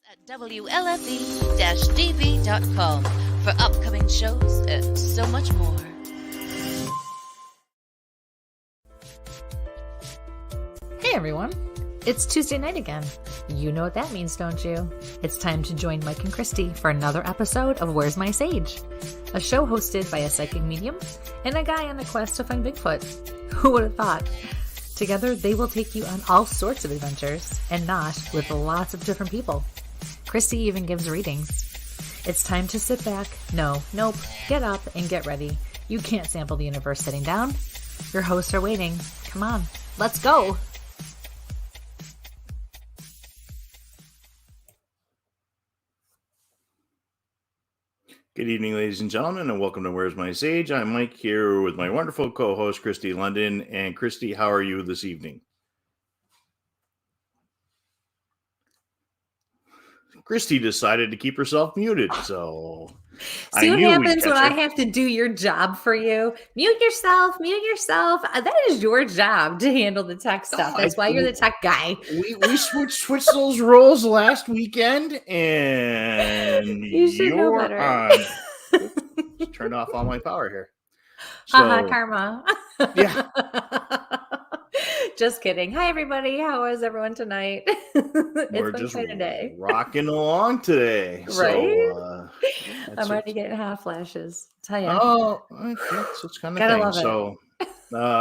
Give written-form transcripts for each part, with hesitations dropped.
at WLFE-DB.com for upcoming shows and so much more. Hey everyone, it's Tuesday night again. You know what that means, don't you? It's time to join Mike and Kristie for another episode of Where's My Sage? A show hosted by a psychic medium and a guy on a quest to find Bigfoot. Who would have thought? Together, they will take you on all sorts of adventures, and not with lots of different people. Kristie even gives readings. It's time to sit back, get up and get ready. You can't sample the universe sitting down. Your hosts are waiting. Come on, let's go! Good evening, ladies and gentlemen, and welcome to Where's My Sage? I'm Mike here with my wonderful co-host, Kristie London. And Kristie, how are you this evening? Kristie decided to keep herself muted, so See what happens when I have to do your job for you? Mute yourself. That is your job to handle the tech stuff. That's why you're the tech guy. We switched those roles last weekend, and you should know better. Just turned off all my power here. So, karma. Yeah. Just kidding. Hi, everybody. How is everyone tonight? We're just rocking along today. Right? So, I'm already getting hot flashes. Tell you. Oh, it's kind of thing. So,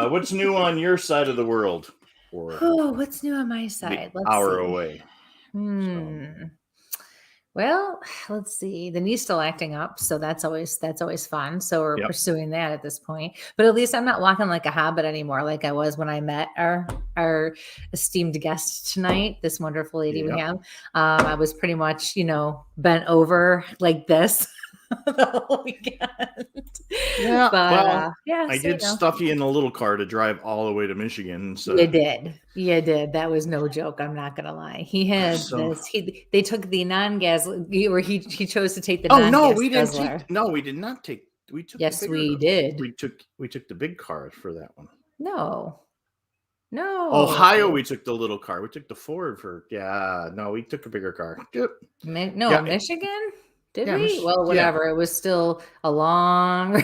what's new on your side of the world? What's new on my side? Let's hour see. Away. Well, let's see. The knee's still acting up, so that's always fun. So we're pursuing that at this point. But at least I'm not walking like a hobbit anymore, like I was when I met our esteemed guest tonight, this wonderful lady we have. I was pretty much, bent over like this the whole weekend. Yeah, but I did stuff you in a little car to drive all the way to Michigan. So you did. That was no joke. I'm not gonna lie. He had this. They took the non-gas, or he chose to take the. Oh no, we didn't. We did not take. We took. Yes, we did. We took the big car for that one. No. Ohio, we took the little car. We took the Ford for. Yeah, no, we took a bigger car. Yep. Michigan. Did we? Well, whatever. Yeah. It was still a long.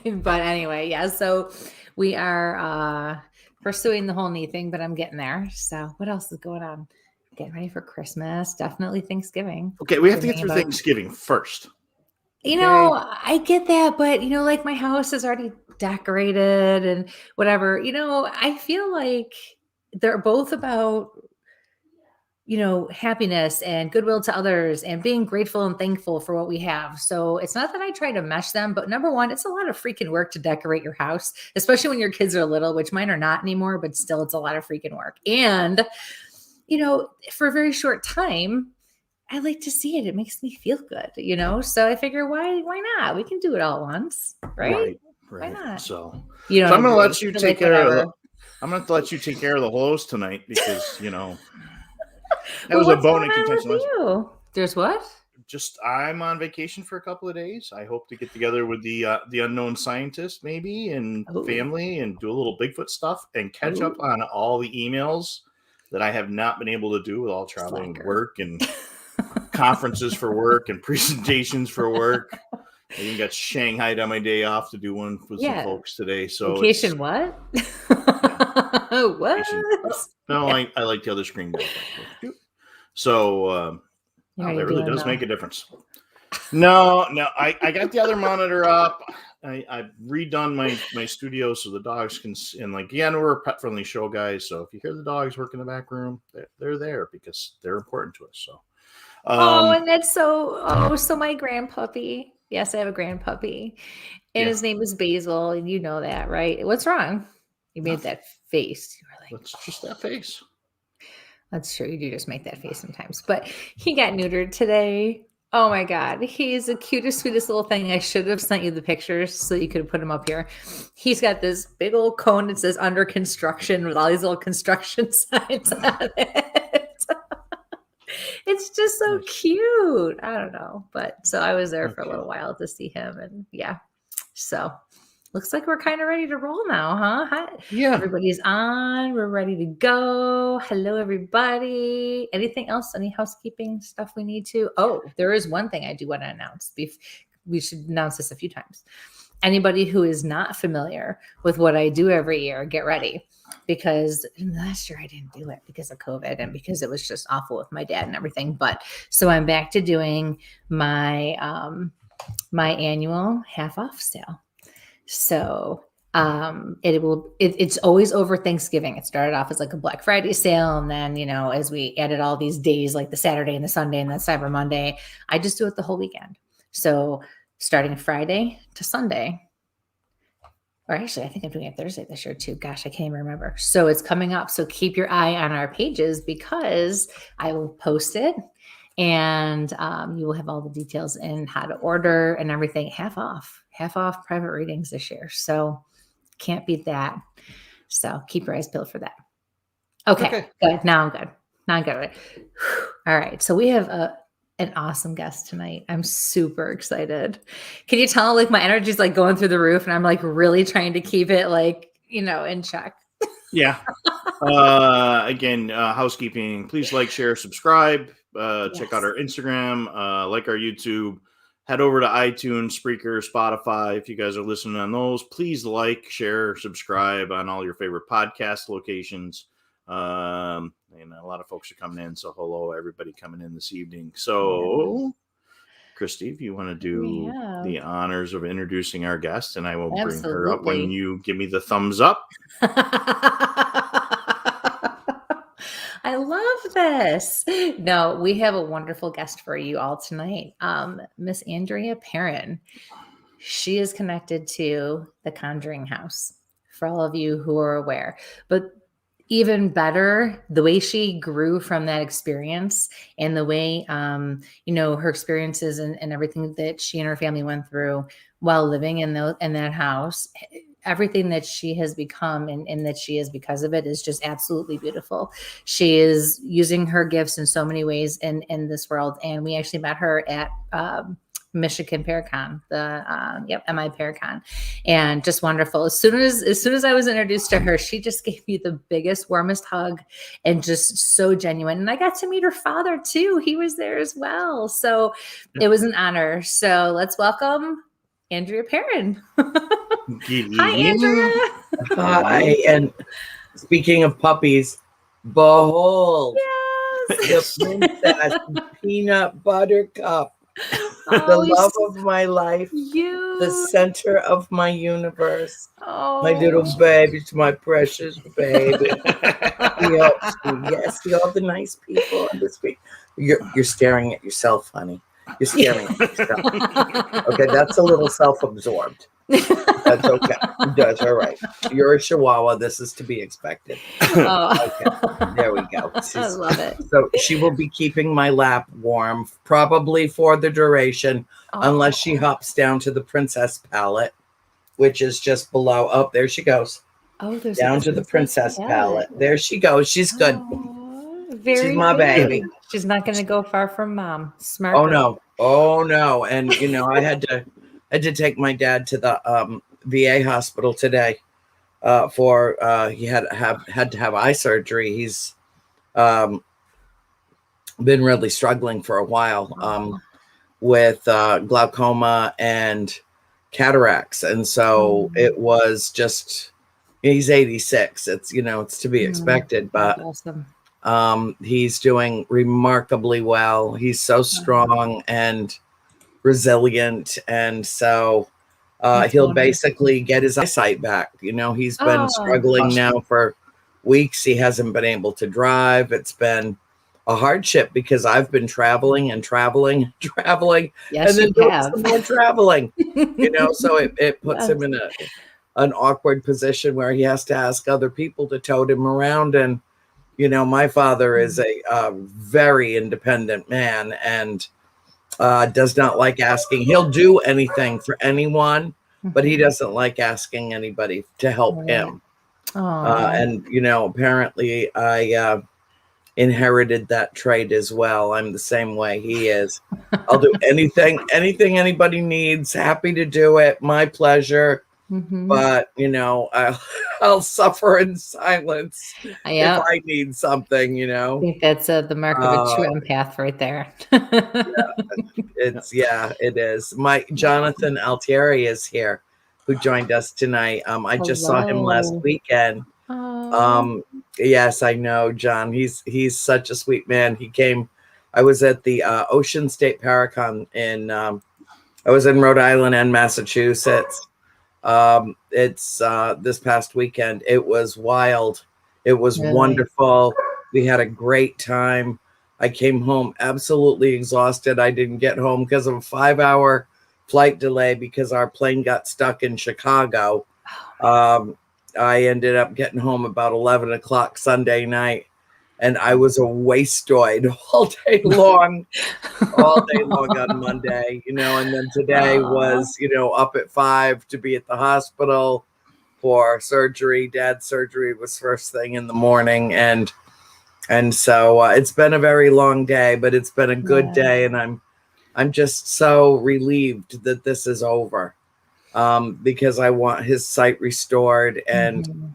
But anyway, yeah. So we are pursuing the whole knee thing, but I'm getting there. So what else is going on? Getting ready for Christmas. Definitely Thanksgiving. Okay, we have to get through Thanksgiving first. I get that, but like my house is already decorated and whatever. I feel like they're both about happiness and goodwill to others and being grateful and thankful for what we have. So it's not that I try to mesh them, but number one, it's a lot of freaking work to decorate your house, especially when your kids are little, which mine are not anymore, but still it's a lot of freaking work. And, for a very short time, I like to see it. It makes me feel good, So I figure why not? We can do it all at once, right? Why not? So I'm going to let you take care of I'm going to let you take care of the hose tonight because, that was a bone in contention. There's what? Just I'm on vacation for a couple of days. I hope to get together with the unknown scientist maybe and family and do a little Bigfoot stuff and catch up on all the emails that I have not been able to do with all traveling work and conferences for work and presentations for work. I even got Shanghaied on my day off to do one with some folks today. So vacation what? What? No, I like the other screen. So it really does make a difference. No, I got the other monitor up. I've redone my studio so the dogs can, and we're a pet friendly show, guys. So if you hear the dogs work in the back room, they're there because they're important to us. So. And that's so my grandpuppy. Yes, I have a grandpuppy, and his name is Basil, and you know that, right? What's wrong? You made that face. You were like, "That's just that face." That's true. You do just make that face sometimes. But he got neutered today. Oh my God, he's the cutest, sweetest little thing. I should have sent you the pictures so you could have put him up here. He's got this big old cone that says "under construction" with all these little construction signs on it. It's just so cute. I don't know. But so I was there for a little while to see him. And so looks like we're kind of ready to roll now, huh? Hi. Yeah. Everybody's on. We're ready to go. Hello, everybody. Anything else? Any housekeeping stuff we need to? Oh, there is one thing I do want to announce. We should announce this a few times. Anybody who is not familiar with what I do every year, get ready. Because last year I didn't do it because of COVID and because it was just awful with my dad and everything. But so I'm back to doing my my annual half off sale. So it's always over Thanksgiving. It started off as like a Black Friday sale. And then, as we added all these days, like the Saturday and the Sunday and then Cyber Monday, I just do it the whole weekend. So starting Friday to Sunday, or actually, I think I'm doing it Thursday this year too. Gosh, I can't even remember. So it's coming up. So keep your eye on our pages because I will post it. And you will have all the details and how to order and everything half off private readings this year. So can't beat that. So keep your eyes peeled for that. Okay. Good. Now I'm good. All right. So we have an awesome guest tonight. I'm super excited. Can you tell like my energy is like going through the roof and I'm like really trying to keep it like, in check. Yeah. Again, housekeeping, please like, share, subscribe. Check out our Instagram, like our YouTube, head over to iTunes, Spreaker, Spotify. If you guys are listening on those, please like, share, subscribe on all your favorite podcast locations. And a lot of folks are coming in. So hello, everybody coming in this evening. So Kristie, if you want to do the honors of introducing our guest, and I will bring her up when you give me the thumbs up. I love this. No, we have a wonderful guest for you all tonight. Miss Andrea Perrin. She is connected to the Conjuring house, for all of you who are aware. But even better, the way she grew from that experience and the way, her experiences and everything that she and her family went through while living in that house. Everything that she has become and that she is because of it is just absolutely beautiful. She is using her gifts in so many ways in this world. And we actually met her at Michigan Paracon, the MI Paracon, and just wonderful. As soon as I was introduced to her, she just gave me the biggest, warmest hug and just so genuine. And I got to meet her father too. He was there as well. So it was an honor. So let's welcome Andrea Perrin. Hi, Andrea. Hi. And speaking of puppies, behold, yes. the princess Peanut Buttercup, the love of my life, the center of my universe, my little baby, my precious baby. Yes, see all the nice people on the street. You're staring at yourself, honey. You're staring at yourself. Okay, that's a little self-absorbed. That's okay. That's all right. You're a Chihuahua. This is to be expected. Okay, there we go. I love it. So she will be keeping my lap warm, probably for the duration, unless she hops down to the princess palette, which is just below. Oh, there she goes. Oh, there's down to the princess palette. There she goes. She's good. She's my baby. She's not going to go far from mom. Smart. Oh no. And I had to take my dad to the VA hospital today for he had to have eye surgery. He's been really struggling for a while with glaucoma and cataracts, and so it was just, he's 86. It's it's to be expected, but awesome. He's doing remarkably well. He's so strong and resilient, and so he'll basically get his eyesight back. He's been struggling now for weeks. He hasn't been able to drive. It's been a hardship because I've been traveling and traveling. Yes, and then you have. some more traveling. So it puts him in an awkward position where he has to ask other people to tote him around. And my father is a very independent man and does not like asking. He'll do anything for anyone, but he doesn't like asking anybody to help him. And apparently I inherited that trait as well. I'm the same way he is. I'll do anything anybody needs. Happy to do it. My pleasure. but I'll suffer in silence if I need something. I think that's the mark of a true empath right there. It is. Jonathan Altieri is here, who joined us tonight. I just saw him last weekend. Yes, I know, John. He's such a sweet man. He came. I was at the Ocean State Paracon I was in Rhode Island and Massachusetts. It's this past weekend. It was wild. It was wonderful. We had a great time. I came home absolutely exhausted. I didn't get home because of a 5-hour flight delay because our plane got stuck in Chicago. I ended up getting home about 11 o'clock Sunday night, and I was a wastoid all day long on Monday, and then today was, up at 5 to be at the hospital for surgery. Dad's surgery was first thing in the morning. And so it's been a very long day, but it's been a good day. And I'm just so relieved that this is over. Because I want his sight restored and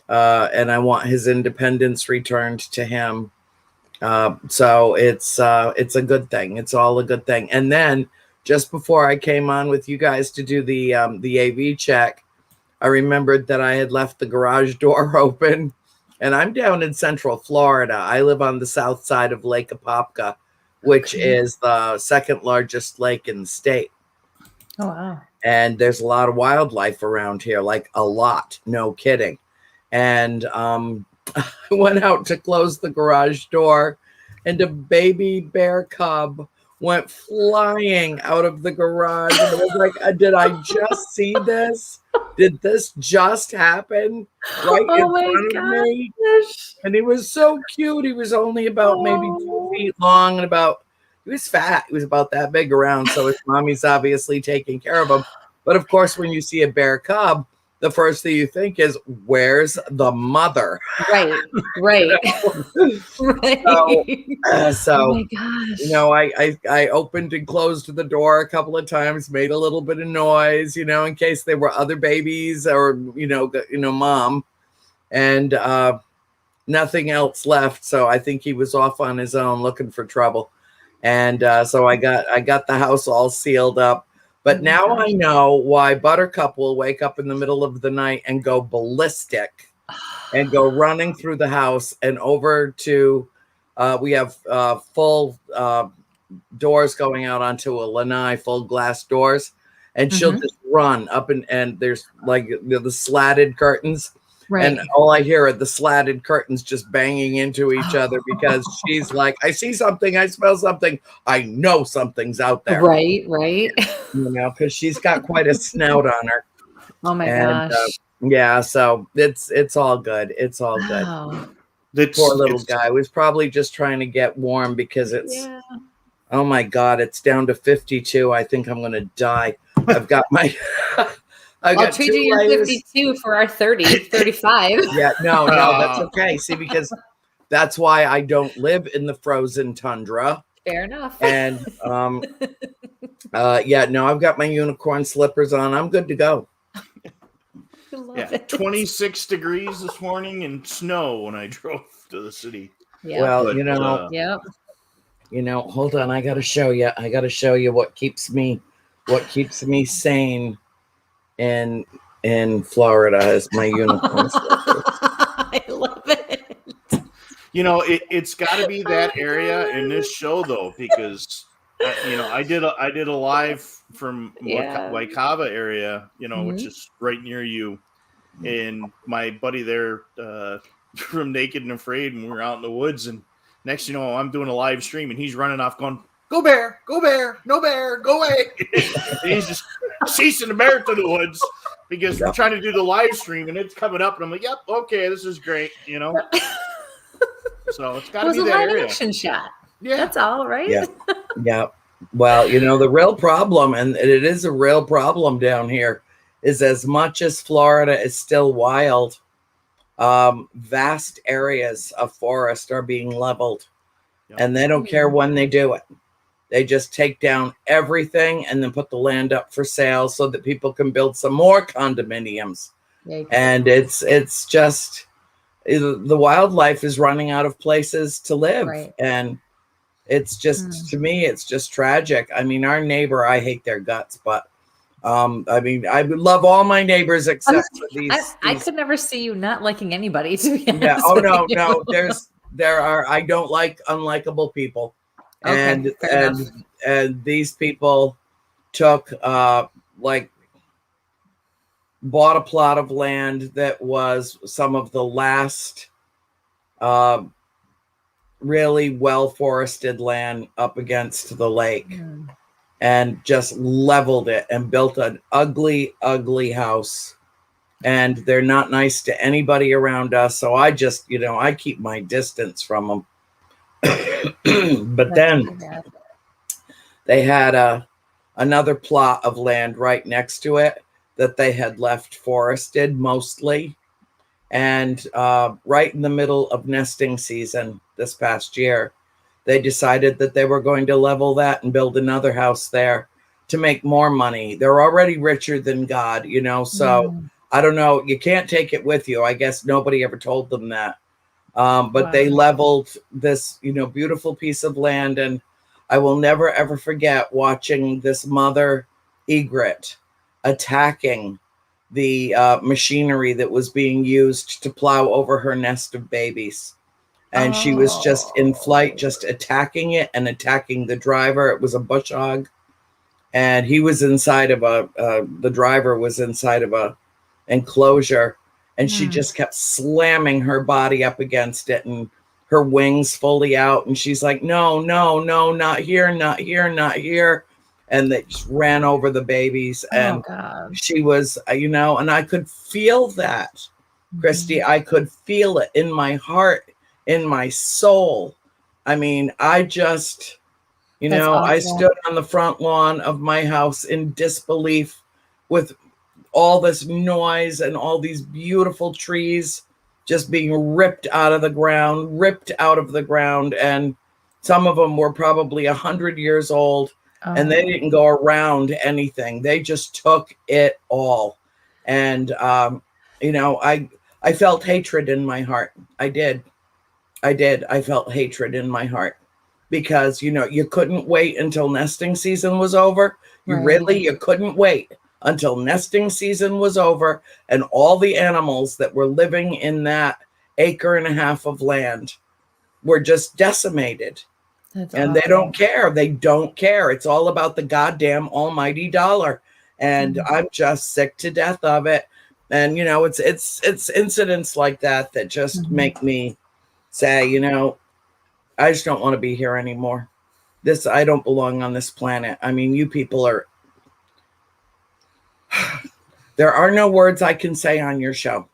I want his independence returned to him. So it's a good thing. It's all a good thing. And then just before I came on with you guys to do the AV check, I remembered that I had left the garage door open, and I'm down in Central Florida. I live on the south side of Lake Apopka, which is the second largest lake in the state. Oh, wow. And there's a lot of wildlife around here, like a lot, no kidding. And I went out to close the garage door, and a baby bear cub went flying out of the garage. And I was like, did I just see this? Did this just happen right in front of me? And he was so cute. He was only about maybe 2 feet long and he was fat. He was about that big around. So his mommy's obviously taking care of him. But of course, when you see a bear cub, the first thing you think is, where's the mother? Right. Right. So, oh my gosh. I opened and closed the door a couple of times, made a little bit of noise, in case there were other babies or, mom, and nothing else left. So I think he was off on his own looking for trouble. And so I got the house all sealed up. But now I know why Buttercup will wake up in the middle of the night and go ballistic and go running through the house and over to, we have full doors going out onto a lanai, full glass doors. And she'll just run up and there's like the slatted curtains. Right. And all I hear are the slatted curtains just banging into each other because she's like, I see something, I smell something, I know something's out there. Right. Because she's got quite a snout on her. Oh my gosh. So it's all good. It's all good. Wow. Poor little guy was probably just trying to get warm because oh my God, it's down to 52. I think I'm gonna die. I've got my I'll trade you your 52 for our 35. Yeah, no, that's okay. See, because that's why I don't live in the frozen tundra. Fair enough. And I've got my unicorn slippers on. I'm good to go. I love it. 26 degrees this morning and snow when I drove to the city. Yeah. Well, hold on. I got to show you. what keeps me sane in Florida is my unicorn slippers. I love it. It's got to be that area in this show though, because I did a live from Waikava area, which is right near you, and my buddy there from Naked and Afraid, and we were out in the woods, and next thing you know, I'm doing a live stream, and he's running off going, "Go bear, no bear, go away!" And he's just chasing the bear to the woods because we're trying to do the live stream, and it's coming up, and I'm like, "Yep, okay, this is great," So it's got to be that area. It was a live action shot. Yeah, that's all, right? Yeah. Well, the real problem, and it is a real problem down here, is as much as Florida is still wild, vast areas of forest are being leveled, and they don't care when they do it. They just take down everything and then put the land up for sale so that people can build some more condominiums. Yikes. And it's just the wildlife is running out of places to live. Right. And it's just, to me, it's just tragic. I mean, our neighbor, I hate their guts, but I mean, I would love all my neighbors except for these. I could never see you not liking anybody, to be honest. Yeah. Oh, no. I don't like unlikable people. Okay, and these people took bought a plot of land that was some of the last really well forested land up against the lake, and just leveled it and built an ugly house. And they're not nice to anybody around us, so I just I keep my distance from them. But then they had another plot of land right next to it that they had left forested mostly. And right in the middle of nesting season this past year, they decided that they were going to level that and build another house there to make more money. They're already richer than God, so I don't know. You can't take it with you. I guess nobody ever told them that. But they leveled this, beautiful piece of land. And I will never, ever forget watching this mother egret attacking the machinery that was being used to plow over her nest of babies. And she was just in flight, just attacking it and attacking the driver. It was a bush hog. And he was inside of the driver was inside of a enclosure. And she just kept slamming her body up against it and her wings fully out. And she's like, no, not here, not here, not here. And they just ran over the babies. And she was, and I could feel that, Kristie. I could feel it in my heart, in my soul. I mean, I just, I stood on the front lawn of my house in disbelief with all this noise and all these beautiful trees just being ripped out of the ground. And some of them were probably 100 years old, and they didn't go around anything. They just took it all. And, I felt hatred in my heart. I did. I felt hatred in my heart because, you couldn't wait until nesting season was over. You couldn't wait until nesting season was over and all the animals that were living in that 1.5 acres of land were just decimated. That's and awesome. They don't care. They don't care. It's all about the goddamn almighty dollar. And I'm just sick to death of it. And, it's incidents like that that just make me say, I just don't want to be here anymore. I don't belong on this planet. I mean, you people are, there are no words I can say on your show.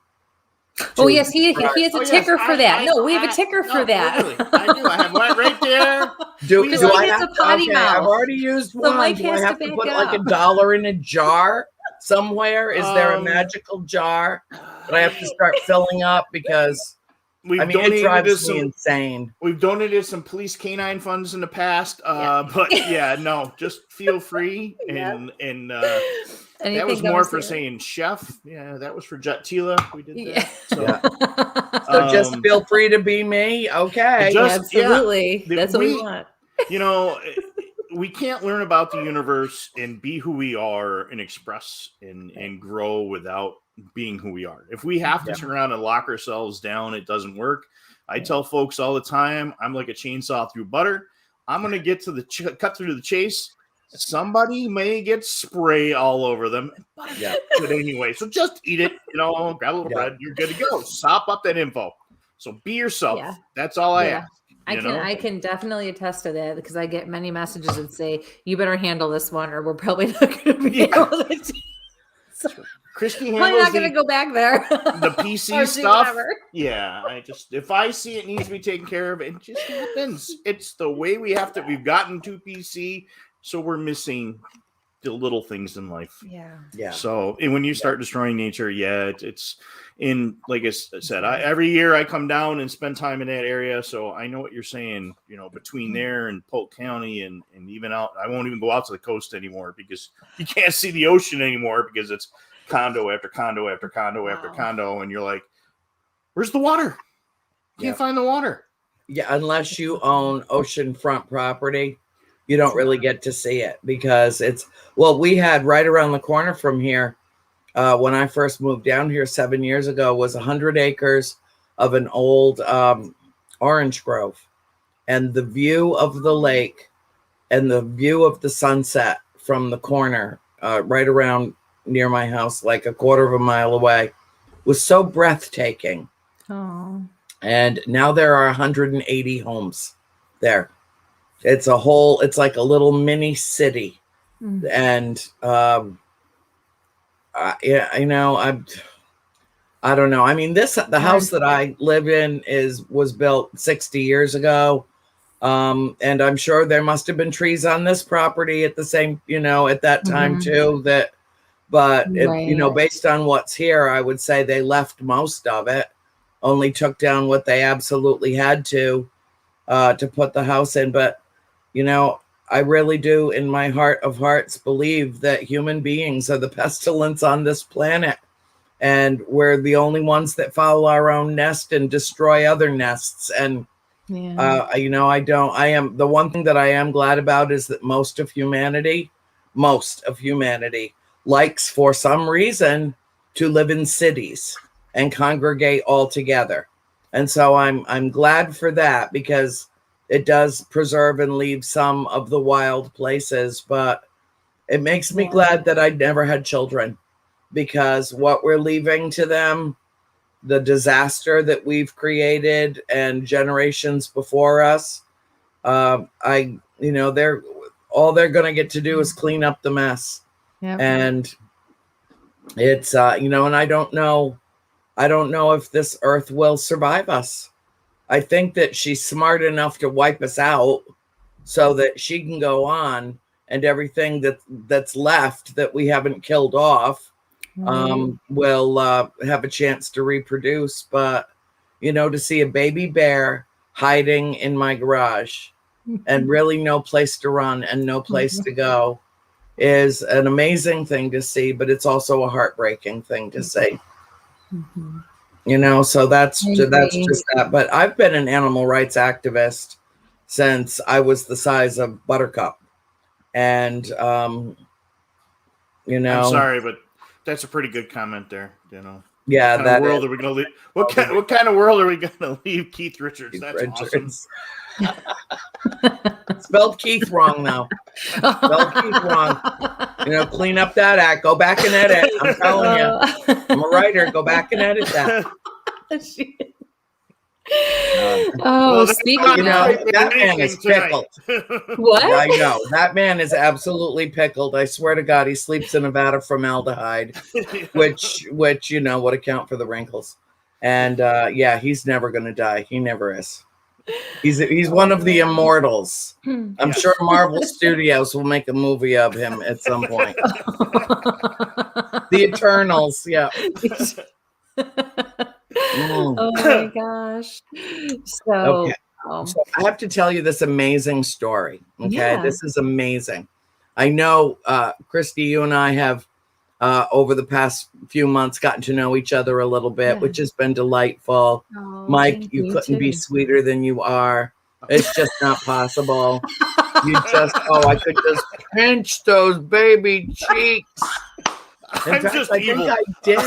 Oh, yes, he has a ticker for that. We have a ticker for that. Really, I do. I have one right there. Do I have to? Okay, I've already used one. Mike do I have to put like $1 in a jar somewhere? Is there a magical jar that I have to start filling up? Because it drives me insane. We've donated some police canine funds in the past, but just feel free. And that was more for saying chef. Yeah, that was for Jetila. We did that. So just feel free to be me. Okay. Absolutely. That's what we want. We can't learn about the universe and be who we are and express and grow without being who we are. If we have to turn around and lock ourselves down, it doesn't work. I tell folks all the time, I'm like a chainsaw through butter. I'm going to get to the cut through the chase. Somebody may get spray all over them. But anyway, so just eat it, grab a little bread. You're good to go. Sop up that info. So be yourself. Yeah. That's all I ask. I can definitely attest to that because I get many messages that say, you better handle this one or we're probably not going to be able to. So, Kristie handles I'm not going to go back there. The PC stuff. Yeah, if I see it needs to be taken care of, it just happens. It's the way we have to. We've gotten to PC, so we're missing the little things in life. Yeah. So, and when you start destroying nature, it's in, like I said, every year I come down and spend time in that area. So I know what you're saying, between there and Polk County and even out, I won't even go out to the coast anymore because you can't see the ocean anymore because it's condo after condo after condo after condo. And you're like, where's the water? Can't find the water. Yeah. Unless you own oceanfront property, you don't really get to see it because we had right around the corner from here. When I first moved down here 7 years ago, was 100 acres of an old orange grove, and the view of the lake and the view of the sunset from the corner right around near my house, like a quarter of a mile away, was so breathtaking. Oh. And now there are 180 homes there. It's like a little mini city. Mm-hmm. And I don't know. I mean, the house that I live in was built 60 years ago. And I'm sure there must have been trees on this property at the same, at that time too, based on what's here, I would say they left most of it, only took down what they absolutely had to put the house in. But, I really do, in my heart of hearts, believe that human beings are the pestilence on this planet. And we're the only ones that follow our own nest and destroy other nests. And, the one thing that I am glad about is that most of humanity likes, for some reason, to live in cities and congregate all together. And so I'm glad for that, because it does preserve and leave some of the wild places, but it makes me glad that I never had children, because what we're leaving to them, the disaster that we've created and generations before us, they're all they're going to get to do is clean up the mess. Yep. And it's, and I don't know if this earth will survive us. I think that she's smart enough to wipe us out so that she can go on, and everything that's left that we haven't killed off will have a chance to reproduce. But, to see a baby bear hiding in my garage and really no place to run and no place to go is an amazing thing to see, but it's also a heartbreaking thing to see. Mm-hmm. So that's just that. But I've been an animal rights activist since I was the size of Buttercup. And, I'm sorry, but that's a pretty good comment there, Yeah, what kind of world are we going to leave? What kind of world are we going to leave Keith Richards? That's awesome. Spelled Keith wrong, though. Spelled Keith wrong. Clean up that act. Go back and edit. I'm telling you. I'm a writer. Go back and edit that. Speaking of, that man is pickled. What? I know. That man is absolutely pickled. I swear to God, he sleeps in Nevada formaldehyde, which would account for the wrinkles. And he's never going to die. He never is. He's one of the immortals. I'm sure Marvel Studios will make a movie of him at some point. The Eternals, yeah. Oh my gosh. So I have to tell you this amazing story. Okay. Yeah. This is amazing. I know, Kristie, you and I have over the past few months gotten to know each other a little bit, which has been delightful. Oh, Mike, you couldn't be sweeter than you are. It's just not possible. I could just pinch those baby cheeks. I think I did.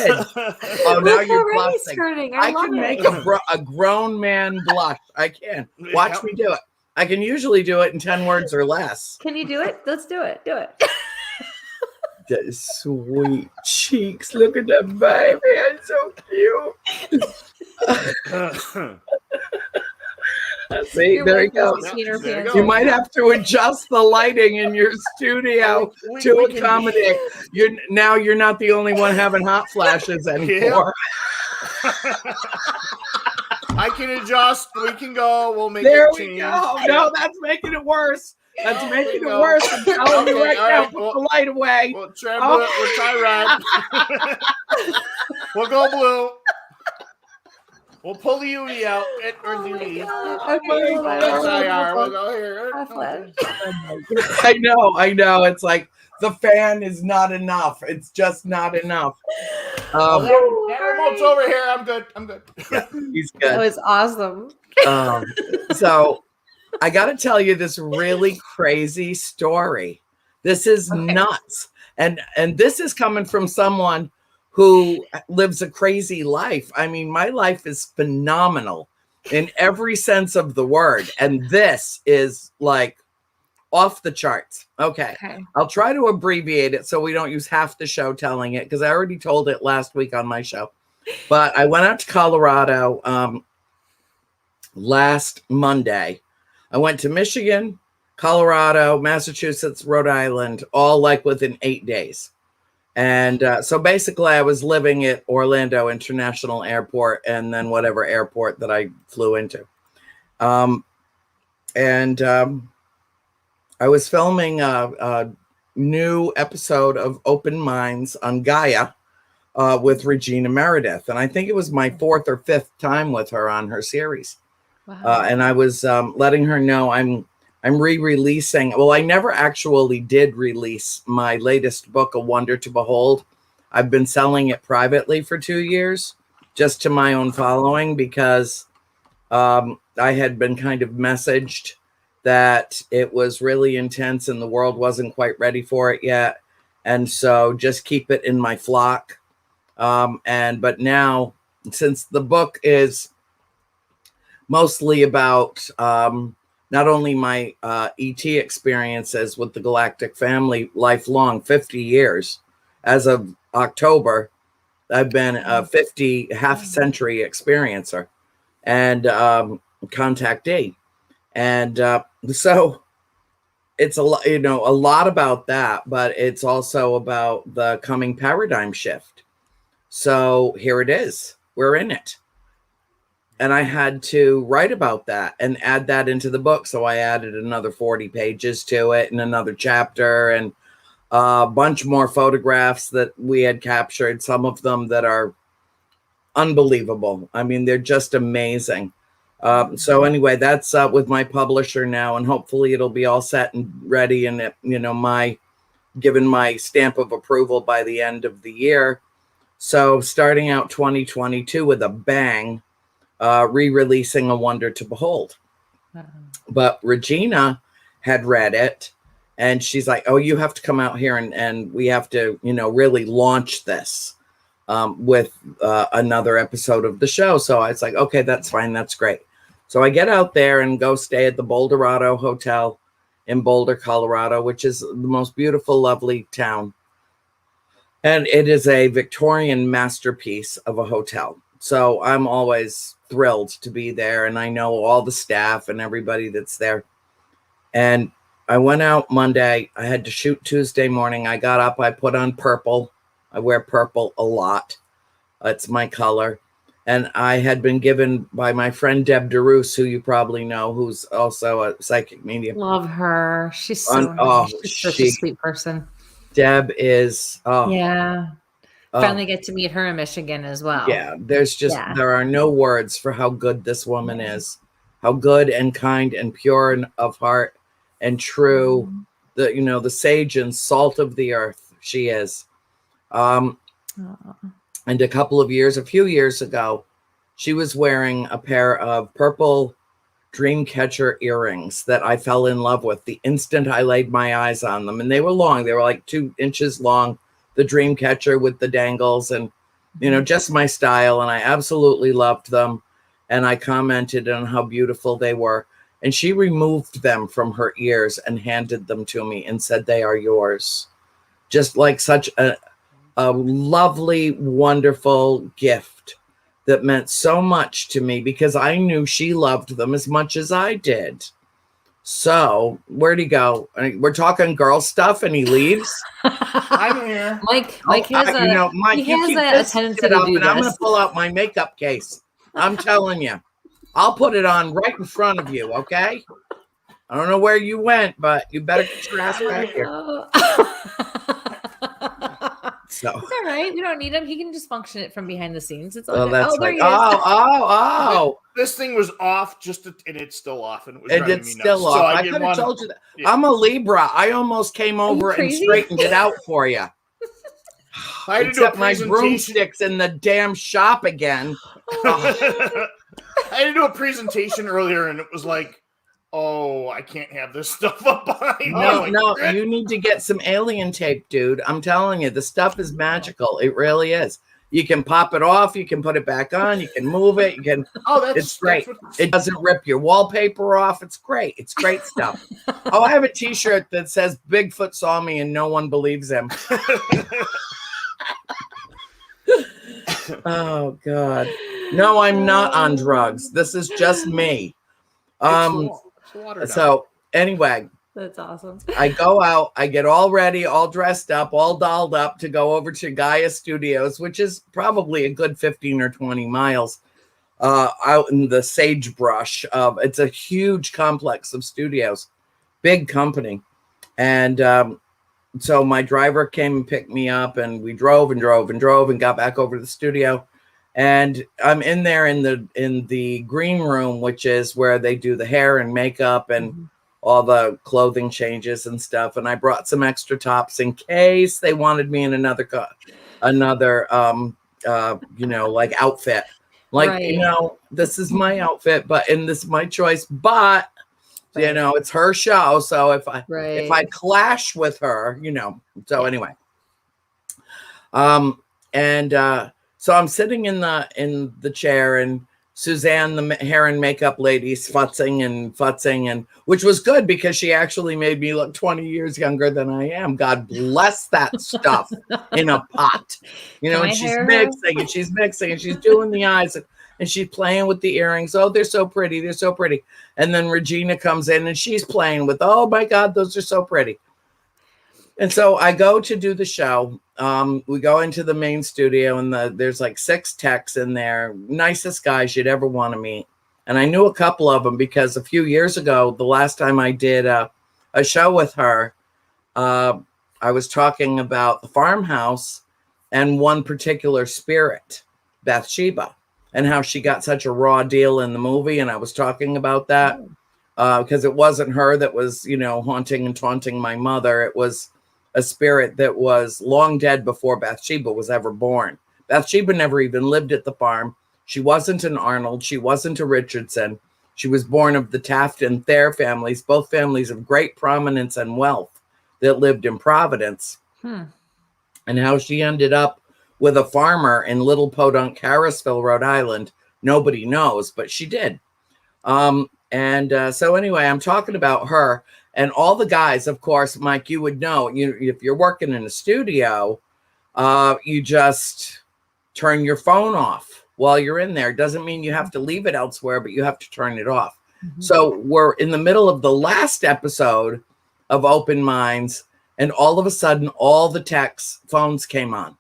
Oh, now you're blushing. I can make a grown man blush. I can. Watch me do it. I can usually do it in 10 words or less. Can you do it? Let's do it. Do it. The sweet cheeks. Look at that baby. It's so cute. See, there you go. You might have to adjust the lighting in your studio to accommodate. You're not the only one having hot flashes anymore. I can adjust. We can go. We'll make there it change. There we go. No, that's making it worse. That's making it worse. I'm telling you right now, put the light away. We'll try red. We'll go blue. We'll pull the UV out. Or the UV. We'll go here. I know. It's like the fan is not enough. It's just not enough. That remote's over here. I'm good. Yeah, he's good. That was awesome. So I got to tell you this really crazy story. This is nuts. And this is coming from someone who lives a crazy life. I mean, my life is phenomenal in every sense of the word. And this is like off the charts. Okay. I'll try to abbreviate it so we don't use half the show telling it, because I already told it last week on my show. But I went out to Colorado last Monday. I went to Michigan, Colorado, Massachusetts, Rhode Island, all like within 8 days. And so basically I was living at Orlando International Airport and then whatever airport that I flew into. I was filming a new episode of Open Minds on Gaia with Regina Meredith. And I think it was my 4th or 5th time with her on her series. Wow. And I was letting her know I'm re-releasing. Well, I never actually did release my latest book, A Wonder to Behold. I've been selling it privately for 2 years, just to my own following, because I had been kind of messaged that it was really intense and the world wasn't quite ready for it yet. And so just keep it in my flock. But now, since the book is mostly about not only my ET experiences with the Galactic Family, lifelong 50 years. As of October, I've been a 50 half-century experiencer and contactee. And so it's a lot about that, but it's also about the coming paradigm shift. So here it is. We're in it. And I had to write about that and add that into the book. So I added another 40 pages to it and another chapter and a bunch more photographs that we had captured, some of them that are unbelievable. I mean, they're just amazing. So anyway, that's with my publisher now, and hopefully it'll be all set and ready and, given my stamp of approval by the end of the year. So starting out 2022 with a bang, re-releasing A Wonder to Behold. But Regina had read it and she's like, oh, you have to come out here and we have to, really launch this with another episode of the show. So I was like, okay, that's fine. That's great. So I get out there and go stay at the Boulderado Hotel in Boulder, Colorado, which is the most beautiful, lovely town. And it is a Victorian masterpiece of a hotel. So I'm always thrilled to be there. And I know all the staff and everybody that's there. And I went out Monday. I had to shoot Tuesday morning. I got up. I put on purple. I wear purple a lot. It's my color. And I had been given by my friend Deb DeRoos, who you probably know, who's also a psychic medium. Love her. She's so nice. She's such a sweet person. Deb is. Yeah. Finally get to meet her in Michigan as well. Yeah. There are no words for how good this woman is. How good and kind and pure and of heart and true. The sage and salt of the earth she is. And a few years ago, she was wearing a pair of purple Dreamcatcher earrings that I fell in love with the instant I laid my eyes on them. And they were long. They were like 2 inches long, the Dreamcatcher with the dangles and, just my style. And I absolutely loved them. And I commented on how beautiful they were. And she removed them from her ears and handed them to me and said, they are yours. Just like such a lovely, wonderful gift that meant so much to me because I knew she loved them as much as I did. So where'd he go? We're talking girl stuff and he leaves. I'm here. Mike has a tendency to do this. I'm going to pull out my makeup case. I'm telling you, I'll put it on right in front of you. Okay. I don't know where you went, but you better get your ass back here. So it's all right. We don't need him. He can just function it from behind the scenes. It's all well, good. that's there like, he is. This thing was off and it's still off, and it was and driving it's me nuts. still off. So I could have told you that. Yeah. I'm a Libra. I almost came over and straightened it out for you. I had to Except do a my presentation. broomsticks in the damn shop again. I had to do a presentation earlier, and it was like, oh, I can't have this stuff up behind. No, you need to get some alien tape, dude. I'm telling you, the stuff is magical. It really is. You can pop it off. You can put it back on. You can move it. You can. It's great. It doesn't rip your wallpaper off. It's great. It's great stuff. Oh, I have a T-shirt that says Bigfoot saw me and no one believes him. Oh God. No, I'm not on drugs. This is just me. So anyway, that's awesome. I go out, I get all ready, all dressed up, all dolled up to go over to Gaia Studios, which is probably a good 15 or 20 miles out in the sagebrush. It's a huge complex of studios, big company. And so my driver came and picked me up, and we drove and got back over to the studio. And I'm in there in the green room, which is where they do the hair and makeup and all the clothing changes and stuff. And I brought some extra tops in case they wanted me in another like outfit. Like, right. This is my outfit, and this is my choice. But it's her show. So if I clash with her, so anyway. So I'm sitting in the chair, and Suzanne, the hair and makeup lady, is futzing, and which was good because she actually made me look 20 years younger than I am. God bless that stuff in a pot. And she's mixing and she's doing the eyes and she's playing with the earrings. Oh, they're so pretty. They're so pretty. And then Regina comes in and she's playing with, oh my God, those are so pretty. And so I go to do the show. We go into the main studio, and there's like 6 techs in there, nicest guys you'd ever want to meet. And I knew a couple of them because a few years ago, the last time I did a show with her, I was talking about the farmhouse and one particular spirit, Bathsheba, and how she got such a raw deal in the movie. And I was talking about that because it wasn't her that was, haunting and taunting my mother. It was a spirit that was long dead before Bathsheba was ever born. Bathsheba never even lived at the farm. She wasn't an Arnold. She wasn't a Richardson. She was born of the Taft and Thayer families, both families of great prominence and wealth that lived in Providence. And how she ended up with a farmer in Little Podunk, Harrisville, Rhode Island, nobody knows, but she did. So anyway, I'm talking about her. And all the guys, of course, Mike, you would know, if you're working in a studio, you just turn your phone off while you're in there. Doesn't mean you have to leave it elsewhere, but you have to turn it off. So we're in the middle of the last episode of Open Minds, and all of a sudden, all the techs' phones came on.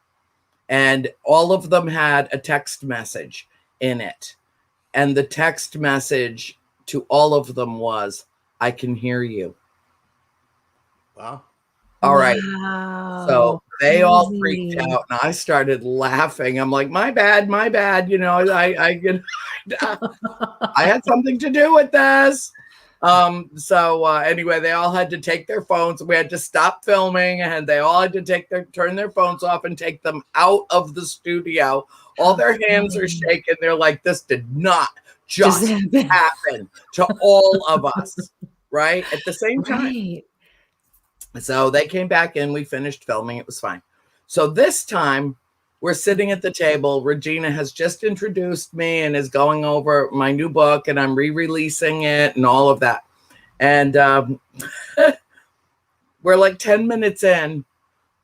And all of them had a text message in it. And the text message to all of them was, I can hear you. Wow. All right. So they all freaked out, and I started laughing. I'm like, my bad. I had something to do with this. Anyway, they all had to take their phones. We had to stop filming, and they all had to turn their phones off and take them out of the studio. All their hands are shaking. They're like, this did not just happen to all of us, right? At the same time. Right. So they came back in, we finished filming, it was fine. So this time we're sitting at the table. Regina has just introduced me and is going over my new book, and I'm re-releasing it and all of that. And we're like 10 minutes in,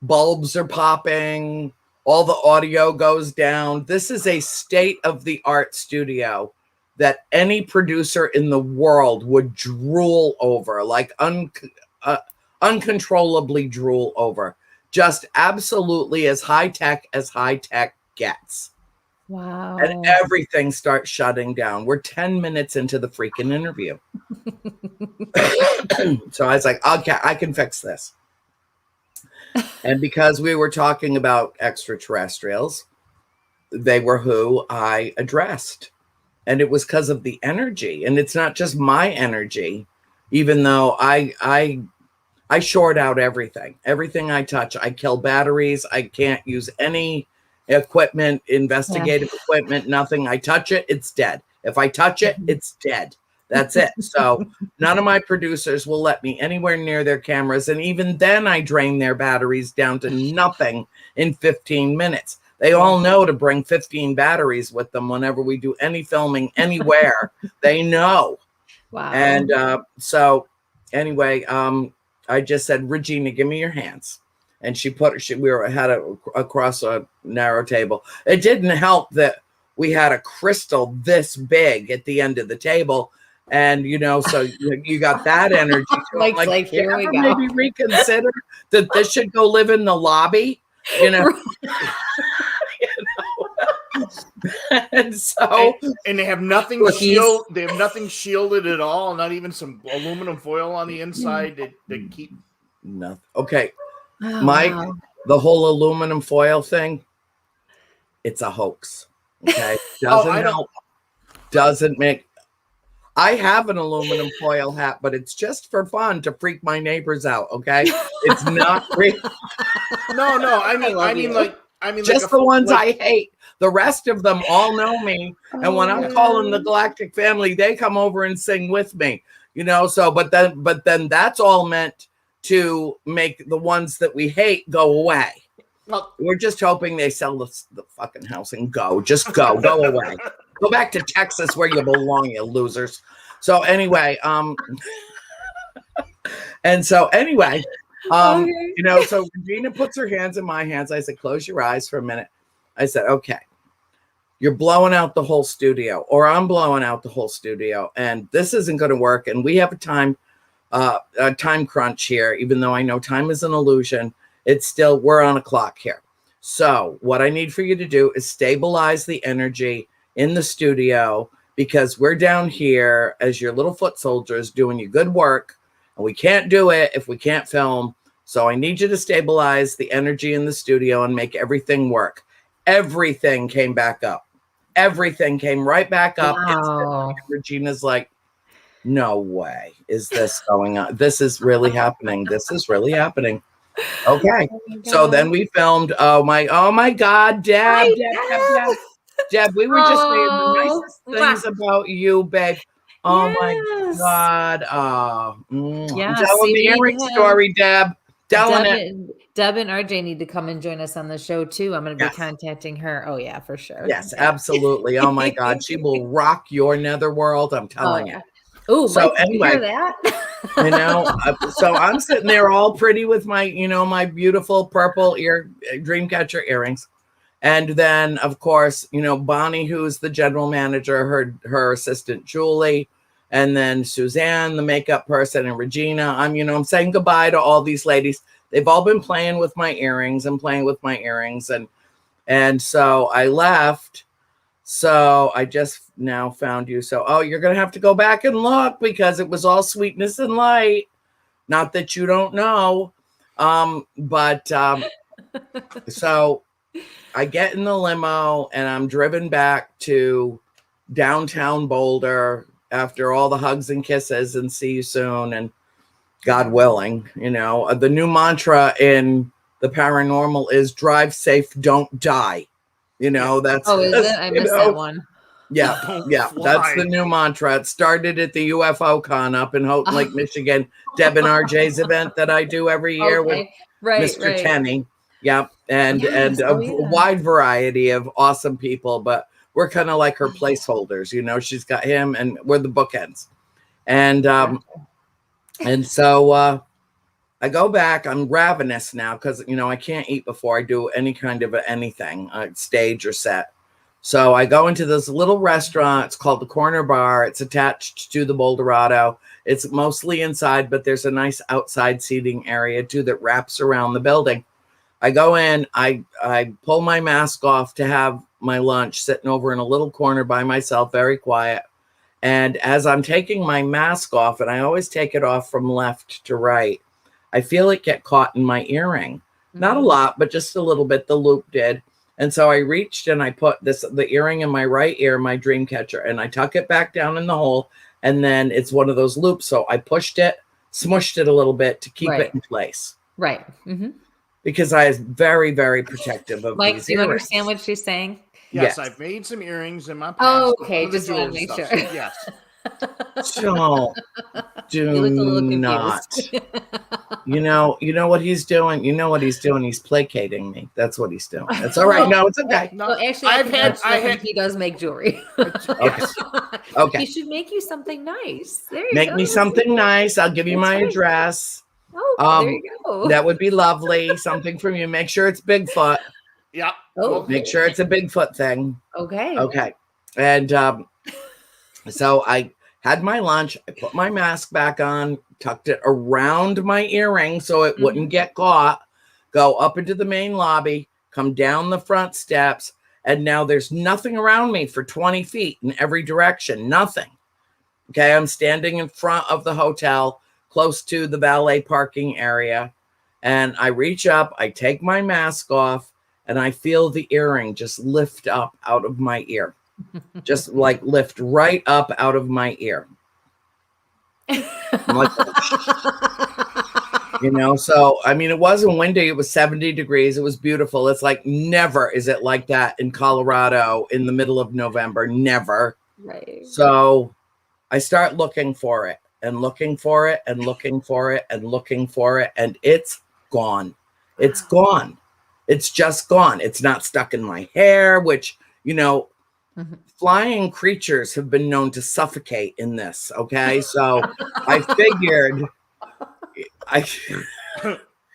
bulbs are popping, all the audio goes down. This is a state-of-the-art studio that any producer in the world would drool over, like uncontrollably drool over. Just absolutely as high tech gets. Wow. And everything starts shutting down. We're 10 minutes into the freaking interview. So I was like, okay, I can fix this. And because we were talking about extraterrestrials, they were who I addressed. And it was because of the energy. And it's not just my energy, even though I short out everything. Everything I touch, I kill batteries. I can't use any equipment, investigative equipment, nothing. I touch it, it's dead. If I touch it, it's dead. That's it. So none of my producers will let me anywhere near their cameras. And even then I drain their batteries down to nothing in 15 minutes. They all know to bring 15 batteries with them whenever we do any filming anywhere. They know. Wow. And so anyway, I just said, Regina, give me your hands. And we had across a narrow table. It didn't help that we had a crystal this big at the end of the table. And, so you got that energy. like here we go. Maybe reconsider that this should go live in the lobby, And so, and they have nothing shielded. They have nothing shielded at all. Not even some aluminum foil on the inside that keep nothing. Okay, Mike, the whole aluminum foil thing, it's a hoax. Okay, doesn't help. Doesn't make. I have an aluminum foil hat, but it's just for fun to freak my neighbors out. Okay, it's not free. No. I mean, just the ones I hate. The rest of them all know me, and when I'm calling the Galactic Family, they come over and sing with me. So but then that's all meant to make the ones that we hate go away. Well, we're just hoping they sell the fucking house and go. Just go away. Go back to Texas where you belong, you losers. So anyway, so Regina puts her hands in my hands. I said, close your eyes for a minute. I said, okay, you're blowing out the whole studio, or I'm blowing out the whole studio, and this isn't going to work. And we have a time crunch here, even though I know time is an illusion. It's still, we're on a clock here. So what I need for you to do is stabilize the energy in the studio, because we're down here as your little foot soldiers doing your good work, and we can't do it if we can't film. So I need you to stabilize the energy in the studio and make everything work. Everything came back up. Everything came right back up. Wow. Regina's like, no way is this going on. This is really happening. This is really happening. Okay. So then we filmed. Oh my God, Deb, we were just saying the nicest things about you, babe. Oh my God. Oh, tell them the earring story, Deb. Deb and RJ need to come and join us on the show too. I'm going to be contacting her. Oh yeah, for sure. Yes, absolutely. Oh my God, she will rock your netherworld. I'm telling you. Oh, so anyway, you hear that? So I'm sitting there all pretty with my, my beautiful purple Dreamcatcher earrings. And then, of course, Bonnie, who's the general manager, her assistant, Julie, and then Suzanne, the makeup person, and Regina. I'm saying goodbye to all these ladies. They've all been playing with my earrings and so I left. So I just now found you. So, you're going to have to go back and look, because it was all sweetness and light. Not that you don't know. So I get in the limo and I'm driven back to downtown Boulder after all the hugs and kisses and see you soon. And God willing, the new mantra in the paranormal is drive safe, don't die. That's is it? I missed that one. Yeah, that's the new mantra. It started at the UFO con up in Houghton Lake, Michigan. Deb and RJ's event that I do every year with Mr. Tenney. Yeah, and a wide variety of awesome people, but we're kind of like her placeholders. She's got him, and we're the bookends. And so I go back. I'm ravenous now because I can't eat before I do any kind of anything, stage or set. So I go into this little restaurant. It's called the Corner Bar. It's attached to the Boulderado. It's mostly inside, but there's a nice outside seating area too that wraps around the building. I go in, I pull my mask off to have my lunch, sitting over in a little corner by myself, very quiet. And as I'm taking my mask off, and I always take it off from left to right, I feel it get caught in my earring. Not a lot, but just a little bit. The loop did. And so I reached and I put the earring in my right ear, my dream catcher, and I tuck it back down in the hole. And then it's one of those loops. So I pushed it, smushed it a little bit to keep it in place. Right. Because I was very, very protective of Mike, these do you earrings. understand what she's saying? Yes, I've made some earrings in my past. Oh, okay. Just want to make sure. Yes. So do You look a little not. confused. You know what he's doing. You know what he's doing. He's placating me. That's what he's doing. That's all right. No, it's okay. No, Well, actually, he does make jewelry. Okay. Okay. He should make you something nice. There you Make go. me something nice. I'll give you That's my right. address. Oh, there you go. That would be lovely. Something from you. Make sure it's Bigfoot. Yeah. Oh, Make sure it's a Bigfoot thing. okay. Okay. And so I had my lunch. I put my mask back on, tucked it around my earring so it wouldn't get caught, go up into the main lobby, come down the front steps, and now there's nothing around me for 20 feet in every direction. Nothing. Okay. I'm standing in front of the hotel, close to the valet parking area. And I reach up, I take my mask off, and I feel the earring just lift up out of my ear. Just like lift right up out of my ear. I'm like, so I mean, it wasn't windy, it was 70 degrees, it was beautiful. It's like never is it like that in Colorado in the middle of November. Never. Right. So I start looking for it and looking for it and looking for it and looking for it, and it's gone. It's gone. It's just gone. It's not stuck in my hair, which, flying creatures have been known to suffocate in this. Okay. So I figured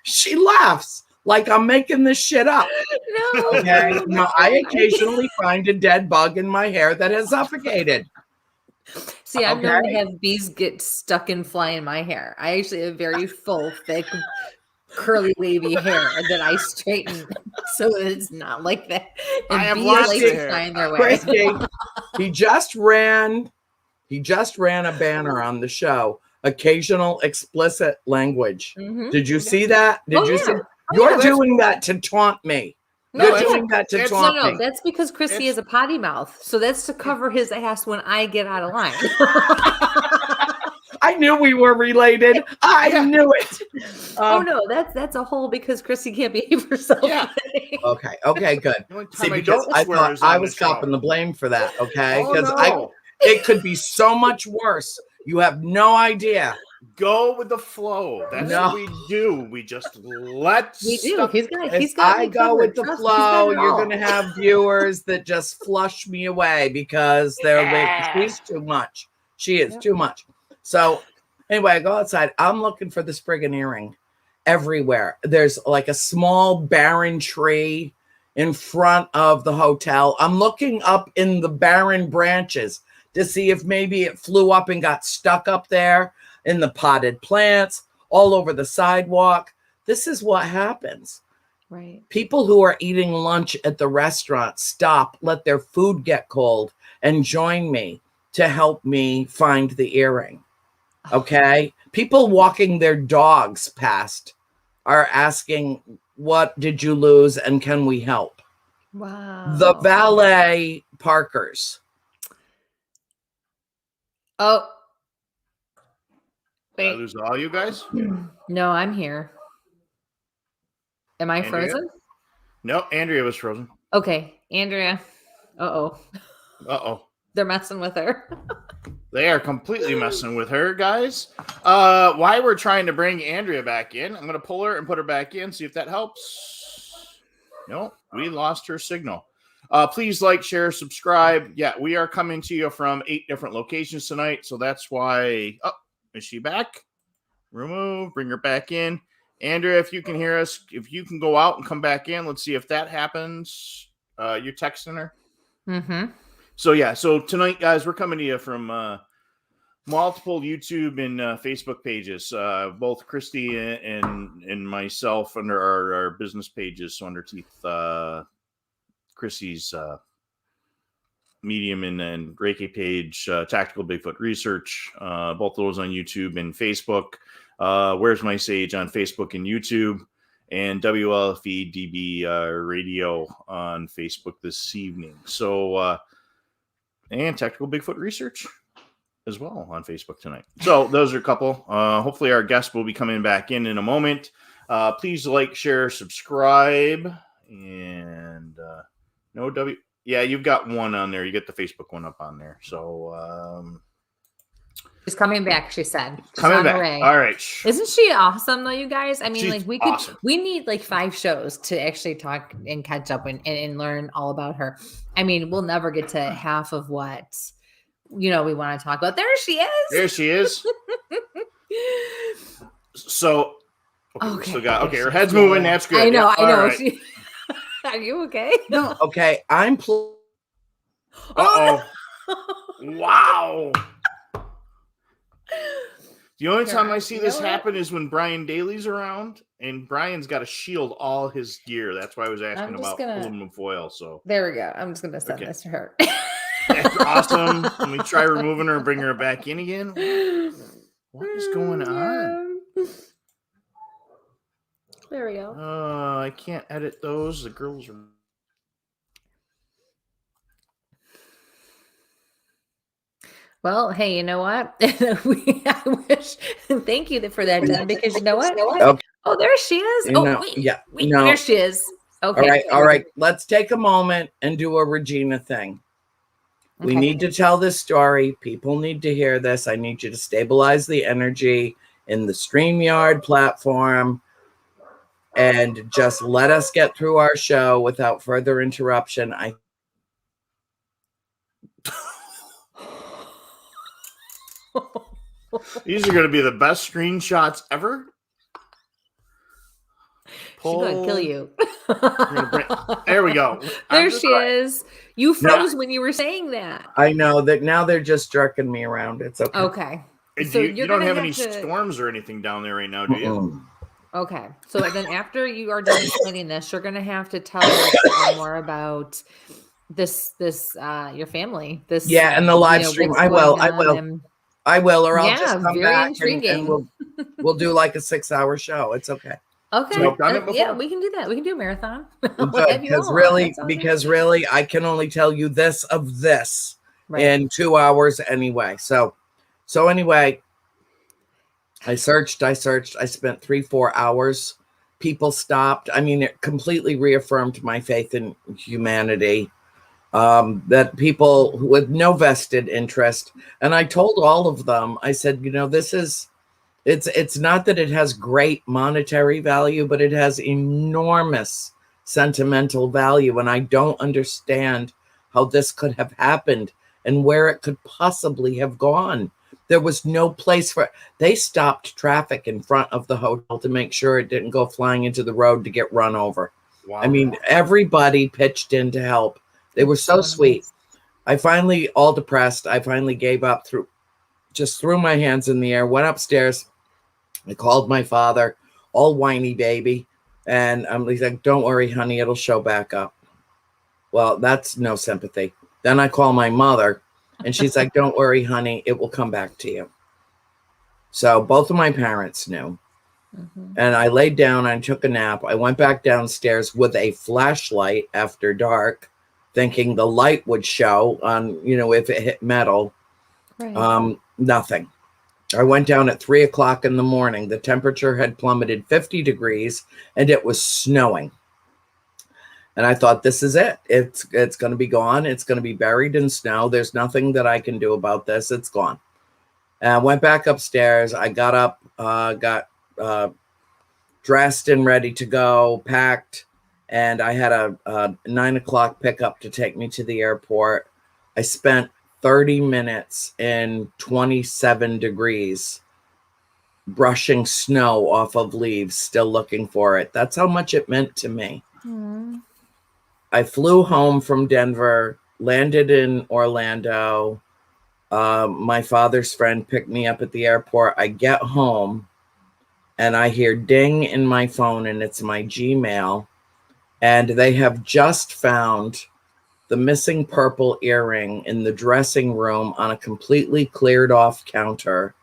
she laughs like I'm making this shit up. No. Okay. Now I occasionally find a dead bug in my hair that has suffocated. See, I've known to have bees get stuck and fly in my hair. I actually have very full, thick, curly, wavy hair that I straighten so it's not like that. And I have bees lots like of to hair. find their way. Kristie, he just ran a banner on the show. Occasional explicit language. Did you see that? Did you see? You're doing that to taunt me. You're doing that to taunt me. No, that's because Kristie is a potty mouth. So that's to cover his ass when I get out of line. I knew we were related. I knew it. Oh no, that's a whole because Kristie can't behave herself. Yeah. Okay, good. See, because I thought I was copping the blame for that. Okay, because it could be so much worse. You have no idea. Go with the flow. That's what we do. We just let. We do. He's got. I go with the flow. You're gonna have viewers that just flush me away because they're like, she's too much. She is too much. So anyway, I go outside. I'm looking for this friggin' earring everywhere. There's like a small barren tree in front of the hotel. I'm looking up in the barren branches to see if maybe it flew up and got stuck up there in the potted plants, all over the sidewalk. This is what happens. Right. People who are eating lunch at the restaurant stop, let their food get cold, and join me to help me find the earring. Okay? People walking their dogs past are asking, what did you lose and can we help? Wow. The valet parkers. Oh. Did I Wait. lose all you guys? No, I'm here. Am I Andrea? frozen? No, Andrea was frozen. Okay, Andrea. Uh-oh. They're messing with her. They are completely messing with her, guys. While we're trying to bring Andrea back in, I'm going to pull her and put her back in, see if that helps. No, we lost her signal. Please like, share, subscribe. Yeah, we are coming to you from 8 different locations tonight, so that's why... Oh, is she back? Remove, bring her back in. Andrea, if you can hear us, if you can go out and come back in, let's see if that happens. You're texting her? Mm-hmm. So tonight, guys, we're coming to you from multiple YouTube and Facebook pages, both Kristie and myself under our business pages. So underneath Kristie's Medium and Reiki page, Tactical Bigfoot Research, both those on YouTube and Facebook. Where's My Sage on Facebook and YouTube, and WLFE DB Radio on Facebook this evening. So, and Tactical Bigfoot Research as well on Facebook tonight. So those are a couple. Hopefully our guest will be coming back in a moment. Please like, share, subscribe, and yeah, you've got one on there. You get the Facebook one up on there. So she's coming back, she said. She's coming back. All right. Isn't she awesome though, you guys? I mean, She's like awesome. we need like 5 shows to actually talk and catch up and learn all about her. I mean, we'll never get to half of what we want to talk about. There she is. There she is. So okay, her head's moving. That's good. I know. Yeah, I know. right. Are you okay? No. Okay. I'm. Uh-oh. Wow. The only time I see this happen is when Brian Daly's around, and Brian's got to shield all his gear. That's why I was asking about aluminum foil. So there we go. I'm just gonna send this to her. That's awesome. Let me try removing her and bring her back in again. What is going on? There we go. I can't edit those. The girls are. Well, hey, you know what? I wish. Thank you for that, Jen, because you know what? Okay. Oh, there she is. Wait, there she is. Okay. All right. Let's take a moment and do a Regina thing. We need to tell this story. People need to hear this. I need you to stabilize the energy in the StreamYard platform and just let us get through our show without further interruption. These are going to be the best screenshots ever. She's going to kill you. There we go. There she is. You froze when you were saying that. I know that now they're just jerking me around. It's okay. Okay. So you don't have any storms or anything down there right now, do you? Okay. So then after you are done explaining this, you're going to have to tell us more about this your family. And the live stream. I will, or I'll just come back and we'll do like a 6-hour show. It's okay. Okay. So yeah, we can do that. We can do a marathon. Because really, I can only tell you this of this in 2 hours anyway. So anyway, I searched. I spent 3-4 hours. People stopped. I mean, it completely reaffirmed my faith in humanity. That people with no vested interest. And I told all of them, I said, this is, it's not that it has great monetary value, but it has enormous sentimental value. And I don't understand how this could have happened and where it could possibly have gone. There was no place for it. They stopped traffic in front of the hotel to make sure it didn't go flying into the road to get run over. Wow. I mean, everybody pitched in to help. They were so sweet. I finally, all depressed, I finally gave up, threw my hands in the air, went upstairs. I called my father, all whiny baby. And he's like, don't worry, honey, it'll show back up. Well, that's no sympathy. Then I call my mother and she's like, don't worry, honey, it will come back to you. So both of my parents knew. Mm-hmm. And I laid down, I took a nap. I went back downstairs with a flashlight after dark, thinking the light would show on, if it hit metal. Right. Nothing. I went down at 3:00 in the morning. The temperature had plummeted 50 degrees and it was snowing. And I thought, this is it. It's going to be gone. It's going to be buried in snow. There's nothing that I can do about this. It's gone. And I went back upstairs. I got up, got dressed and ready to go, packed. And I had a 9:00 pickup to take me to the airport. I spent 30 minutes in 27 degrees brushing snow off of leaves, still looking for it. That's how much it meant to me. Mm. I flew home from Denver, landed in Orlando. My father's friend picked me up at the airport. I get home and I hear ding in my phone, and it's my Gmail. And they have just found the missing purple earring in the dressing room on a completely cleared off counter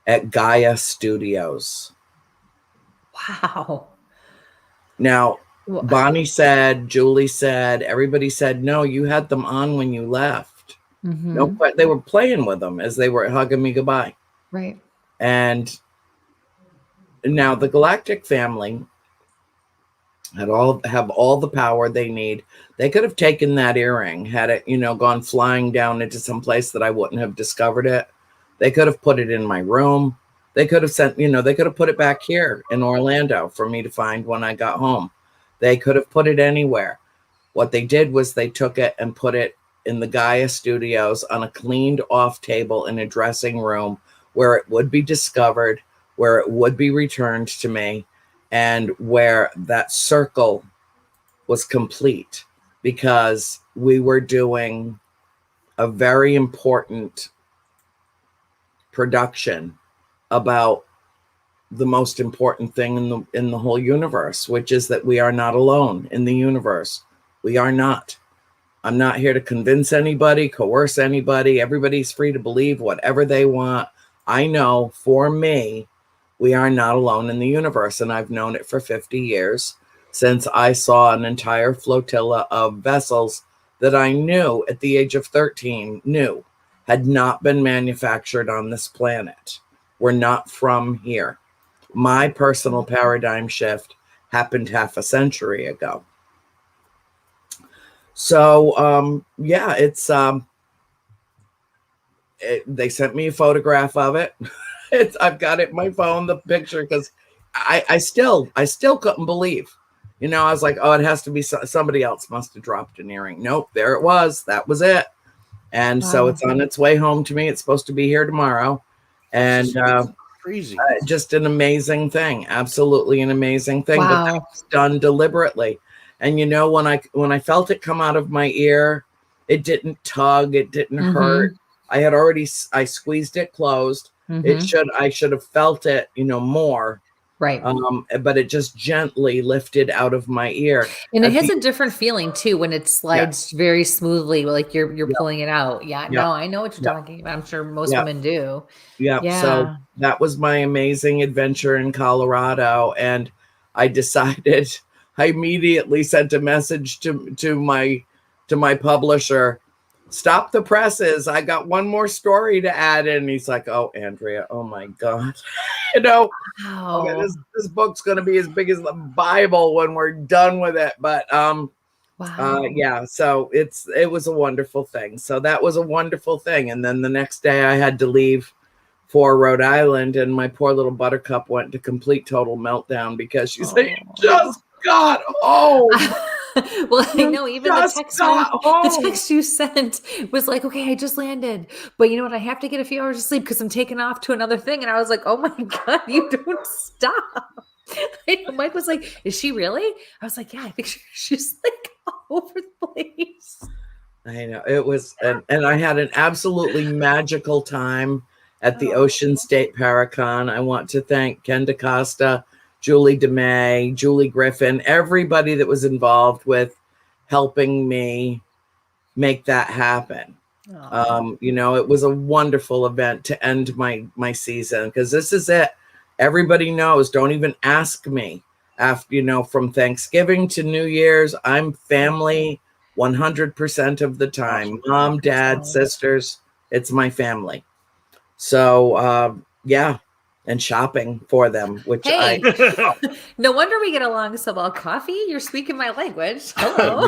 at Gaia Studios. Wow. Now, Bonnie said, Julie said, everybody said, no, you had them on when you left. Mm-hmm. No, but they were playing with them as they were hugging me goodbye. Right. And now the Galactic family have all the power they need. They could have taken that earring, had it, gone flying down into some place that I wouldn't have discovered it. They could have put it in my room. They could have they could have put it back here in Orlando for me to find when I got home. They could have put it anywhere. What they did was they took it and put it in the Gaia Studios on a cleaned off table in a dressing room where it would be discovered, where it would be returned to me, and where that circle was complete, because we were doing a very important production about the most important thing in the whole universe, which is that we are not alone in the universe. We are not. I'm not here to convince anybody, coerce anybody. Everybody's free to believe whatever they want. I know for me, we are not alone in the universe, and I've known it for 50 years, since I saw an entire flotilla of vessels that I knew at the age of 13 had not been manufactured on this planet. Were not from here. My personal paradigm shift happened half a century ago. So, it's they sent me a photograph of it. I've got it in my phone, the picture, because I still couldn't believe. I was like, oh, it has to be somebody else must have dropped an earring. Nope, there it was. That was it. And so it's on its way home to me. It's supposed to be here tomorrow. And crazy. Just an amazing thing. Absolutely an amazing thing. Wow. But that was done deliberately. And when I felt it come out of my ear, it didn't tug, it didn't hurt. I squeezed it closed. I should have felt it, more. Right. But it just gently lifted out of my ear. And it has a different feeling too when it slides very smoothly, like you're pulling it out. Yeah. No, I know what you're talking about. I'm sure most women do. Yeah. So that was my amazing adventure in Colorado. And I immediately sent a message to my publisher. Stop the presses. I got one more story to add in. And he's like, oh, Andrea, oh my God. Wow. Okay, this book's going to be as big as the Bible when we're done with it. But so it was a wonderful thing. So that was a wonderful thing. And then the next day I had to leave for Rhode Island, and my poor little Buttercup went to complete total meltdown because she's like, just got home. Well, I know even the text you sent was like, okay, I just landed, but you know what? I have to get a few hours of sleep because I'm taking off to another thing. And I was like, oh my God, you don't stop. Mike was like, is she really? I was like, yeah, I think she's like all over the place. I know it was, and I had an absolutely magical time at the Ocean State Paracon. I want to thank Ken DaCosta, Julie DeMay, Julie Griffin, everybody that was involved with helping me make that happen. It was a wonderful event to end my season, because this is it. Everybody knows, don't even ask me. After, from Thanksgiving to New Year's, I'm family 100% of the time. Mom, dad, sisters, it's my family. So, and shopping for them, which no wonder we get along so well. Coffee, you're speaking my language. Hello.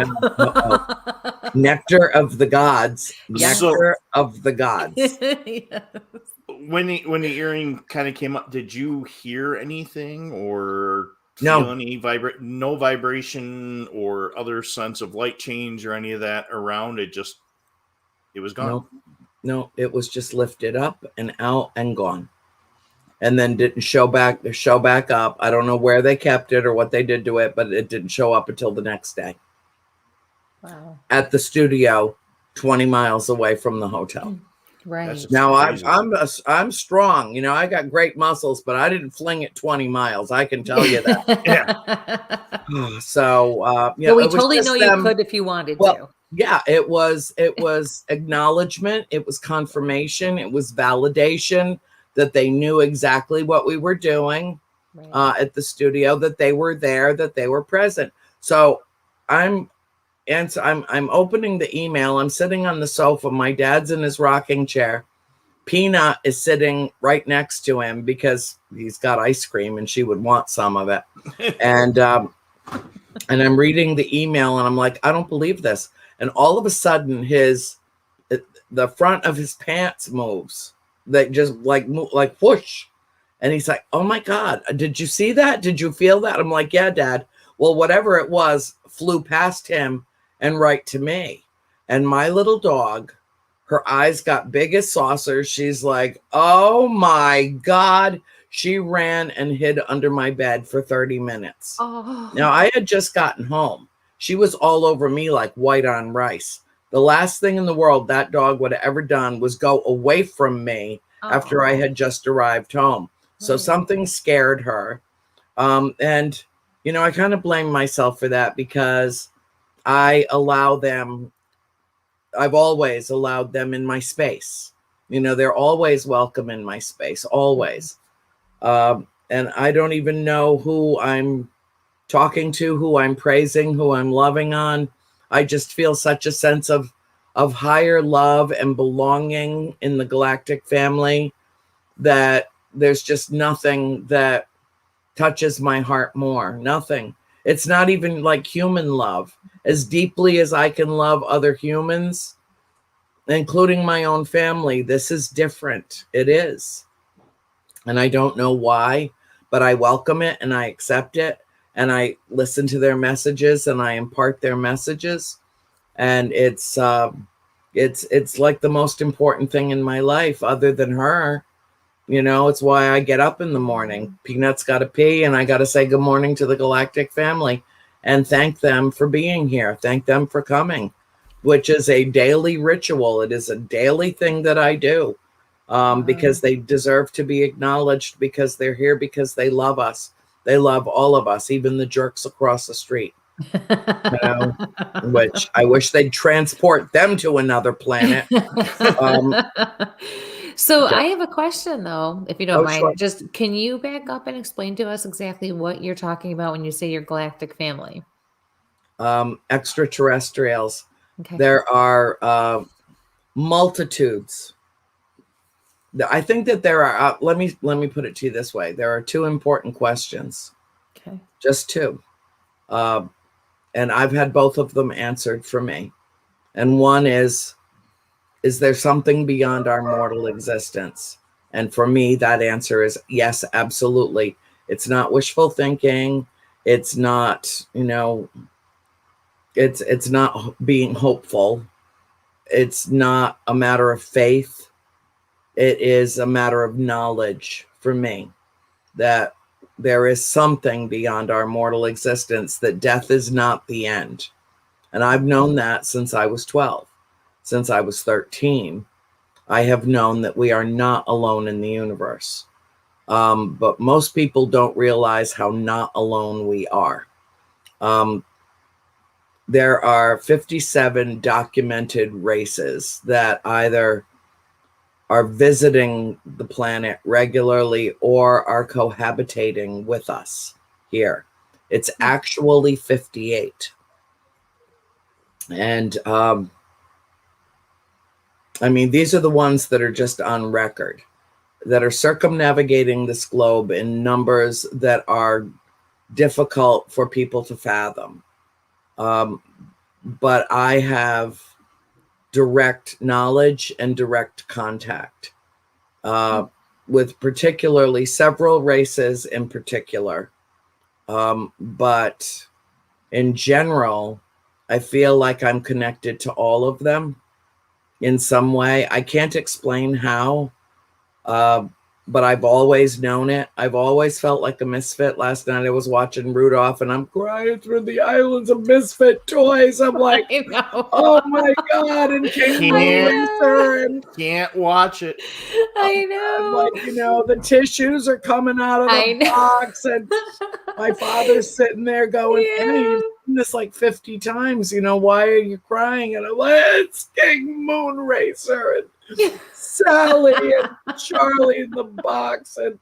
Nectar of the gods. Nectar of the gods. Yes. When the earring kind of came up, did you hear anything or No. feel any no vibration or other sense of light change or any of that around? It was gone. No, it was just lifted up and out and gone. And then didn't show back up. I don't know where they kept it or what they did to it, but it didn't show up until the next day. Wow. At the studio, 20 miles away from the hotel. Right. Now I'm strong. I got great muscles, but I didn't fling it 20 miles. I can tell you that. Yeah. So, but we totally know you could if you wanted to. Yeah, it was acknowledgement, it was confirmation, it was validation that they knew exactly what we were doing at the studio, that they were there, that they were present. So I'm opening the email. I'm sitting on the sofa. My dad's in his rocking chair. Peanut is sitting right next to him because he's got ice cream and she would want some of it. And I'm reading the email and I'm like, I don't believe this. And all of a sudden the front of his pants moves. That just like whoosh. And he's like, oh my God, did you see that? Did you feel that? I'm like, yeah, Dad. Well, whatever it was flew past him and right to me. And my little dog, her eyes got big as saucers. She's like, oh my God. She ran and hid under my bed for 30 minutes. Oh. Now, I had just gotten home. She was all over me like white on rice. The last thing in the world that dog would have ever done was go away from me after I had just arrived home. So something scared her. And, you know, I kind of blame myself for that because I've always allowed them in my space. You know, they're always welcome in my space, always. And I don't even know who I'm talking to, who I'm praising, who I'm loving on. I just feel such a sense of higher love and belonging in the galactic family that there's just nothing that touches my heart more. Nothing. It's not even like human love. As deeply as I can love other humans, including my own family, this is different. It is. And I don't know why, but I welcome it and I accept it. And I listen to their messages and I impart their messages. And it's like the most important thing in my life other than her. You know, it's why I get up in the morning. Peanut's got to pee and I got to say good morning to the galactic family and thank them for being here. Thank them for coming, which is a daily ritual. It is a daily thing that I do because they deserve to be acknowledged, because they're here, because they love us. They love all of us, even the jerks across the street, you know, which I wish they'd transport them to another planet. So I have a question, though, if you don't mind. Sure. Just can you back up and explain to us exactly what you're talking about when you say your galactic family? Extraterrestrials. Okay. There are multitudes. I think that there are, let me put it to you this way. There are two important questions. Okay. Just two. And I've had both of them answered for me. And one is there something beyond our mortal existence? And for me, that answer is yes, absolutely. It's not wishful thinking. It's not, you know, it's not being hopeful. It's not a matter of faith. It is a matter of knowledge for me that there is something beyond our mortal existence, that death is not the end. And I've known that since I was 12. Since I was 13, I have known that we are not alone in the universe. But most people don't realize how not alone we are. There are 57 documented races that either are visiting the planet regularly or are cohabitating with us here. It's actually 58. And I mean, these are the ones that are just on record, that are circumnavigating this globe in numbers that are difficult for people to fathom. But I have direct knowledge and direct contact with particularly several races in particular. But in general, I feel like I'm connected to all of them in some way. I can't explain how, but I've always known it. I've always felt like a misfit. Last night I was watching Rudolph and I'm crying through the islands of misfit toys. I'm like, oh my God. And can't watch it. I know. I'm like, you know, the tissues are coming out of the box and my father's sitting there going, this like 50 times. Why are you crying? And I'm like, it's King Moonracer and Sally and Charlie in the box. And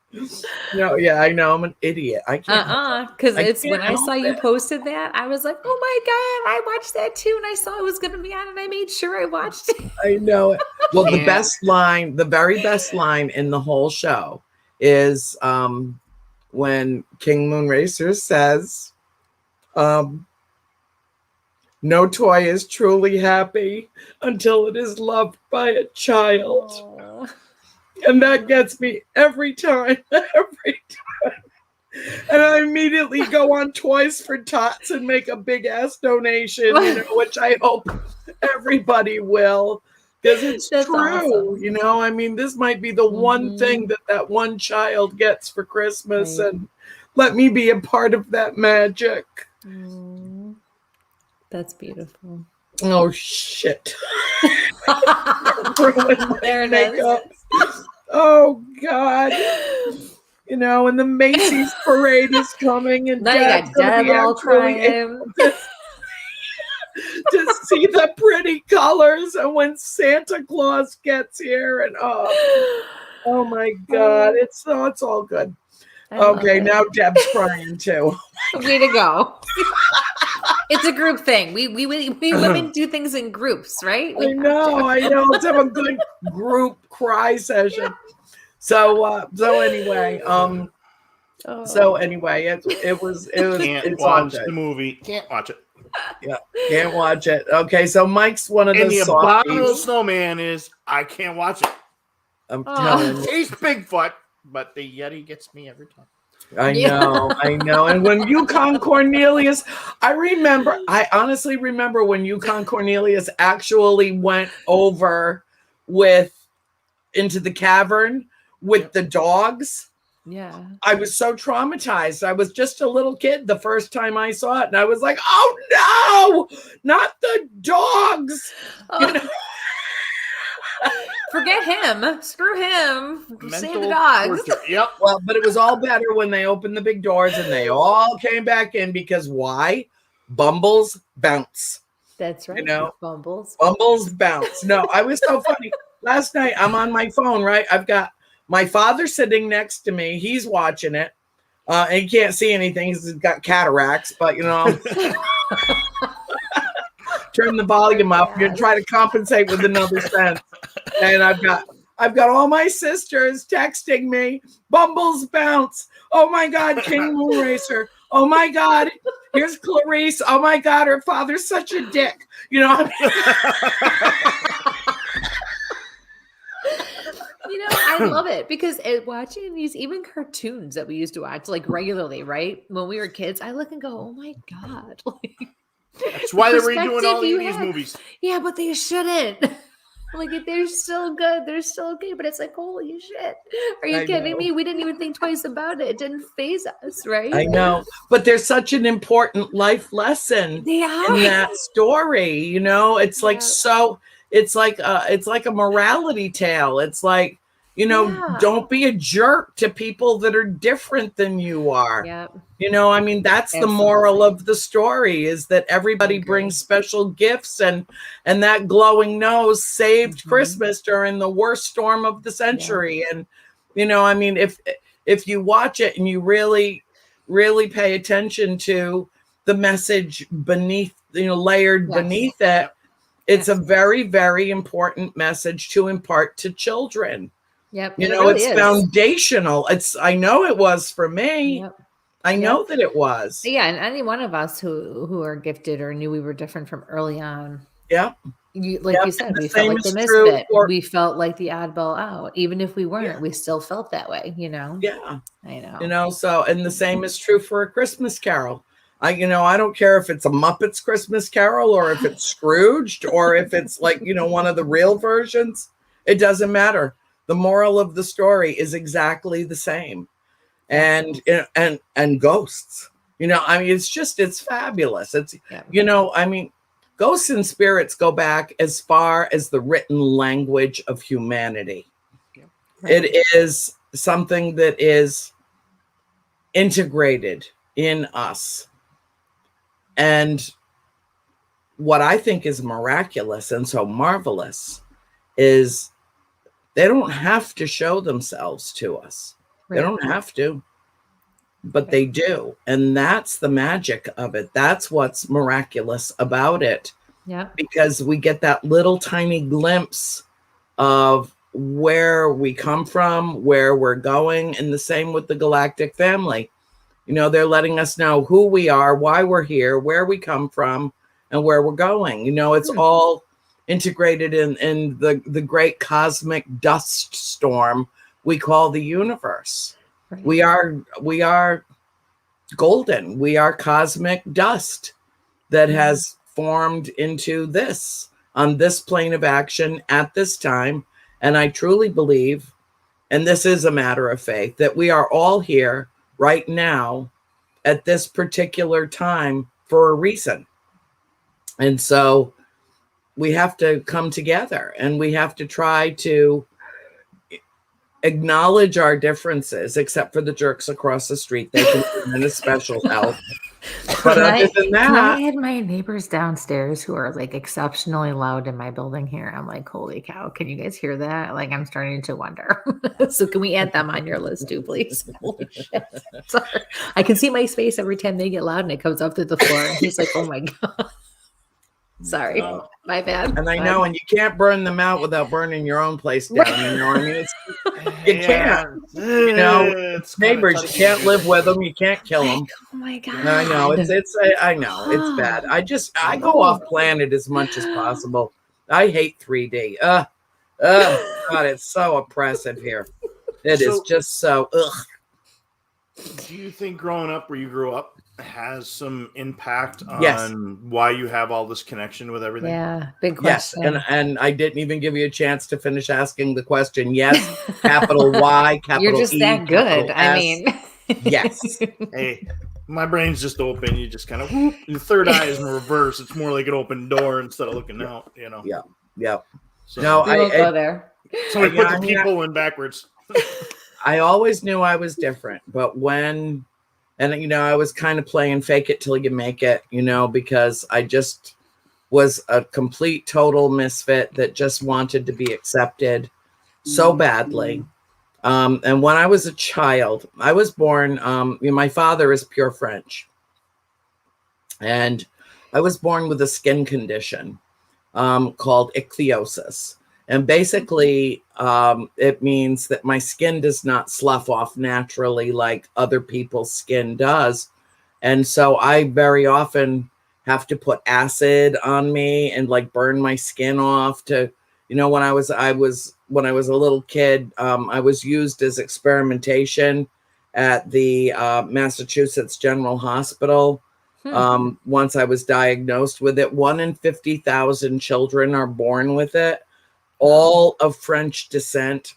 yeah, I know I'm an idiot. I can't. Because it's when I saw you posted that, I was like, oh my God, I watched that too. And I saw it was going to be on and I made sure I watched it. I know it. Well, the very best line in the whole show is when King Moonracer says, no toy is truly happy until it is loved by a child. Aww. And that gets me every time. And I immediately go on Toys for Tots and make a big ass donation, which I hope everybody will. Because it's That's true. awesome. This might be the one thing that one child gets for Christmas. Right. And let me be a part of that magic. That's beautiful. Oh, shit. There it is. Oh, God. And the Macy's parade is coming. And now you got Deb all crying. To see the pretty colors and when Santa Claus gets here. And oh my God. It's all good. Okay, now Deb's crying too. Way to go. It's a group thing. We women do things in groups, right? I know. Let's have a good group cry session. So anyway, it was can't watch the movie. Can't watch it. Yeah, can't watch it. Okay, so Mike's one of the abominable snowman is I can't watch it. I'm telling you. He's Bigfoot, but the Yeti gets me every time. I know. And when Yukon Cornelius, I honestly remember when Yukon Cornelius actually went over into the cavern with the dogs. Yeah. I was so traumatized. I was just a little kid the first time I saw it. And I was like, oh no, not the dogs. Forget him. Screw him. Save the dogs. Yep. Well, but it was all better when they opened the big doors and they all came back in because why? Bumbles bounce. That's right. Bumbles bounce. No, I was so funny. Last night I'm on my phone, right? I've got my father sitting next to me. He's watching it. And he can't see anything. He's got cataracts, but turn the volume up. You're gonna try to compensate with another sense. And I've got all my sisters texting me. Bumbles bounce. Oh my God, King Moonracer. Oh my God, here's Clarice. Oh my God, her father's such a dick. I love it because watching these even cartoons that we used to watch like regularly, right? When we were kids, I look and go, oh my God. That's why they're redoing all these movies. Yeah, but they shouldn't. They're still good. They're still okay. But it's like, holy shit. Are you kidding me? We didn't even think twice about it. It didn't faze us, right? I know. But there's such an important life lesson in that story. It's like it's like a morality tale. It's like, don't be a jerk to people that are different than you are. Yeah. That's the moral of the story is that everybody brings special gifts and that glowing nose saved Christmas during the worst storm of the century. Yeah. And, if you watch it and you really, really pay attention to the message beneath, layered beneath it, it's a very, very important message to impart to children. Yep. It's foundational. I know it was for me. Yep. I know that it was. Yeah, and any one of us who are gifted or knew we were different from early on. Yeah. You said, we felt like the misfit. We felt like the oddball out. Even if we weren't, we still felt that way, Yeah. I know. So, and the same is true for A Christmas Carol. I don't care if it's a Muppets Christmas Carol or if it's Scrooged or if it's one of the real versions. It doesn't matter. The moral of the story is exactly the same. And ghosts, it's fabulous. It's, ghosts and spirits go back as far as the written language of humanity. Yeah. Right. It is something that is integrated in us. And what I think is miraculous and so marvelous is they don't have to show themselves to us. Right. They don't have to, but they do. And that's the magic of it. That's what's miraculous about it. Yeah. Because we get that little tiny glimpse of where we come from, where we're going. And the same with the Galactic Family. You know, they're letting us know who we are, why we're here, where we come from, and where we're going. You know, it's all integrated in the great cosmic dust storm we call the universe. Right. We are golden. We are cosmic dust that has formed into this on this plane of action at this time. And I truly believe, and this is a matter of faith, that we are all here right now at this particular time for a reason. And so we have to come together and we have to try to acknowledge our differences, except for the jerks across the street. They can be in a special help. But other than that, I had my neighbors downstairs who are like exceptionally loud in my building here. I'm like, holy cow, can you guys hear that? Like, I'm starting to wonder. So can we add them on your list too, please? Holy shit. Sorry. I can see my space every time they get loud and it comes up through the floor. And he's like, oh my God. Sorry, my bad. And I know, and you can't burn them out without burning your own place down. You know what I mean? You can't. You know, neighbors, you can't live with them. You can't kill them. Oh my God! I know I know it's bad. I go off planet as much as possible. I hate 3D. God, it's so oppressive here. It is just so. Do you think growing up where you grew up has some impact on why you have all this connection with everything? Yeah, big question. Yes, and I didn't even give you a chance to finish asking the question. Yes, capital Y, capital You're just E, that good. S. I mean, yes. Hey, my brain's just open. You just kind of whoop. The third eye is in reverse. It's more like an open door instead of looking out. You know. Yeah. So, no, we won't go there. Somebody put the people in backwards. I always knew I was different, but when. And, you know, I was kind of playing fake it till you make it, you know, because I just was a complete, total misfit that just wanted to be accepted so badly. And when I was a child, I was born, you know, my father is pure French. And I was born with a skin condition called ichthyosis. And basically, it means that my skin does not slough off naturally like other people's skin does. And so I very often have to put acid on me and like burn my skin off to, you know, when I was a little kid, I was used as experimentation at the Massachusetts General Hospital. Once I was diagnosed with it. 1 in 50,000 children are born with it. All of French descent.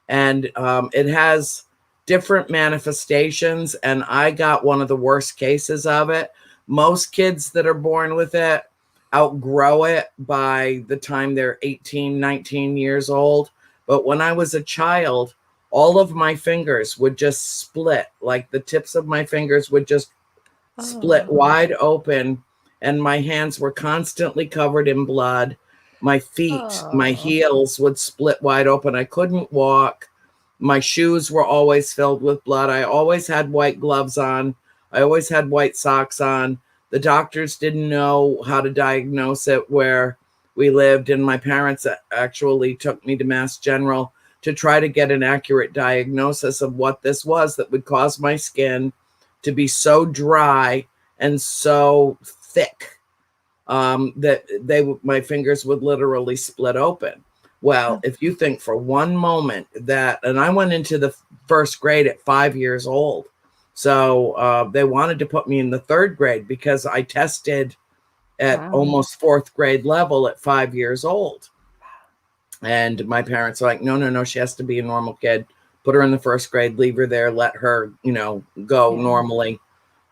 And it has different manifestations. And I got one of the worst cases of it. Most kids that are born with it outgrow it by the time they're 18, 19 years old. But when I was a child, all of my fingers would just split. Like the tips of my fingers would just split wide open. And my hands were constantly covered in blood. My feet, my heels would split wide open. I couldn't walk. My shoes were always filled with blood. I always had white gloves on. I always had white socks on. The doctors didn't know how to diagnose it where we lived. And my parents actually took me to Mass General to try to get an accurate diagnosis of what this was that would cause my skin to be so dry and so thick that my fingers would literally split open. Well, if you think for one moment that, and I went into the first grade at 5 years old. So they wanted to put me in the third grade because I tested at almost fourth grade level at 5 years old. And my parents are like, no, she has to be a normal kid. Put her in the first grade, leave her there, let her, go normally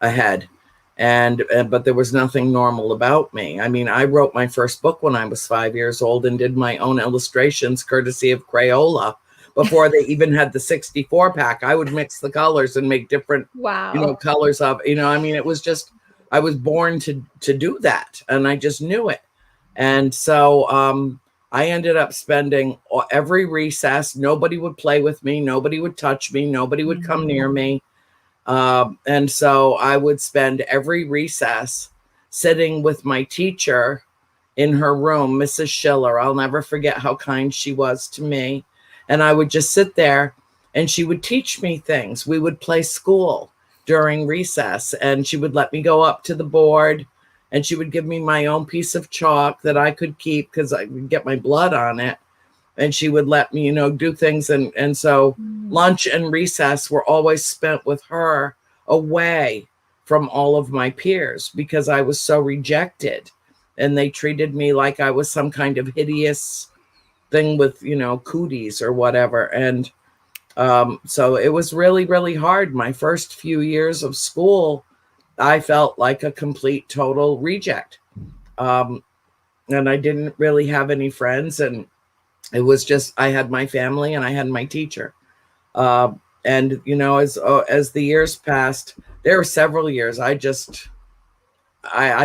ahead. But there was nothing normal about me. I mean, I wrote my first book when I was 5 years old and did my own illustrations courtesy of Crayola. before they even had the 64 pack. I would mix the colors and make different, colors of, I mean, it was just, I was born to do that, and I just knew it. And so I ended up spending every recess. Nobody would play with me. Nobody would touch me. Nobody would come near me. And so I would spend every recess sitting with my teacher in her room, Mrs. Schiller. I'll never forget how kind she was to me. And I would just sit there, and she would teach me things. We would play school during recess, and she would let me go up to the board, and she would give me my own piece of chalk that I could keep because I would get my blood on it. And she would let me, do things. And so lunch and recess were always spent with her, away from all of my peers, because I was so rejected. And they treated me like I was some kind of hideous thing with, cooties or whatever. And so it was really, really hard. My first few years of school, I felt like a complete, total reject. And I didn't really have any friends. And it was just, I had my family and I had my teacher. And, as the years passed, there were several years, I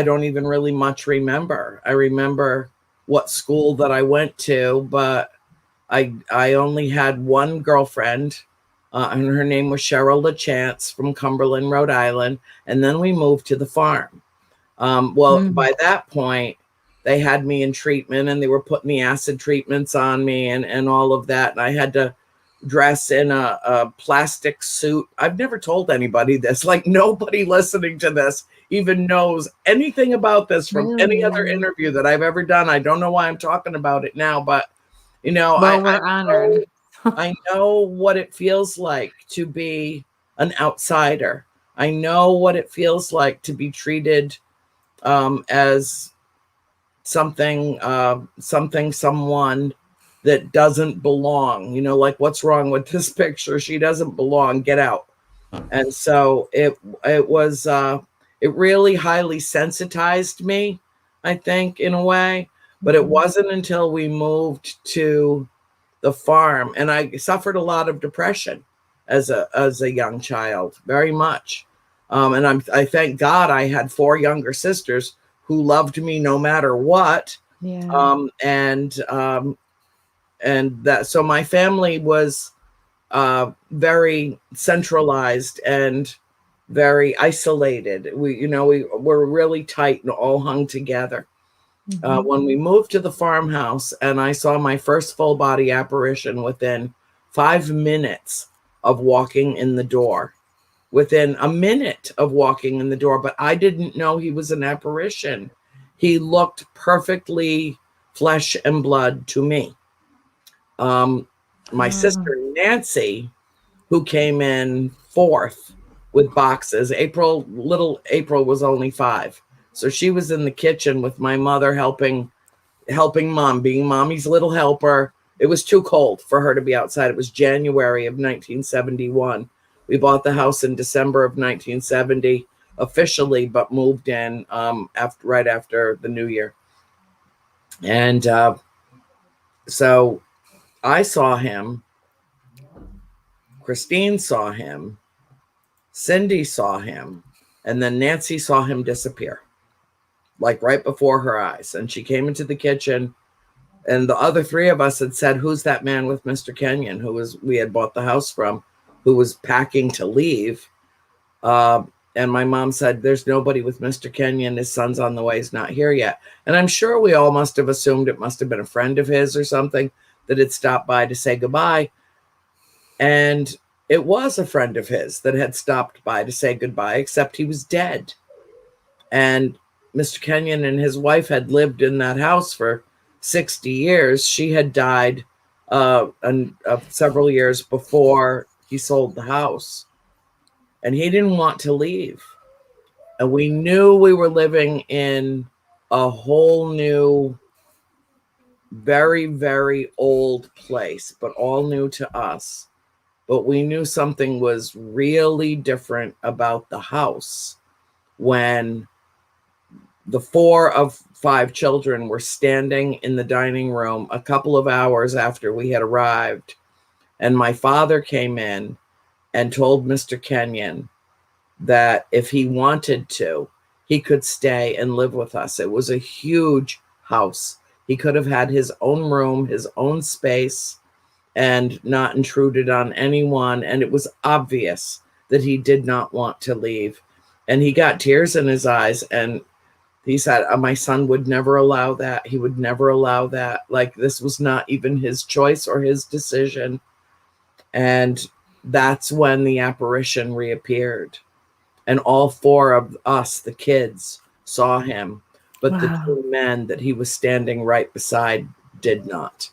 don't even really much remember. I remember what school that I went to, but I only had one girlfriend, and her name was Cheryl LaChance from Cumberland, Rhode Island. And then we moved to the farm. By that point, they had me in treatment, and they were putting the acid treatments on me and all of that. And I had to dress in a plastic suit. I've never told anybody this. Like, nobody listening to this even knows anything about this from any other interview that I've ever done. I don't know why I'm talking about it now, but we're honored. I know what it feels like to be an outsider. I know what it feels like to be treated as someone that doesn't belong. Like, what's wrong with this picture? She doesn't belong. Get out. And so it was it really highly sensitized me, I think, in a way. But it wasn't until we moved to the farm, and I suffered a lot of depression as a young child, very much. And I thank God I had 4 younger sisters who loved me no matter what. Yeah. And that, so my family was very centralized and very isolated. We were really tight and all hung together. When we moved to the farmhouse, and I saw my first full body apparition within 5 minutes of walking in the door. Within a minute of walking in the door, but I didn't know he was an apparition. He looked perfectly flesh and blood to me. My sister Nancy, who came in 4th with boxes. Little April was only 5. So she was in the kitchen with my mother helping mom, being mommy's little helper. It was too cold for her to be outside. It was January of 1971. We bought the house in December of 1970 officially, but moved in right after the New Year. And so I saw him. Christine saw him. Cindy saw him. And then Nancy saw him disappear, like right before her eyes. And she came into the kitchen, and the other 3 of us had said, "Who's that man with Mr. Kenyon?" we had bought the house from, who was packing to leave. And my mom said, "There's nobody with Mr. Kenyon. His son's on the way. He's not here yet." And I'm sure we all must have assumed it must have been a friend of his or something that had stopped by to say goodbye. And it was a friend of his that had stopped by to say goodbye, except he was dead. And Mr. Kenyon and his wife had lived in that house for 60 years. She had died several years before he sold the house. And he didn't want to leave. And we knew we were living in a whole new, very, very old place, but all new to us. But we knew something was really different about the house when the 4 of 5 children were standing in the dining room a couple of hours after we had arrived. And my father came in and told Mr. Kenyon that if he wanted to, he could stay and live with us. It was a huge house. He could have had his own room, his own space, and not intruded on anyone. And it was obvious that he did not want to leave. And he got tears in his eyes. And he said, my son would never allow that. He would never allow that. Like, this was not even his choice or his decision. And that's when the apparition reappeared. And all four of us, the kids, saw him. But Wow. the two men that he was standing right beside did not.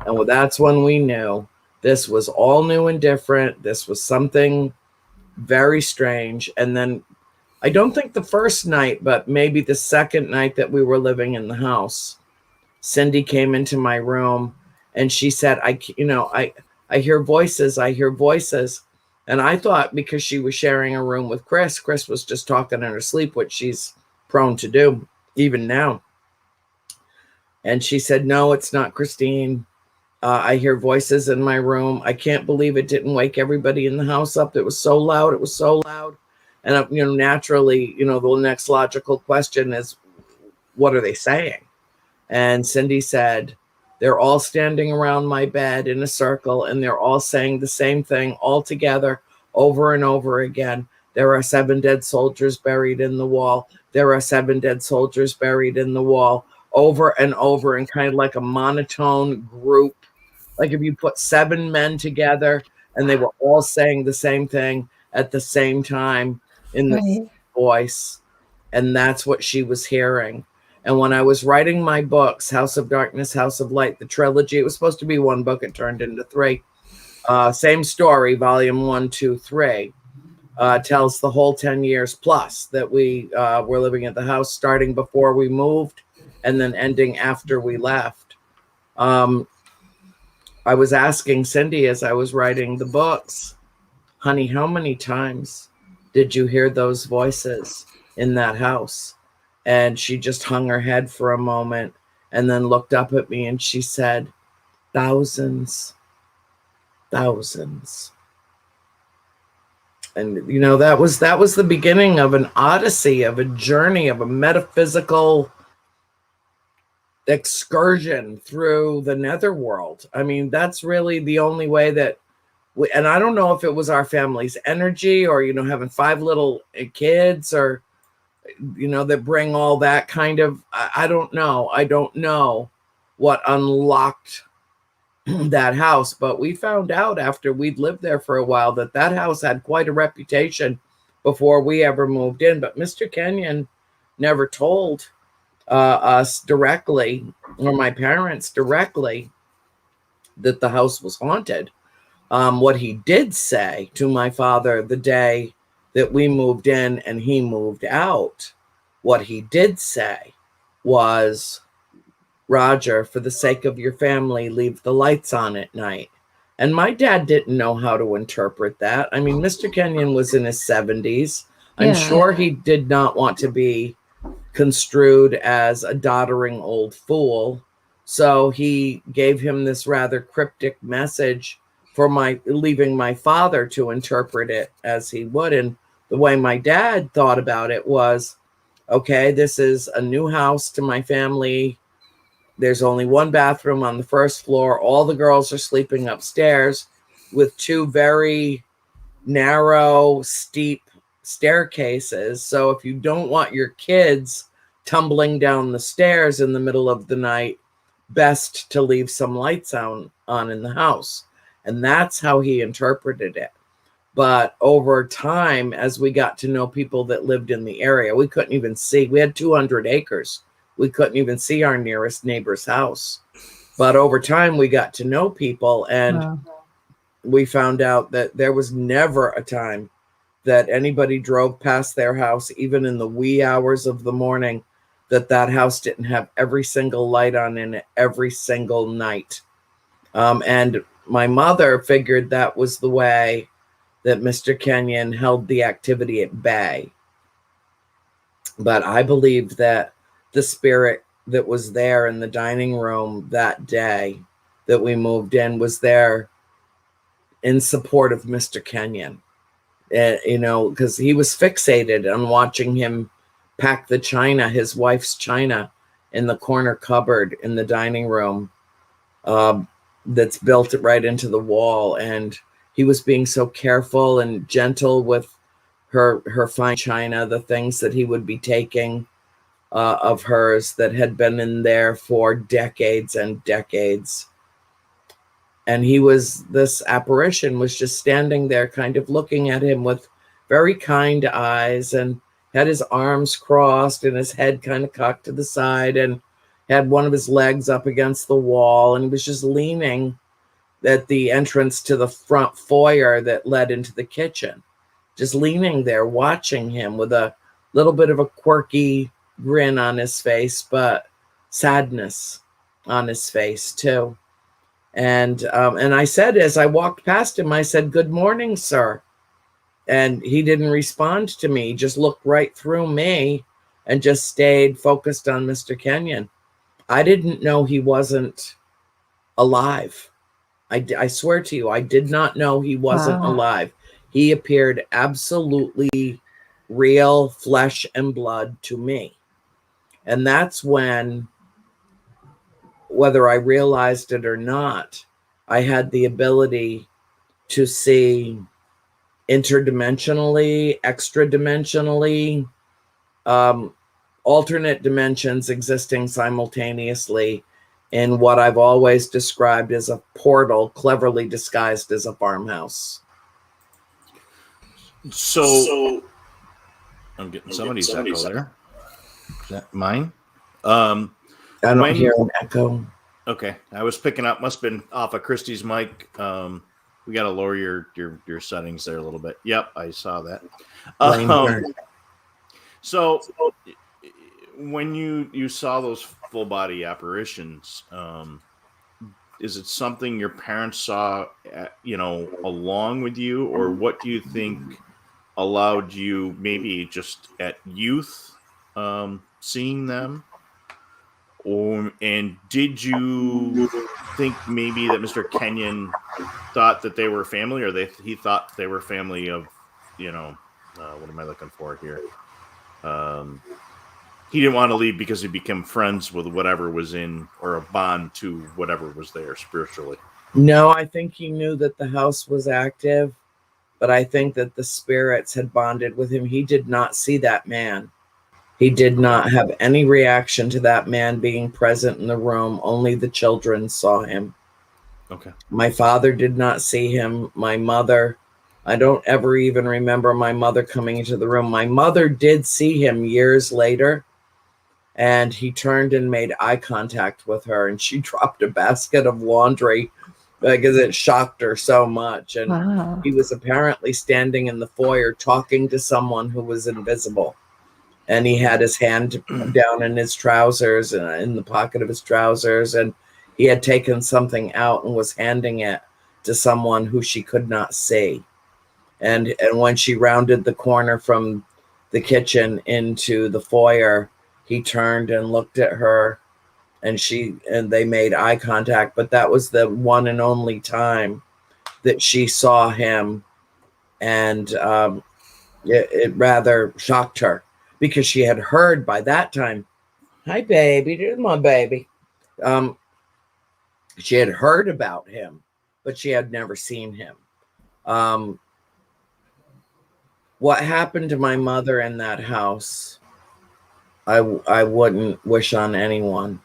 And that's when we knew this was all new and different. This was something very strange. And then I don't think the first night, but maybe the second night that we were living in the house, Cindy came into my room and she said, I hear voices. I hear voices. And I thought because she was sharing a room with Chris was just talking in her sleep, which she's prone to do even now. And she said, no, it's not Christine. I hear voices in my room. I can't believe it didn't wake everybody in the house up. It was so loud. It was so loud. And, naturally, the next logical question is, what are they saying? And Cindy said, they're all standing around my bed in a circle, and they're all saying the same thing all together over and over again. There are 7 dead soldiers buried in the wall. There are 7 dead soldiers buried in the wall, over and over, and kind of like a monotone group. Like if you put 7 men together and they were all saying the same thing at the same time in the same voice. And that's what she was hearing. And when I was writing my books, House of Darkness, House of Light, the trilogy, it was supposed to be 1 book. It turned into 3. Same story, volume 1, 2, 3, tells the whole 10 years plus that we were living at the house, starting before we moved and then ending after we left. I was asking Cindy as I was writing the books, honey, how many times did you hear those voices in that house? And she just hung her head for a moment and then looked up at me and she said, thousands. And, that was the beginning of an odyssey, of a journey, of a metaphysical excursion through the netherworld. I mean, that's really the only way that and I don't know if it was our family's energy or, having 5 little kids or, that bring all that kind of, I don't know. I don't know what unlocked that house, but we found out after we'd lived there for a while that house had quite a reputation before we ever moved in. But Mr. Kenyon never told us directly, or my parents directly, that the house was haunted. What he did say to my father the day that we moved in and he moved out, what he did say was, Roger, for the sake of your family, leave the lights on at night. And my dad didn't know how to interpret that. I mean, Mr. Kenyon was in his 70s. I'm sure he did not want to be construed as a doddering old fool. So he gave him this rather cryptic message for leaving my father to interpret it as he would. And the way my dad thought about it was, okay, this is a new house to my family. There's only 1 bathroom on the first floor. All the girls are sleeping upstairs with 2 very narrow, steep staircases. So if you don't want your kids tumbling down the stairs in the middle of the night, best to leave some lights on in the house. And that's how he interpreted it. But over time, as we got to know people that lived in the area, we couldn't even see. We had 200 acres. We couldn't even see our nearest neighbor's house. But over time, we got to know people, and we found out that there was never a time that anybody drove past their house, even in the wee hours of the morning, that house didn't have every single light on in it every single night. And my mother figured that was the way that Mr. Kenyon held the activity at bay. But I believe that the spirit that was there in the dining room that day that we moved in was there in support of Mr. Kenyon. You know, because he was fixated on watching him pack the china, his wife's china, in the corner cupboard in the dining room that's built right into the wall. And he was being so careful and gentle with her fine china, the things that he would be taking of hers that had been in there for decades and decades. And this apparition was just standing there kind of looking at him with very kind eyes, and had his arms crossed and his head kind of cocked to the side, and had one of his legs up against the wall, and he was just leaning at the entrance to the front foyer that led into the kitchen, just leaning there watching him with a little bit of a quirky grin on his face, but sadness on his face too. And I said, as I walked past him, I said, "Good morning, sir." And he didn't respond to me. He just looked right through me and just stayed focused on Mr. Kenyon. I didn't know he wasn't alive. I swear to you, I did not know he wasn't alive. He appeared absolutely real, flesh and blood to me. And that's when, whether I realized it or not, I had the ability to see interdimensionally, extra-dimensionally, alternate dimensions existing simultaneously in what I've always described as a portal cleverly disguised as a farmhouse. So I'm getting somebody's echo there. Is that mine? I don't hear an echo. Okay, I was picking up. Must have been off of Kristie's mic. We got to lower your settings there a little bit. Yep, I saw that. So when you saw those full body apparitions, is it something your parents saw, along with you, or what do you think allowed you maybe just at youth seeing them? And did you think maybe that Mr. Kenyon thought that they were family, or he thought they were family of, what am I looking for here? He didn't want to leave because he became friends with whatever was in, or a bond to whatever was there spiritually. No, I think he knew that the house was active, but I think that the spirits had bonded with him. He did not see that man. He did not have any reaction to that man being present in the room. Only the children saw him. Okay. My father did not see him. My mother, I don't ever even remember my mother coming into the room. My mother did see him years later, and he turned and made eye contact with her, and she dropped a basket of laundry because it shocked her so much. And he was apparently standing in the foyer talking to someone who was invisible. And he had his hand down in his trousers, in the pocket of his trousers, and he had taken something out and was handing it to someone who she could not see. And when she rounded the corner from the kitchen into the foyer, he turned and looked at her, and they made eye contact. But that was the one and only time that she saw him, and it rather shocked her, because she had heard by that time, "Hi, baby, there's my baby." She had heard about him, but she had never seen him. What happened to my mother in that house, I wouldn't wish on anyone.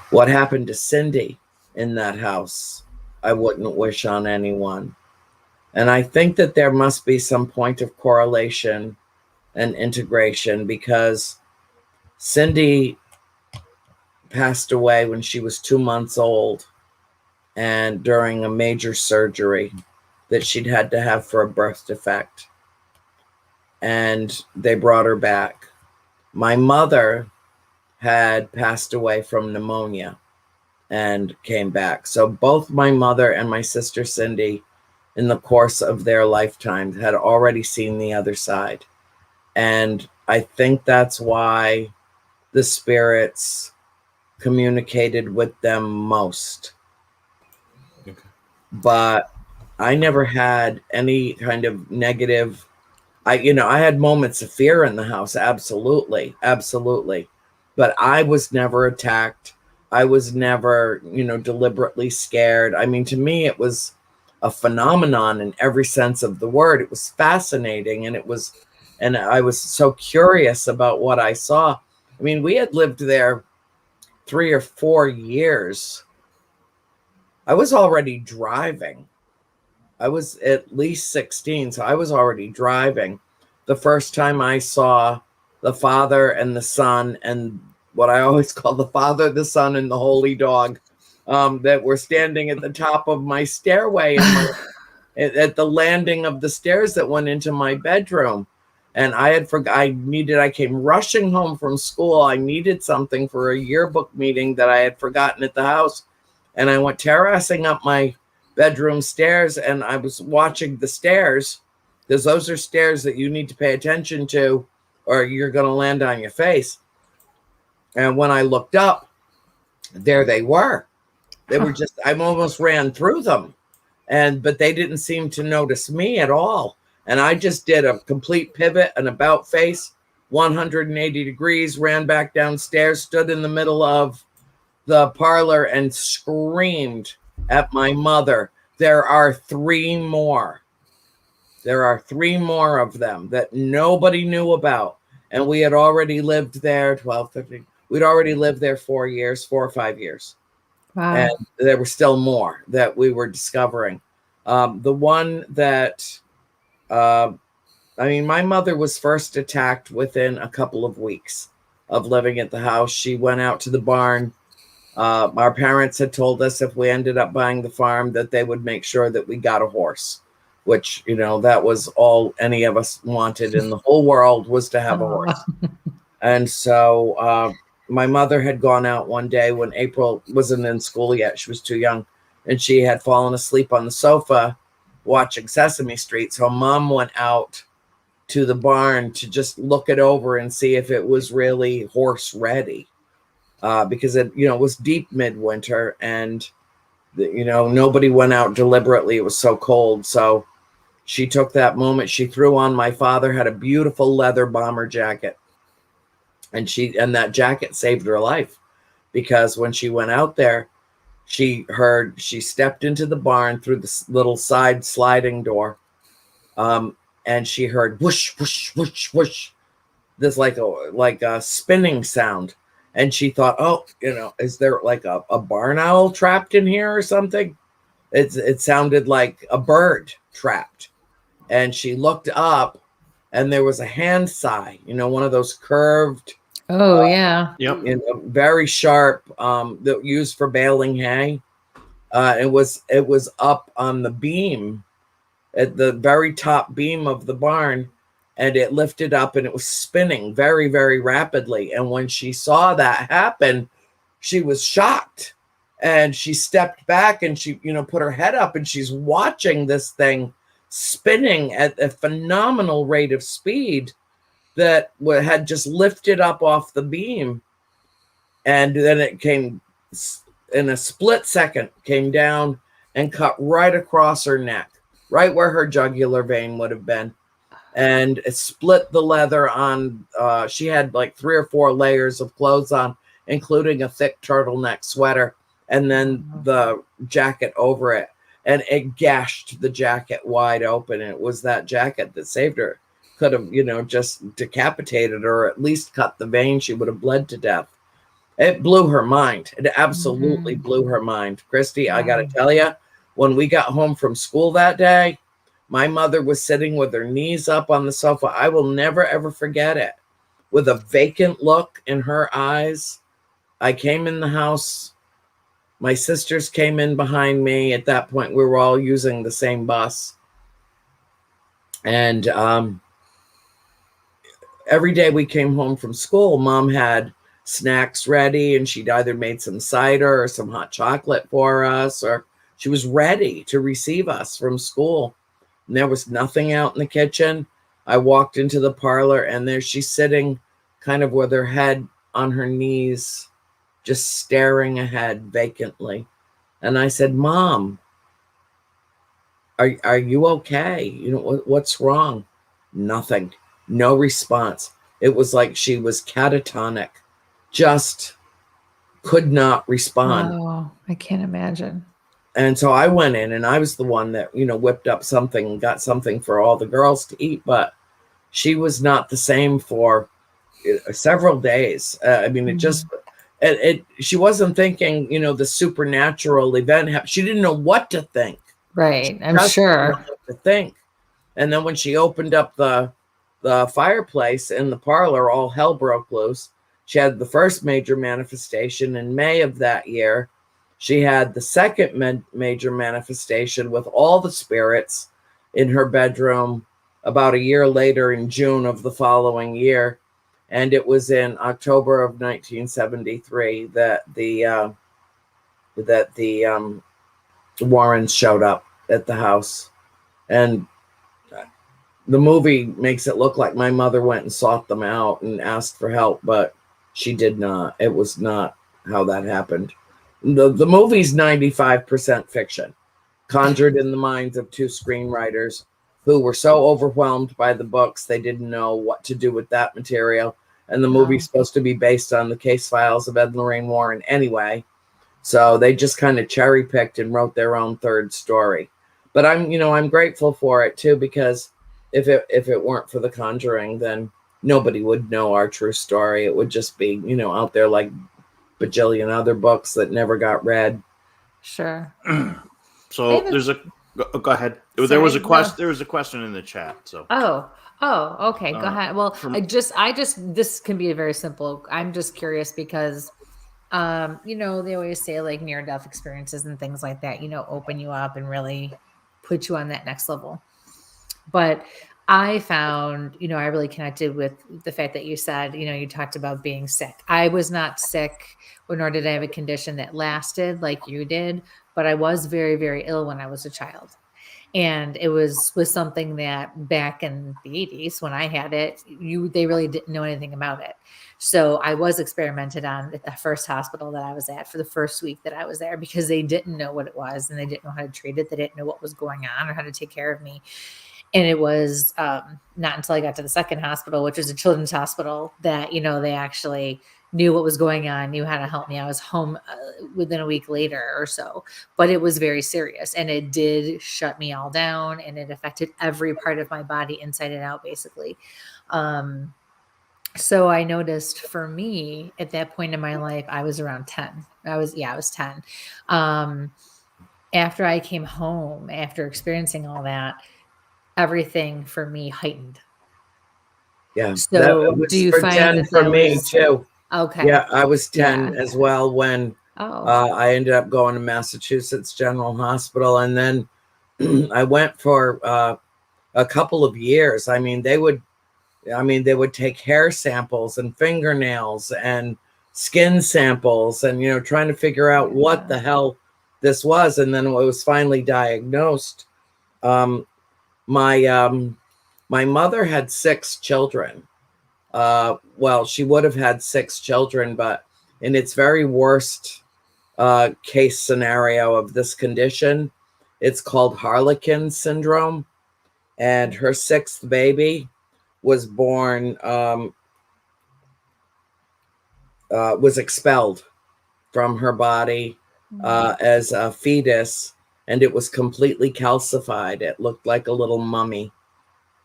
What happened to Cindy in that house, I wouldn't wish on anyone. And I think that there must be some point of correlation and integration, because Cindy passed away when she was 2 months old, and during a major surgery that she'd had to have for a birth defect, and they brought her back. My mother had passed away from pneumonia and came back. So both my mother and my sister Cindy, in the course of their lifetime, had already seen the other side. And I think that's why the spirits communicated with them most. Okay. But I never had any kind of negative. I had moments of fear in the house. Absolutely. Absolutely. But I was never attacked. I was never, deliberately scared. I mean, to me, it was a phenomenon in every sense of the word. It was fascinating. And I was so curious about what I saw. I mean, we had lived there 3 or 4 years. I was already driving. I was at least 16, so I was already driving the first time I saw the Father and the Son, and what I always call the Father, the Son, and the Holy Dog, that were standing at the top of my stairway at the landing of the stairs that went into my bedroom. And I came rushing home from school. I needed something for a yearbook meeting that I had forgotten at the house. And I went terracing up my bedroom stairs, and I was watching the stairs, because those are stairs that you need to pay attention to or you're going to land on your face. And when I looked up, there they were. They were just, I almost ran through them, but they didn't seem to notice me at all. And I just did a complete pivot, an about face, 180 degrees, ran back downstairs, stood in the middle of the parlor and screamed at my mother. There are 3 more. There are 3 more of them that nobody knew about. And we had already lived there 12, 15. We'd already lived there 4 or 5 years. Wow. And there were still more that we were discovering. The one that, my mother was first attacked within a couple of weeks of living at the house. She went out to the barn. Our parents had told us if we ended up buying the farm that they would make sure that we got a horse, which, that was all any of us wanted in the whole world, was to have a horse. And so my mother had gone out one day when April wasn't in school yet. She was too young, and she had fallen asleep on the sofa watching Sesame Street. So Mom went out to the barn to just look it over and see if it was really horse ready. Because it was deep midwinter, and nobody went out deliberately. It was so cold. So she took that moment. She threw on, my father had a beautiful leather bomber jacket, and that jacket saved her life, because when she went out there, she stepped into the barn through this little side sliding door, and she heard whoosh, whoosh, whoosh, whoosh, this like a spinning sound. And she thought, oh, is there like a barn owl trapped in here or something? It sounded like a bird trapped. And she looked up, and there was a hand sigh, one of those curved. Oh, yeah. Yep. Very sharp, that used for baling hay. It was up on the beam, at the very top beam of the barn. And it lifted up, and it was spinning very, very rapidly. And when she saw that happen, she was shocked, and she stepped back, and she, put her head up, and she's watching this thing spinning at a phenomenal rate of speed that had just lifted up off the beam. And then it came in a split second, came down and cut right across her neck, right where her jugular vein would have been. And it split the leather on, she had like 3 or 4 layers of clothes on, including a thick turtleneck sweater, and then the jacket over it. And it gashed the jacket wide open. It was that jacket that saved her. Could have, just decapitated her, or at least cut the vein. She would have bled to death. It blew her mind. It absolutely blew her mind. Kristie, I got to tell you, when we got home from school that day, my mother was sitting with her knees up on the sofa. I will never, ever forget it. With a vacant look in her eyes. I came in the house. My sisters came in behind me. At that point, we were all using the same bus. And every day we came home from school, Mom had snacks ready, and she'd either made some cider or some hot chocolate for us, or she was ready to receive us from school. And there was nothing out in the kitchen. I walked into the parlor, and there she's sitting kind of with her head on her knees, just staring ahead vacantly. And I said, Mom, are you okay? You know, what's wrong? Nothing. No response. It was like she was catatonic, just could not respond. Wow, I can't imagine. And so I went in and I was the one that, whipped up something and got something for all the girls to eat. But she was not the same for several days. I mean, it just, she wasn't thinking, the supernatural event. She didn't know what to think. Right. I'm sure. What to think. And then when she opened up the fireplace in the parlor, all hell broke loose. She had the first major manifestation in May of that year. She had the second major manifestation with all the spirits in her bedroom about a year later in June of the following year. And it was in October of 1973 that the Warrens showed up at the house. And the movie makes it look like my mother went and sought them out and asked for help, but she did not. It was not how that happened. The movie's 95% fiction, conjured in the minds of two screenwriters who were so overwhelmed by the books they didn't know what to do with that material. And the movie's supposed to be based on the case files of Ed and Lorraine Warren anyway. So they just kind of cherry picked and wrote their own third story. But I'm grateful for it too, because if it weren't for The Conjuring, then nobody would know our true story. It would just be, out there like bajillion other books that never got read. Sure. So there's a go ahead. Sorry, there was a question. There was a question in the chat. So okay, go ahead. Well, I just this can be very simple. I'm just curious because they always say like near-death experiences and things like that, open you up and really put you on that next level. But I found, I really connected with the fact that you said, you talked about being sick. I was not sick, nor did I have a condition that lasted like you did, but I was very, very ill when I was a child. And it was something that back in the 80s when I had it, they really didn't know anything about it. So I was experimented on at the first hospital that I was at for the first week that I was there, because they didn't know what it was and they didn't know how to treat it. They didn't know what was going on or how to take care of me. And it was not until I got to the second hospital, which was a children's hospital, that, they actually knew what was going on, knew how to help me. I was home within a week later or so, but it was very serious and it did shut me all down and it affected every part of my body inside and out, basically. So I noticed for me at that point in my life, I was around 10. I was 10. After I came home, after experiencing all that, everything for me heightened. Yeah. So do you find 10 that for me too? Okay. Yeah, I was 10 as well when I ended up going to Massachusetts General Hospital, and then I went for a couple of years. I mean, they would take hair samples and fingernails and skin samples, and trying to figure out what the hell this was. And then it was finally diagnosed. My mother had 6 children. Well, she would have had 6 children, but in its very worst case scenario of this condition, it's called Harlequin syndrome. And her 6th baby was born, was expelled from her body as a fetus, and it was completely calcified. It looked like a little mummy.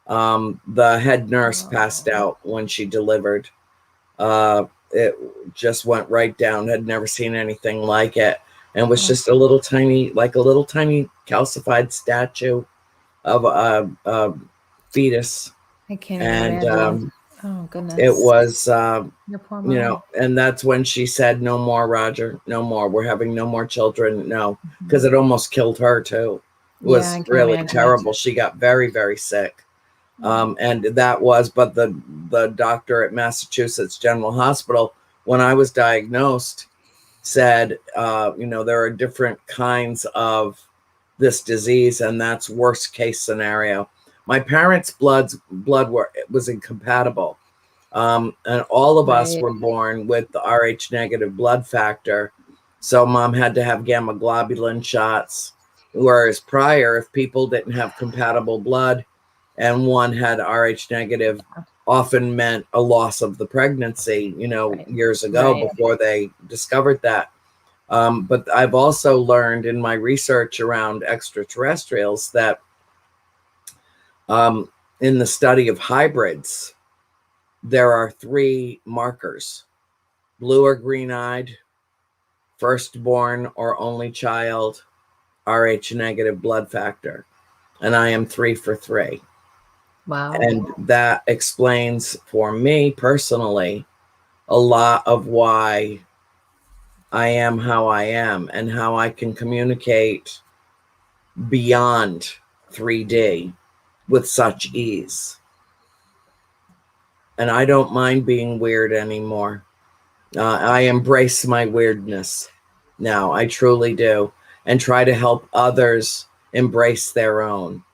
The head nurse passed out when she delivered. It just went right down. Had never seen anything like it, and was just a little tiny calcified statue of a fetus. I can't imagine. Oh goodness! It was, and that's when she said, "No more, Roger. No more. We're having no more children." No, because it almost killed her too. It was really terrible. She got very, very sick. And that was, but the doctor at Massachusetts General Hospital, when I was diagnosed, said, there are different kinds of this disease, and that's worst case scenario. My parents' blood was incompatible. And all of us were born with the Rh negative blood factor. So mom had to have gamma globulin shots. Whereas prior, if people didn't have compatible blood and one had Rh negative, often meant a loss of the pregnancy, years ago before they discovered that. But I've also learned in my research around extraterrestrials that in the study of hybrids, there are 3 markers: blue or green-eyed, firstborn or only child, Rh negative blood factor. And I am 3 for 3. Wow. And that explains for me personally a lot of why I am how I am and how I can communicate beyond 3D with such ease. And I don't mind being weird anymore. I embrace my weirdness now. I truly do. And try to help others embrace their own.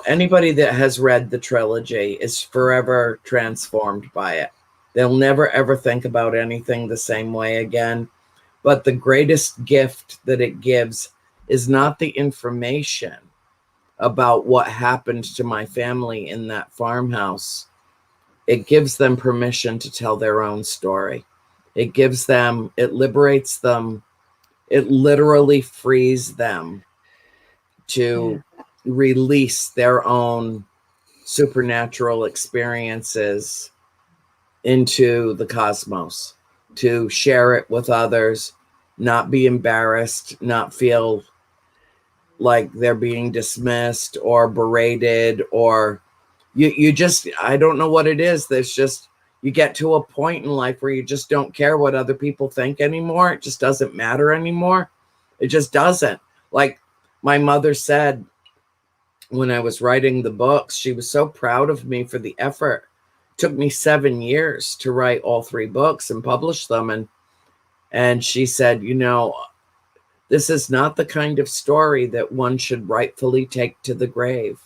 Anybody that has read the trilogy is forever transformed by it. They'll never, ever think about anything the same way again. But the greatest gift that it gives is not the information about what happened to my family in that farmhouse. It gives them permission to tell their own story. It liberates them. It literally frees them to release their own supernatural experiences into the cosmos, to share it with others, not be embarrassed, not feel like they're being dismissed or berated, or I don't know what it is. There's just, you get to a point in life where you just don't care what other people think anymore. It just doesn't matter anymore. It just doesn't. Like my mother said, when I was writing the books, she was so proud of me for the effort. It took me 7 years to write all 3 books and publish them. And she said, this is not the kind of story that one should rightfully take to the grave.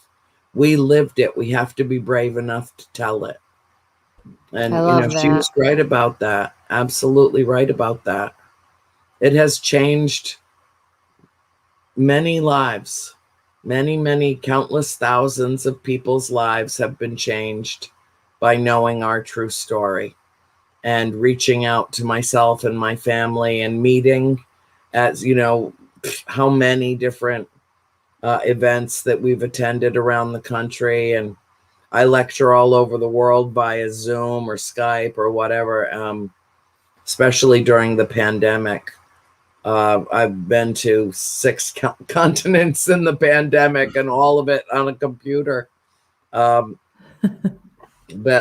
We lived it. We have to be brave enough to tell it. And, she was right about that. Absolutely right about that. It has changed many lives. Many, countless thousands of people's lives have been changed by knowing our true story and reaching out to myself and my family and meeting at, how many different events that we've attended around the country. And I lecture all over the world via Zoom or Skype or whatever, especially during the pandemic. I've been to 6 continents in the pandemic, and all of it on a computer. But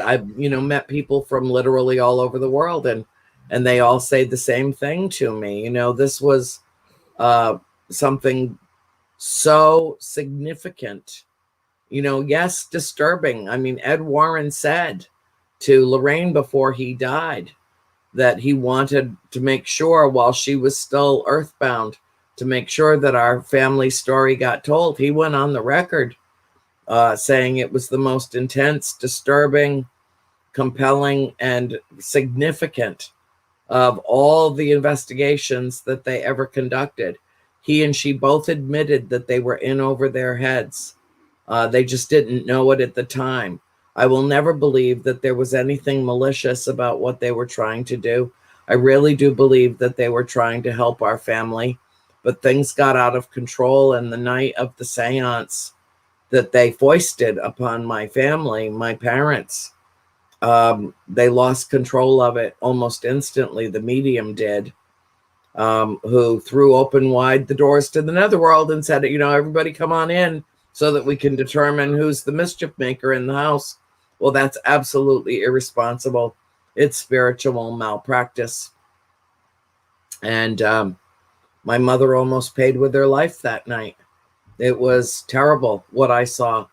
I've, met people from literally all over the world, and they all say the same thing to me. This was something so significant, yes, disturbing. I mean, Ed Warren said to Lorraine before he died that he wanted to make sure, while she was still earthbound, to make sure that our family story got told. He went on the record saying it was the most intense, disturbing, compelling, and significant of all the investigations that they ever conducted. He and she both admitted that they were in over their heads. They just didn't know it at the time. I will never believe that there was anything malicious about what they were trying to do. I really do believe that they were trying to help our family, but things got out of control. And the night of the seance that they foisted upon my family, my parents, they lost control of it almost instantly. The medium did, who threw open wide the doors to the netherworld and said, everybody come on in so that we can determine who's the mischief maker in the house. Well, that's absolutely irresponsible. It's spiritual malpractice. And my mother almost paid with her life that night. It was terrible what I saw.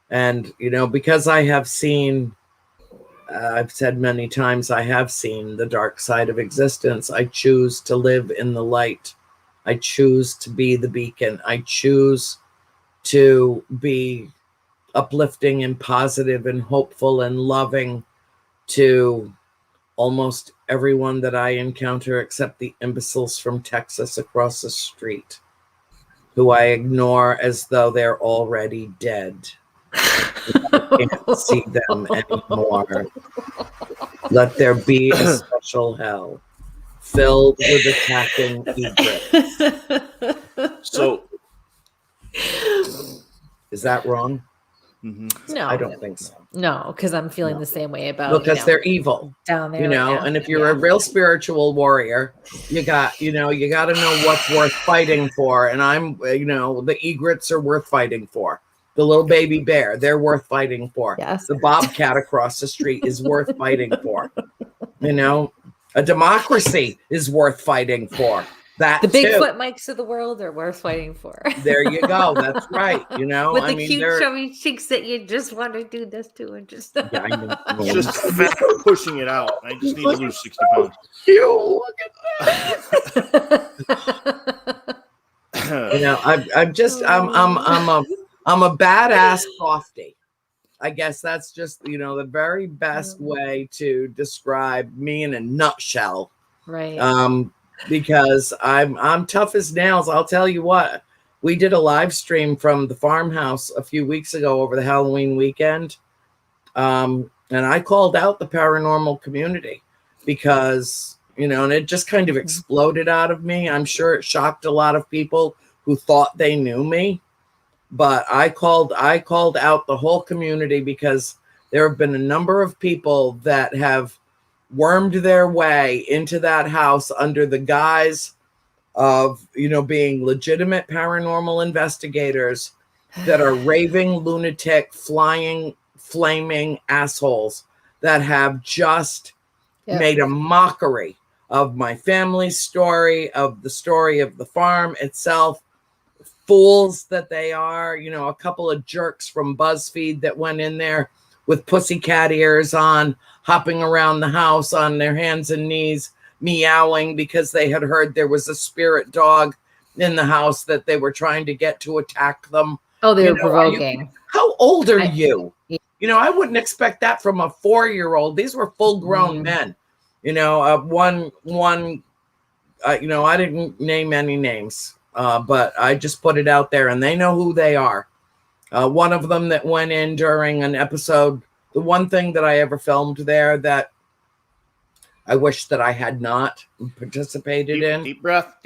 And, because I have seen, I've said many times, I have seen the dark side of existence. I choose to live in the light. I choose to be the beacon. I choose to be uplifting and positive and hopeful and loving to almost everyone that I encounter, except the imbeciles from Texas across the street. who I ignore as though they're already dead. I can't see them anymore. Let there be a special hell filled with attacking egrets. So, is that wrong? No, I don't think so. No, because I'm feeling the same way about because they're evil down there. You know, and if you're a real spiritual warrior, you got to know what's worth fighting for. And I'm, the egrets are worth fighting for. The little baby bear, they're worth fighting for. Yes. The bobcat across the street is worth fighting for. A democracy is worth fighting for. That the Bigfoot Mikes of the world are worth fighting for. There you go. That's right. With the cute chubby cheeks that you just want to do this to, and just I know. Just pushing it out. I just need to lose 60 pounds. You look at that. I'm a badass softie. I guess that's just the very best way to describe me in a nutshell. Right. Because I'm tough as nails. I'll tell you what. We did a live stream from the farmhouse a few weeks ago over the Halloween weekend. And I called out the paranormal community because, and it just kind of exploded out of me. I'm sure it shocked a lot of people who thought they knew me. But I called out the whole community because there have been a number of people that have wormed their way into that house under the guise of, being legitimate paranormal investigators that are raving, lunatic, flaming assholes that have just made a mockery of my family's story, of the story of the farm itself. Fools that they are, a couple of jerks from BuzzFeed that went in there with pussycat ears on, hopping around the house on their hands and knees, meowing because they had heard there was a spirit dog in the house that they were trying to get to attack them. Oh, they were provoking. How old are you? I wouldn't expect that from a 4-year-old. These were full-grown men. I didn't name any names, but I just put it out there, and they know who they are. One of them that went in during an episode, the one thing that I ever filmed there that I wish that I had not participated in. Deep breath.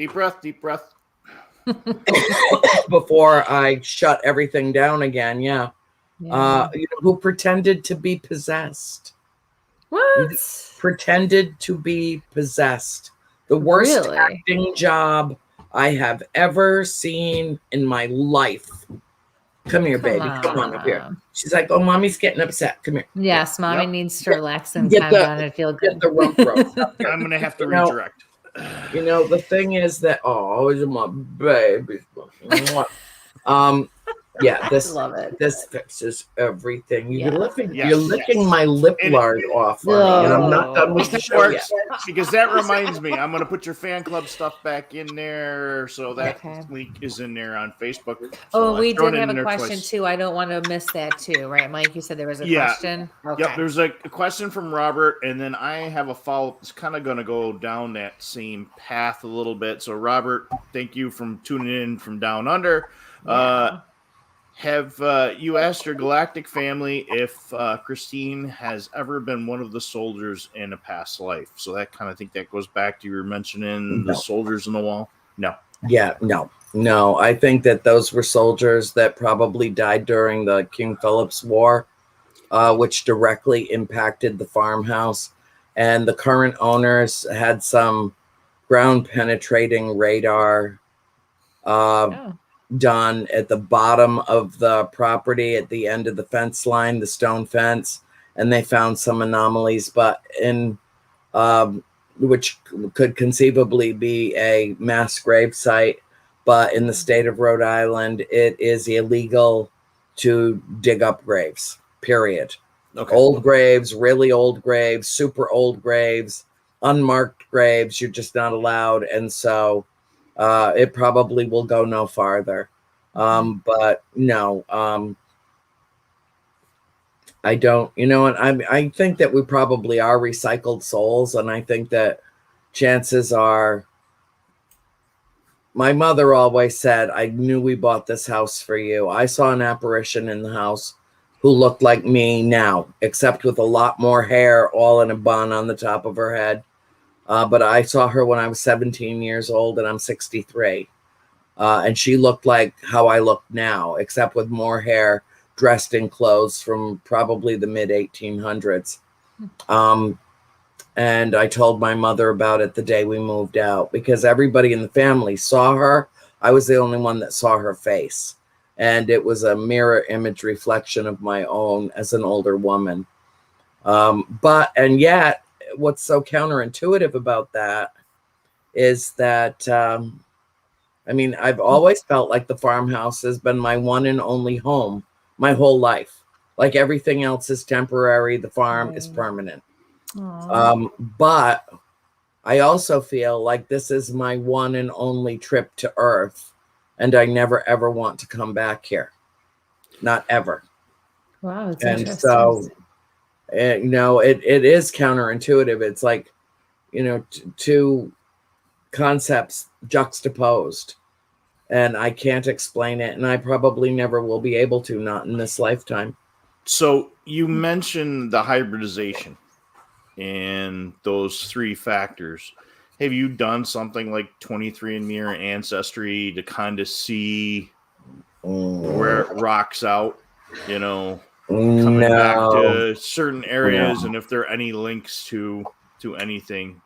Before I shut everything down again. Yeah. Who pretended to be possessed. What? Pretended to be possessed. The worst acting job I have ever seen in my life. Come here, baby. Come on up here. She's like, oh, mommy's getting upset. Come here. Yes, mommy needs to relax and calm down and feel good. Get the rump roast. I'm going to have to redirect. The thing is that, my baby. This love it. This fixes everything. You're licking my lip lard off, and I'm not done with the show yet. Because that reminds me, I'm going to put your fan club stuff back in there, so that link is in there on Facebook. So we did have a question too. I don't want to miss that too, right, Mike? You said there was a question. Okay. Yep, there's a question from Robert, and then I have a follow-up. It's kind of going to go down that same path a little bit. So, Robert, thank you for tuning in from down under. Have you asked your galactic family if Christine has ever been one of the soldiers in a past life? So that kind of think that goes back to you were mentioning the soldiers in the wall. No. Yeah, no. I think that those were soldiers that probably died during the King Philip's War, which directly impacted the farmhouse. And the current owners had some ground penetrating radar done at the bottom of the property at the end of the fence line, the stone fence, and they found some anomalies, but in which could conceivably be a mass grave site. But in the state of Rhode Island, it is illegal to dig up graves, period. Okay. Old graves, really old graves, super old graves, unmarked graves, you're just not allowed. And so it probably will go no farther. But no, I don't, I think that we probably are recycled souls. And I think that chances are my mother always said, I knew we bought this house for you. I saw an apparition in the house who looked like me now, except with a lot more hair, all in a bun on the top of her head. But I saw her when I was 17 years old, and I'm 63. And she looked like how I look now, except with more hair, dressed in clothes from probably the mid 1800s. And I told my mother about it the day we moved out, because everybody in the family saw her. I was the only one that saw her face. And it was a mirror image reflection of my own as an older woman. And yet, what's so counterintuitive about that is that, I've always felt like the farmhouse has been my one and only home my whole life. Like everything else is temporary. The farm is permanent. But I also feel like this is my one and only trip to Earth, and I never ever want to come back here. Not ever. Wow, that's and interesting. So, it is counterintuitive. It's like, two concepts juxtaposed, and I can't explain it, and I probably never will be able to, not in this lifetime. So you mentioned the hybridization and those 3 factors. Have you done something like 23andMe or Ancestry to kind of see where it rocks out, coming back to certain areas, and if there are any links to anything,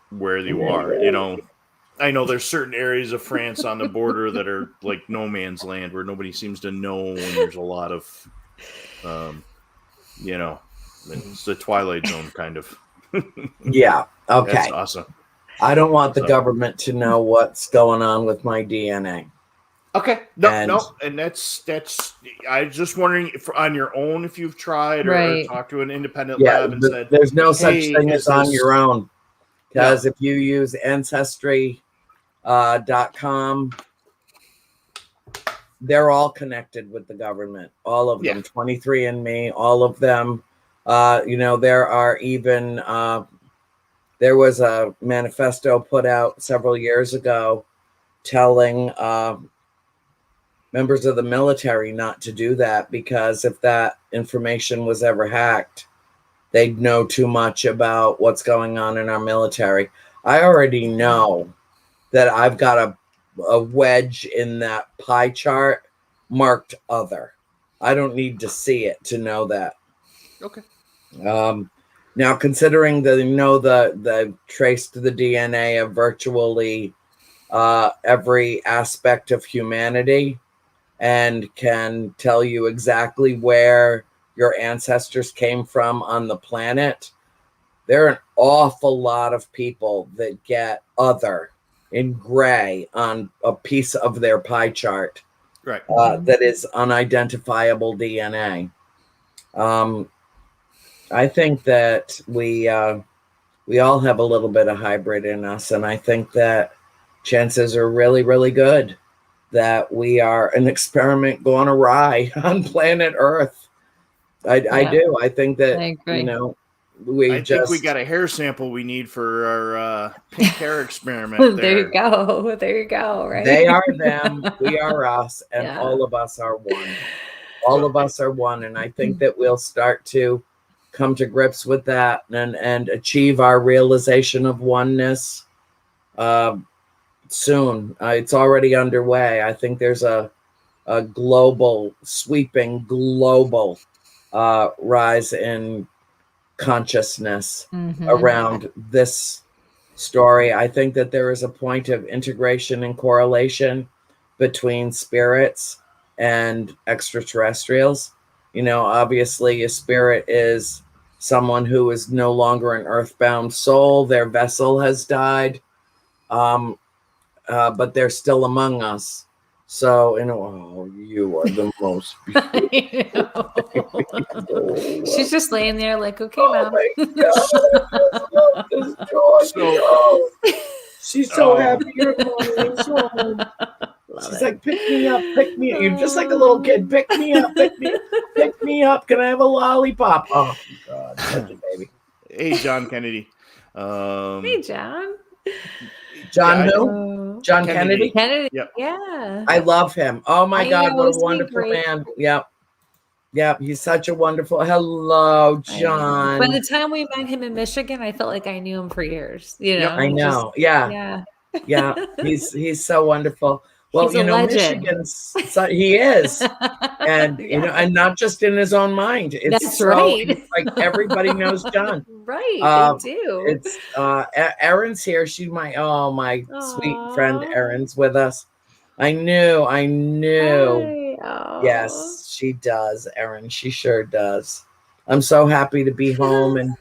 where you are, I know there's certain areas of France on the border that are like no man's land, where nobody seems to know when there's a lot of, it's the Twilight Zone kind of. Yeah. Okay. That's awesome. I don't want the government to know what's going on with my DNA. Okay. No. And that's, I was just wondering if on your own, if you've tried or talked to an independent lab and said, there's no such thing as on your own. Because if you use Ancestry.com, they're all connected with the government. All of them. 23andMe, all of them. There are even, there was a manifesto put out several years ago telling members of the military not to do that, because if that information was ever hacked, they'd know too much about what's going on in our military. I already know that I've got a wedge in that pie chart marked other. I don't need to see it to know that. Okay. Now, considering that the traced the DNA of virtually every aspect of humanity, and can tell you exactly where your ancestors came from on the planet, there are an awful lot of people that get other in gray on a piece of their pie chart, right? That is unidentifiable DNA. I think that we all have a little bit of hybrid in us, and I think that chances are really, really good that we are an experiment gone awry on planet Earth. I do. I think that, I agree. I think we got a hair sample we need for our pink hair experiment. There you go. Right? They are them. We are us, and all of us are one. All of us are one, and I think that we'll start to come to grips with that and achieve our realization of oneness soon. It's already underway. I think there's a sweeping global rise in consciousness around this story. I think that there is a point of integration and correlation between spirits and extraterrestrials. Obviously a spirit is someone who is no longer an earthbound soul. Their vessel has died, but they're still among us. So, you are the most beautiful. She's just laying there like, okay, Mom. She's so happy you're coming. She's like, pick me up. You're just like a little kid. Pick me up. Can I have a lollipop? Oh, God, such a baby. Hey, John Kennedy. Hey, John. John Yeah, who? John Kennedy? Kennedy. Yep. Yeah. I love him. Oh my I God, know, what a isn't he wonderful great? man. Yep. Yep. He's such a wonderful. Hello, John. By the time we met him in Michigan, I felt like I knew him for years. You know, Yep. I know. Yeah. Yeah. Yeah. He's so wonderful. Well, He's a legend. Michigan's he is. And Yeah. and not just in his own mind. It's That's so right. it's like everybody knows John. Right, they do. It's Erin's here. She my sweet friend Aw. Erin's with us. I knew. Hi. Aw. Yes, she does, Erin. She sure does. I'm so happy to be home and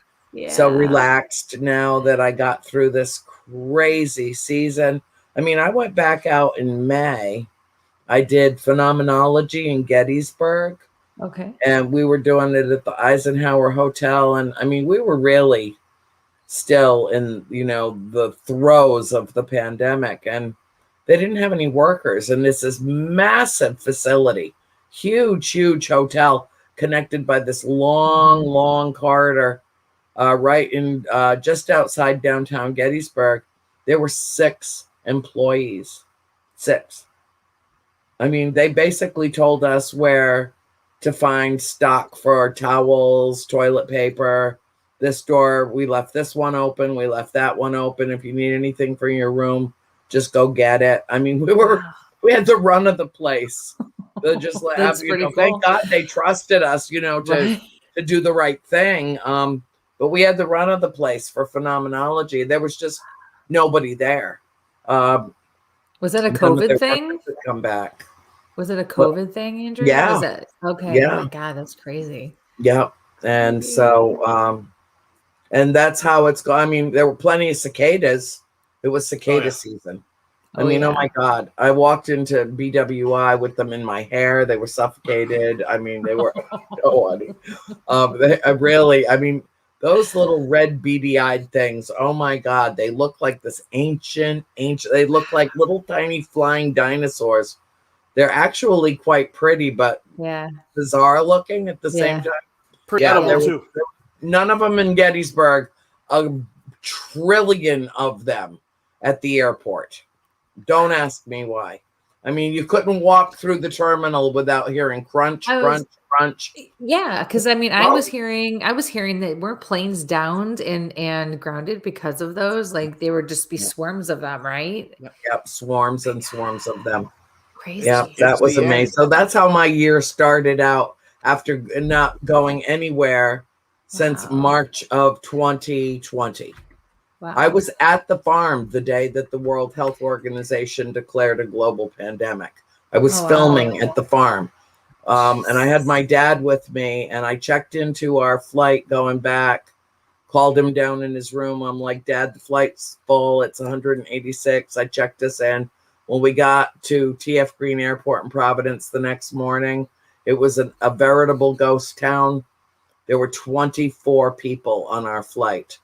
so Yeah. relaxed now that I got through this crazy season. I mean, I went back out in May. I did phenomenology in Gettysburg, Okay. and we were doing it at the Eisenhower Hotel. And I mean, we were really still in, the throes of the pandemic, and they didn't have any workers. And this is massive facility, huge hotel connected by this long corridor, right in just outside downtown Gettysburg. There were 6 employees. 6. I mean, they basically told us where to find stock for towels, toilet paper. This door, we left this one open. We left that one open. If you need anything for your room, just go get it. I mean, we had the run of the place. Just That's pretty cool. Thank God they trusted us, to do the right thing. But we had the run of the place for phenomenology. There was just nobody there. Was that a COVID thing? Come back. Was it a COVID thing, Andrea? Yeah. Was it? Okay. Yeah. Oh my God, that's crazy. Yeah. And so, and that's how it's going. I mean, there were plenty of cicadas. It was cicada season. I mean, oh my God. I walked into BWI with them in my hair. They were suffocated. I mean, they were those little red beady-eyed things, oh my God, they look like this ancient, they look like little tiny flying dinosaurs. They're actually quite pretty, but bizarre looking at the same time. Pretty edible too. None of them in Gettysburg, a trillion of them at the airport. Don't ask me why. I mean, you couldn't walk through the terminal without hearing crunch. Yeah, because I mean, I was hearing that weren't planes downed and grounded because of those. Like they would just be swarms of them, right? Yep, swarms and swarms of them. Crazy. Yeah, that was amazing. So that's how my year started out after not going anywhere since March of 2020. Wow. I was at the farm the day that the World Health Organization declared a global pandemic. I was filming at the farm. And I had my dad with me, and I checked into our flight going back, called him down in his room. I'm like, Dad, the flight's full. It's 186. I checked us in. When we got to TF Green Airport in Providence the next morning, it was a veritable ghost town. There were 24 people on our flight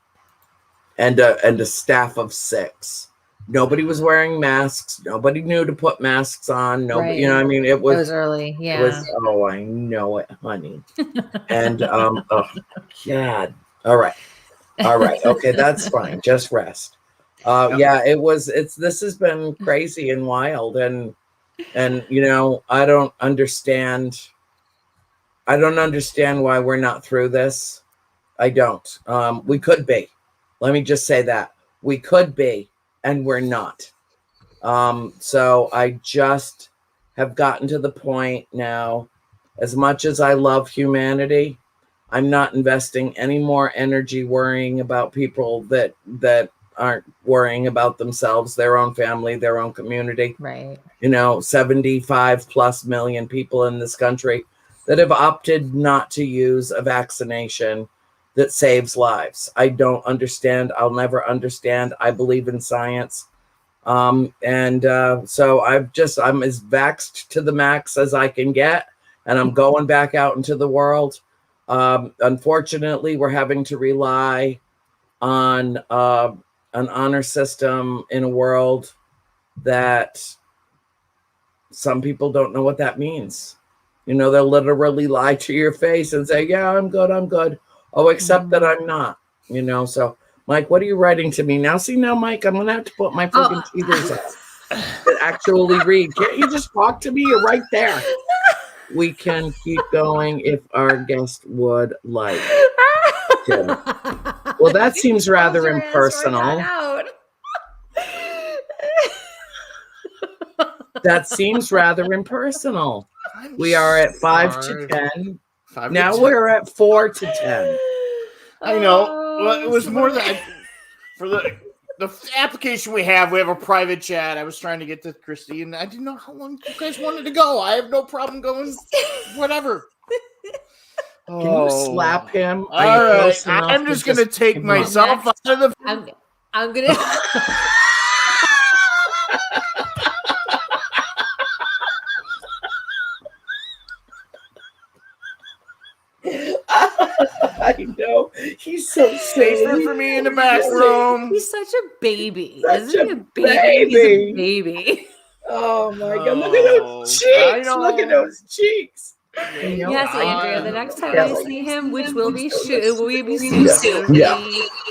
and a staff of 6. Nobody was wearing masks. Nobody knew to put masks on. Nobody, I mean, it was early. Yeah. It was, I know it, honey. And, oh, God. All right. Okay, that's fine. Just rest. This has been crazy and wild. And, I don't understand why we're not through this. I don't. We could be. Let me just say that. We could be. And we're not. So I just have gotten to the point now, as much as I love humanity, I'm not investing any more energy worrying about people that aren't worrying about themselves, their own family, their own community. Right. 75 plus million people in this country that have opted not to use a vaccination that saves lives. I don't understand. I'll never understand. I believe in science. So I'm as vaxxed to the max as I can get, and I'm going back out into the world. Unfortunately, we're having to rely on an honor system in a world that some people don't know what that means. They'll literally lie to your face and say, yeah, I'm good. Oh, except that I'm not, so Mike, what are you writing to me? Now, see, now, Mike, I'm going to have to put my freaking teethers up to actually read. Can't you just talk to me? You're right there. We can keep going if our guest would like to. Well, that seems rather impersonal. That seems rather impersonal. We are at 5 to 10. Now we're at 4 to 10. I know. Well, it was more than for the application we have a private chat. I was trying to get to Kristie, and I didn't know how long you guys wanted to go. I have no problem going whatever. Can you slap him? All right. I'm just going to take myself out of the... I'm going to... I know. He's so safer for me in the back room. He's such a baby. Such Isn't he a a baby? He's a baby. Oh my God. Look at those cheeks. Look at those cheeks. Yes, Andrea. The next time I see him, which will be soon, the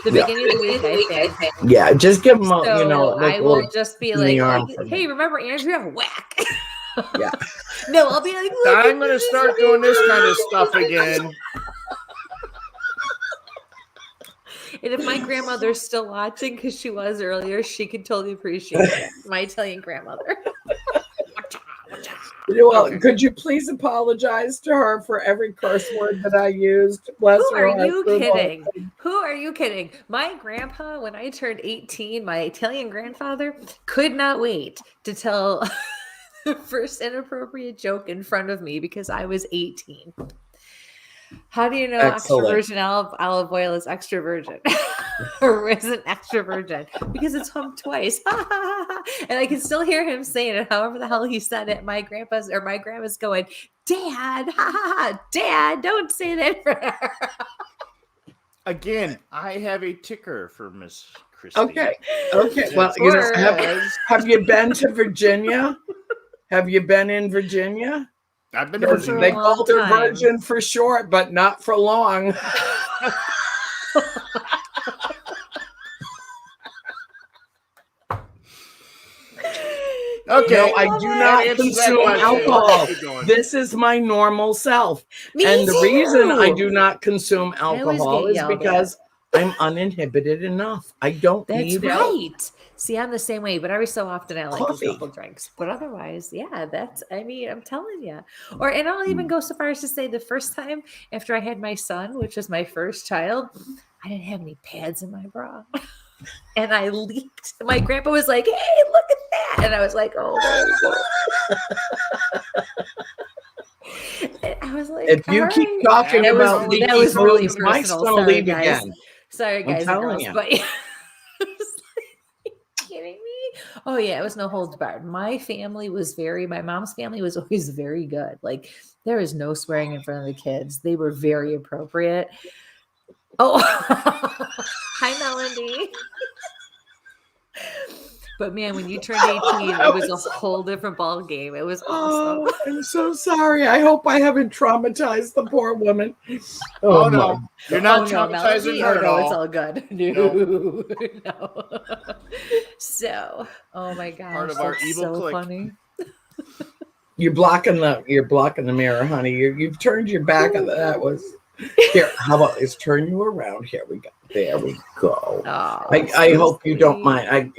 beginning of the week, I think. Yeah, just give him, So like I will just be like, arm hey, remember Andrea? Whack. Yeah. No, I'll be like, I'm going to start doing this kind of stuff again. And if my grandmother's still watching, because she was earlier, she could totally appreciate it. My Italian grandmother. Well, could you please apologize to her for every curse word that I used? Bless her. Who are you kidding? Who are you kidding? My grandpa, when I turned 18, my Italian grandfather could not wait to tell the first inappropriate joke in front of me because I was 18. How do you know extra virgin olive oil is extra virgin or isn't extra virgin? Because it's humped twice. And I can still hear him saying it however the hell he said it. My grandma's going, Dad, Dad, don't say that for her. Again, I have a ticker for Miss Kristie. Okay. Well, have you been to Virginia? Have you been in Virginia? I've been to Virginia. They called her Virgin for short, but not for long. Okay. No, I do not consume alcohol. This is my normal self. And the reason I do not consume alcohol is because I'm uninhibited enough. I don't need That's right. See, I'm the same way, but every so often I like a couple drinks. But otherwise, yeah, I'm telling you. And I'll even go so far as to say the first time after I had my son, which was my first child, I didn't have any pads in my bra. And I leaked. My grandpa was like, hey, look at that. And I was like, oh, there you go. And I was like, if you keep talking about leaky that was really personal, Mike's going to leave again. Sorry, guys and girls, but kidding me? Oh yeah, it was no holds barred. My mom's family was always very good. Like there was no swearing in front of the kids. They were very appropriate. Oh, hi Melanie. But man, when you turned 18, it was a whole different ball game. It was awesome. Oh, I'm so sorry. I hope I haven't traumatized the poor woman. Oh no, you're not traumatizing her at all. It's all good. No. So, oh my gosh, part of our evil so clique. Funny. You're blocking the mirror, honey. You've turned your back on that. Was here. How about let's turn you around? Here we go. There we go. Oh, I hope you don't mind.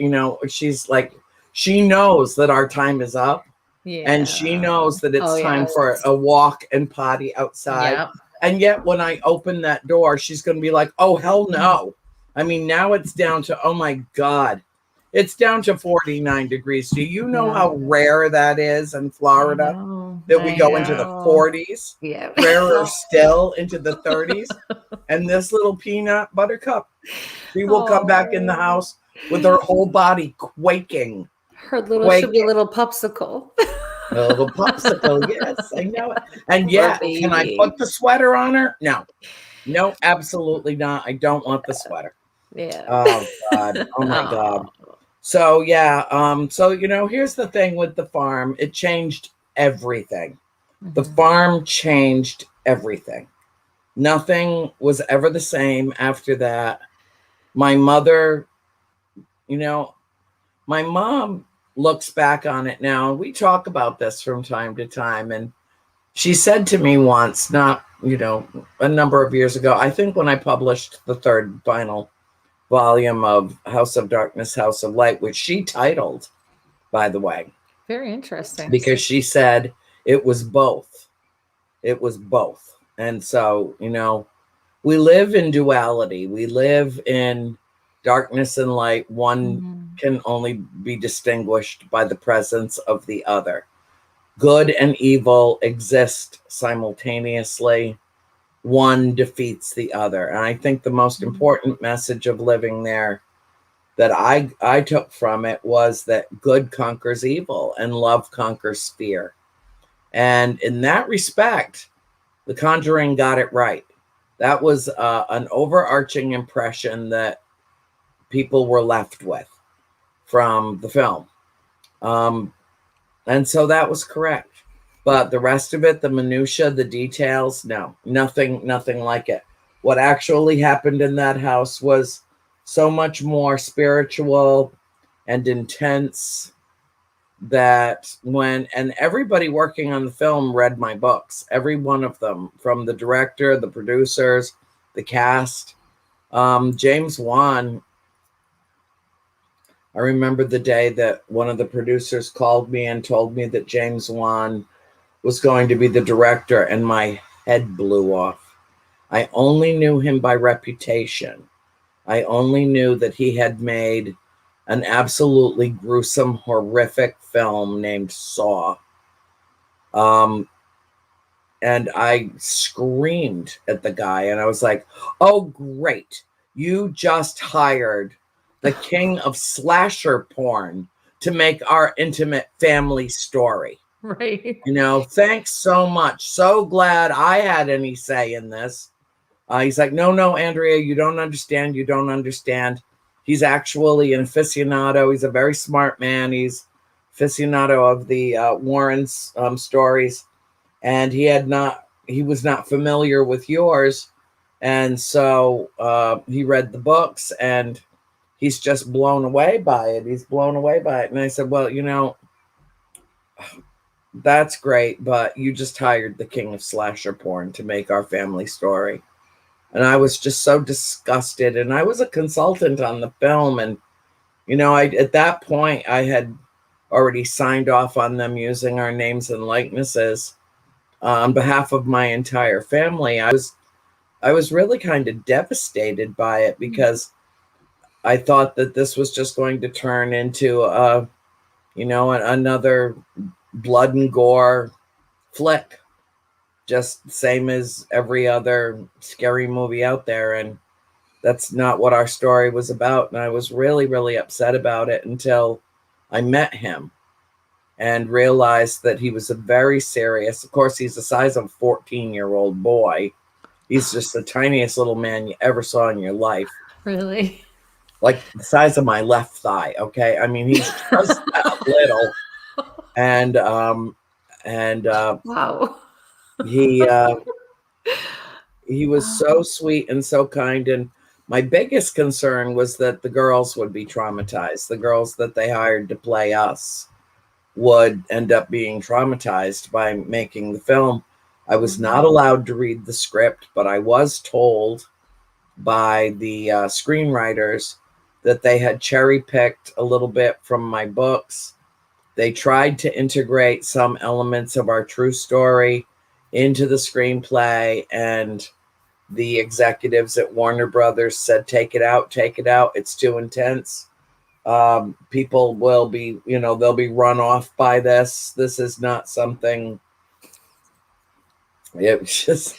She's like, she knows that our time is up. Yeah. And she knows that it's time for a walk and potty outside. Yep. And yet when I open that door, she's going to be like, oh, hell no. I mean, now it's down to, oh my God, it's down to 49 degrees. Do you know how rare that is in Florida? That we go into the 40s? Yeah. Rarer still into the 30s. And this little peanut buttercup, she will come back in the house with her whole body quaking. She'll be a little popsicle. A little popsicle, yes, I know it. And yeah, can I put the sweater on her? No, absolutely not. I don't want the sweater. Yeah. Oh God. Oh my God. So yeah. So here's the thing with the farm. It changed everything. Mm-hmm. The farm changed everything. Nothing was ever the same after that. My mother, my mom looks back on it now, and we talk about this from time to time. And she said to me once, not, a number of years ago, I think when I published the third final volume of House of Darkness, House of Light, which she titled, by the way. Very interesting. Because she said it was both. It was both. And so, we live in duality. We live in darkness and light. One can only be distinguished by the presence of the other. Good and evil exist simultaneously. One defeats the other. And I think the most important message of living there that I took from it was that good conquers evil and love conquers fear. And in that respect, The Conjuring got it right. That was an overarching impression that people were left with from the film. And so that was correct. But the rest of it, the minutia, the details, no, nothing like it. What actually happened in that house was so much more spiritual and intense that and everybody working on the film read my books, every one of them, from the director, the producers, the cast. James Wan, I remember the day that one of the producers called me and told me that James Wan was going to be the director, and my head blew off. I only knew him by reputation. I only knew that he had made an absolutely gruesome, horrific film named Saw. And I screamed at the guy, and I was like, oh, great. You just hired the king of slasher porn to make our intimate family story. Right. Thanks so much. So glad I had any say in this. He's like, no, Andrea, you don't understand. You don't understand. He's actually an aficionado. He's a very smart man. He's aficionado of the Warren's stories. And he was not familiar with yours. And so he read the books, and he's just blown away by it. He's blown away by it. And I said, well, that's great, but you just hired the king of slasher porn to make our family story. And I was just so disgusted. And I was a consultant on the film. And, at that point, I had already signed off on them using our names and likenesses on behalf of my entire family. I was really kind of devastated by it, because I thought that this was just going to turn into another blood and gore flick, just same as every other scary movie out there. And that's not what our story was about. And I was really, really upset about it until I met him and realized that he was a very serious, of course, he's the size of a 14-year-old boy. He's just the tiniest little man you ever saw in your life. Really? Like the size of my left thigh. Okay. I mean, he's just that little. And wow. He was so sweet and so kind. And my biggest concern was that the girls would be traumatized. The girls that they hired to play us would end up being traumatized by making the film. I was not allowed to read the script, but I was told by the screenwriters that they had cherry-picked a little bit from my books. They tried to integrate some elements of our true story into the screenplay, and the executives at Warner Brothers said, take it out, it's too intense. People will be, they'll be run off by this. This is not something. It was just,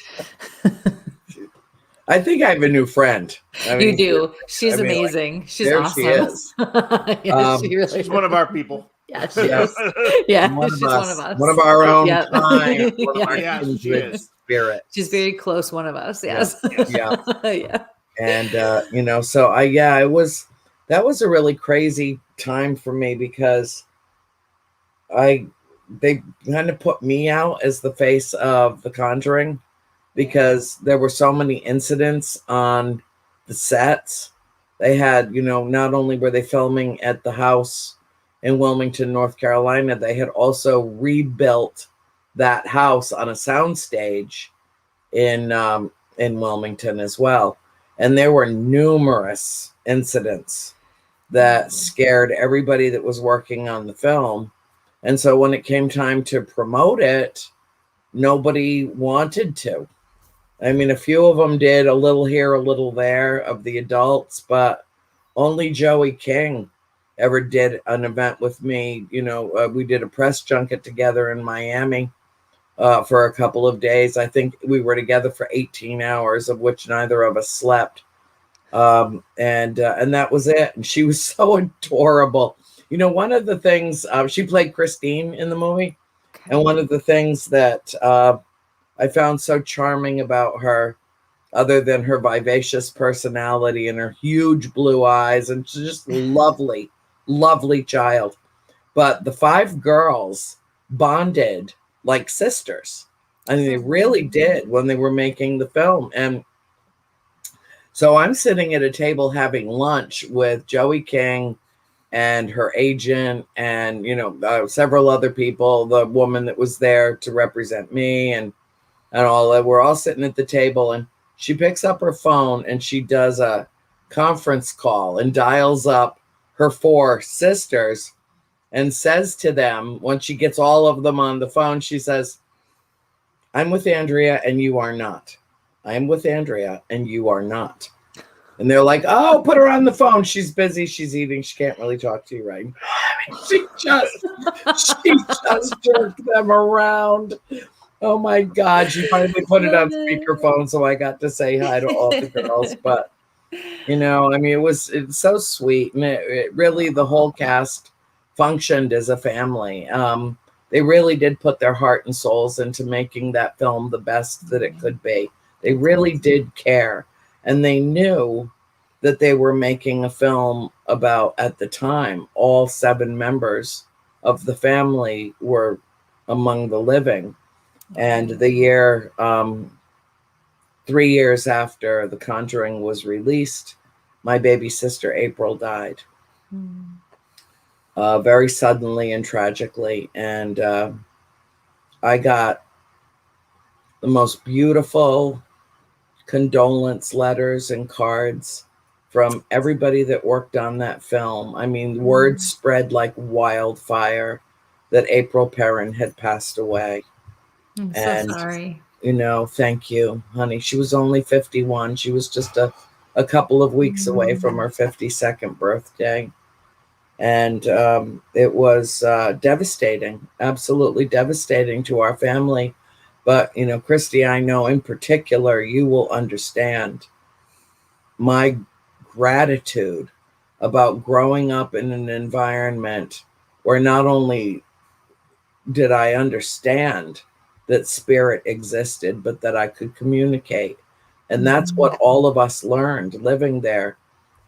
I think I have a new friend. You do. She's amazing. She's awesome. She is. She's one of our people. Yeah, she is. Yeah, she's one of us. One of our own Yep. kind. She is. Spirit. She's very close one of us. Yes. Yeah. Yeah. And so that was a really crazy time for me, because they kind of put me out as the face of The Conjuring, because there were so many incidents on the sets They had, not only were they filming at the house in Wilmington, North Carolina, they had also rebuilt that house on a soundstage in Wilmington as well. And there were numerous incidents that scared everybody that was working on the film. And so when it came time to promote it, nobody wanted to. I mean, a few of them did, a little here, a little there, of the adults, but only Joey King ever did an event with me. We did a press junket together in Miami for a couple of days. I think we were together for 18 hours, of which neither of us slept. And that was it. And she was so adorable. One of the things, she played Christine in the movie. Okay. And one of the things that I found so charming about her, other than her vivacious personality and her huge blue eyes, and she's just lovely, lovely child. But the 5 girls bonded like sisters. I mean, they really did when they were making the film. And so I'm sitting at a table having lunch with Joey King and her agent and, several other people, the woman that was there to represent me and all that. We're all sitting at the table, and she picks up her phone and she does a conference call and dials up her 4 sisters and says to them, when she gets all of them on the phone, she says, "I'm with Andrea and you are not. I'm with Andrea and you are not." And they're like, "Oh, put her on the phone. She's busy. She's eating. She can't really talk to you, right?" She just jerked them around. Oh my God. She finally put it on speakerphone, so I got to say hi to all the girls. But, it's so sweet. And it really, the whole cast functioned as a family. They really did put their heart and souls into making that film the best that it could be. They really did care. And they knew that they were making a film about, at the time, all 7 members of the family were among the living. And the year, 3 years after The Conjuring was released, my baby sister April died. Very suddenly and tragically. And I got the most beautiful condolence letters and cards from everybody that worked on that film. I mean, word spread like wildfire that April Perrin had passed away. I'm so sorry. Thank you, honey. She was only 51. She was just a couple of weeks away from her 52nd birthday. And it was devastating, absolutely devastating to our family. But, Kristie, I know in particular, you will understand my gratitude about growing up in an environment where not only did I understand that spirit existed, but that I could communicate. And that's what all of us learned living there.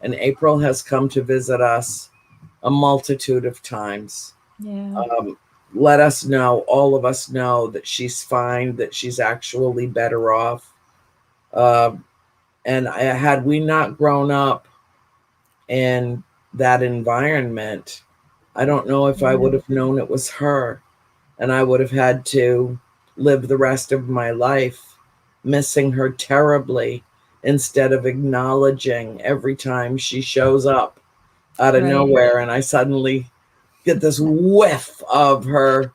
And April has come to visit us a multitude of times. Yeah. Let us know, all of us know, that she's fine, that she's actually better off. And had we not grown up in that environment, I don't know if I would have known it was her. And I would have had to live the rest of my life missing her terribly, instead of acknowledging every time she shows up out of nowhere. And I suddenly get this whiff of her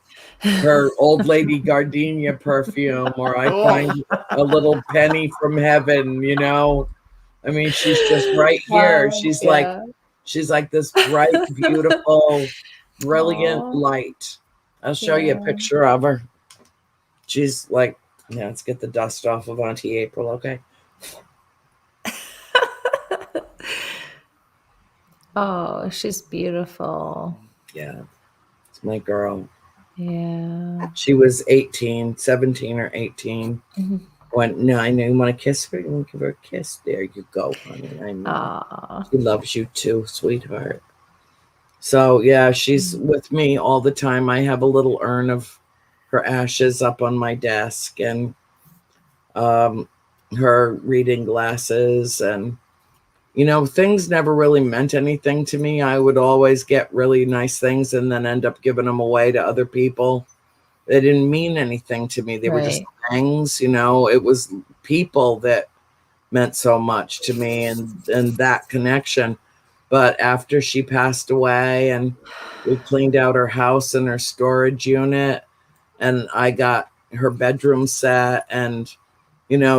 old lady gardenia perfume, or I find a little penny from heaven, I mean, she's just right here. She's like this bright, beautiful, brilliant light. I'll show you a picture of her. She's like, let's get the dust off of Auntie April, okay? Oh, she's beautiful. Yeah, it's my girl. Yeah. She was 17 or 18. Went, no, I know you want to kiss her. You want to give her a kiss? There you go, honey. I know. Aww. She loves you too, sweetheart. So, yeah, she's with me all the time. I have a little urn of her ashes up on my desk, and her reading glasses, and things never really meant anything to me. I would always get really nice things and then end up giving them away to other people. They didn't mean anything to me. They were just things, it was people that meant so much to me and that connection. But after she passed away and we cleaned out her house and her storage unit, and I got her bedroom set and,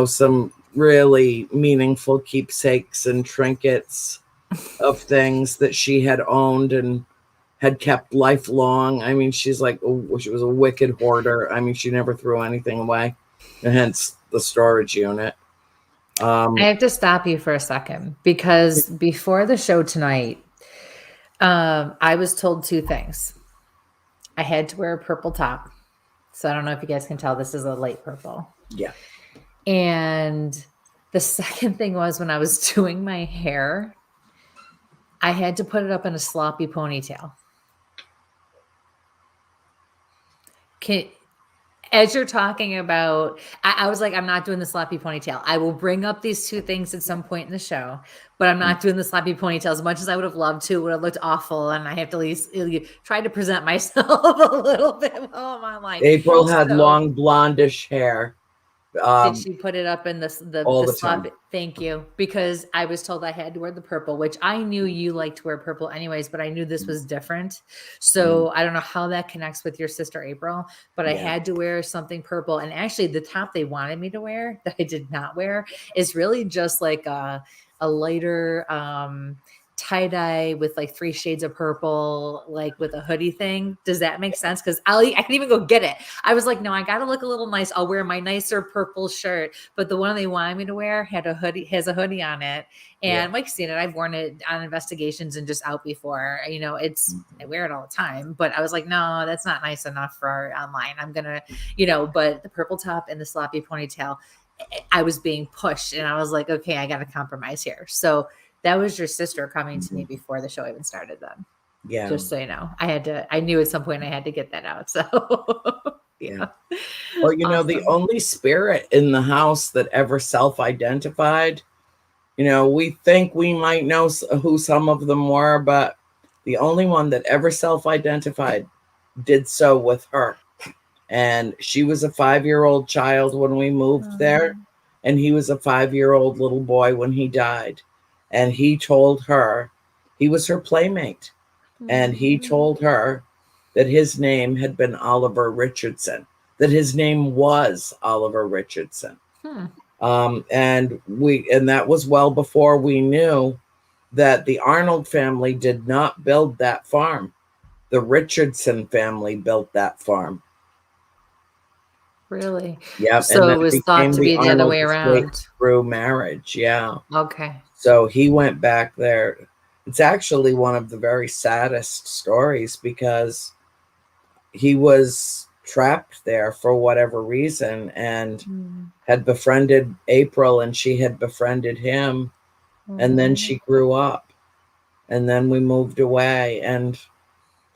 some really meaningful keepsakes and trinkets of things that she had owned and had kept lifelong. I mean, she was a wicked hoarder. I mean, she never threw anything away, and hence the storage unit. I have to stop you for a second because before the show tonight, I was told two things. I had to wear a purple top. So I don't know if you guys can tell, this is a light purple. Yeah. And the second thing was when I was doing my hair, I had to put it up in a sloppy ponytail. As you're talking about, I was like, I'm not doing the sloppy ponytail. I will bring up these two things at some point in the show, but I'm not doing the sloppy ponytail as much as I would have loved to. It would have looked awful, and I have to at least try to present myself a little bit. Oh my life. April had long blondish hair. Did she put it up in the sloppy? Thank you. Because I was told I had to wear the purple, which I knew you like to wear purple anyways, but I knew this was different. So I don't know how that connects with your sister April, but I had to wear something purple. And actually the top they wanted me to wear that I did not wear is really just like a lighter tie-dye with like 3 shades of purple, like with a hoodie thing. Does that make sense? Because I can even go get it. I was like, no, I got to look a little nice. I'll wear my nicer purple shirt. But the one they wanted me to wear has a hoodie on it. And Mike's seen it. I've worn it on investigations and just out before. I wear it all the time. But I was like, no, that's not nice enough for online. I'm gonna, but the purple top and the sloppy ponytail, I was being pushed, and I was like, okay, I got to compromise here. So that was your sister coming to me before the show even started then. Yeah. Just so you know, I knew at some point I had to get that out. So yeah. Well, awesome. The only spirit in the house that ever self-identified, we think we might know who some of them were, but the only one that ever self-identified did so with her. And she was a 5-year-old child when we moved there. And he was a 5-year-old little boy when he died. And he told her, he was her playmate. And he told her that his name had been Oliver Richardson, that his name was Oliver Richardson. And that was well before we knew that the Arnold family did not build that farm. The Richardson family built that farm. Really? Yeah. So it was thought to be the other way around. Through marriage. Yeah. Okay. So he went back there. It's actually one of the very saddest stories because he was trapped there for whatever reason and had befriended April, and she had befriended him. And then she grew up, and then we moved away. And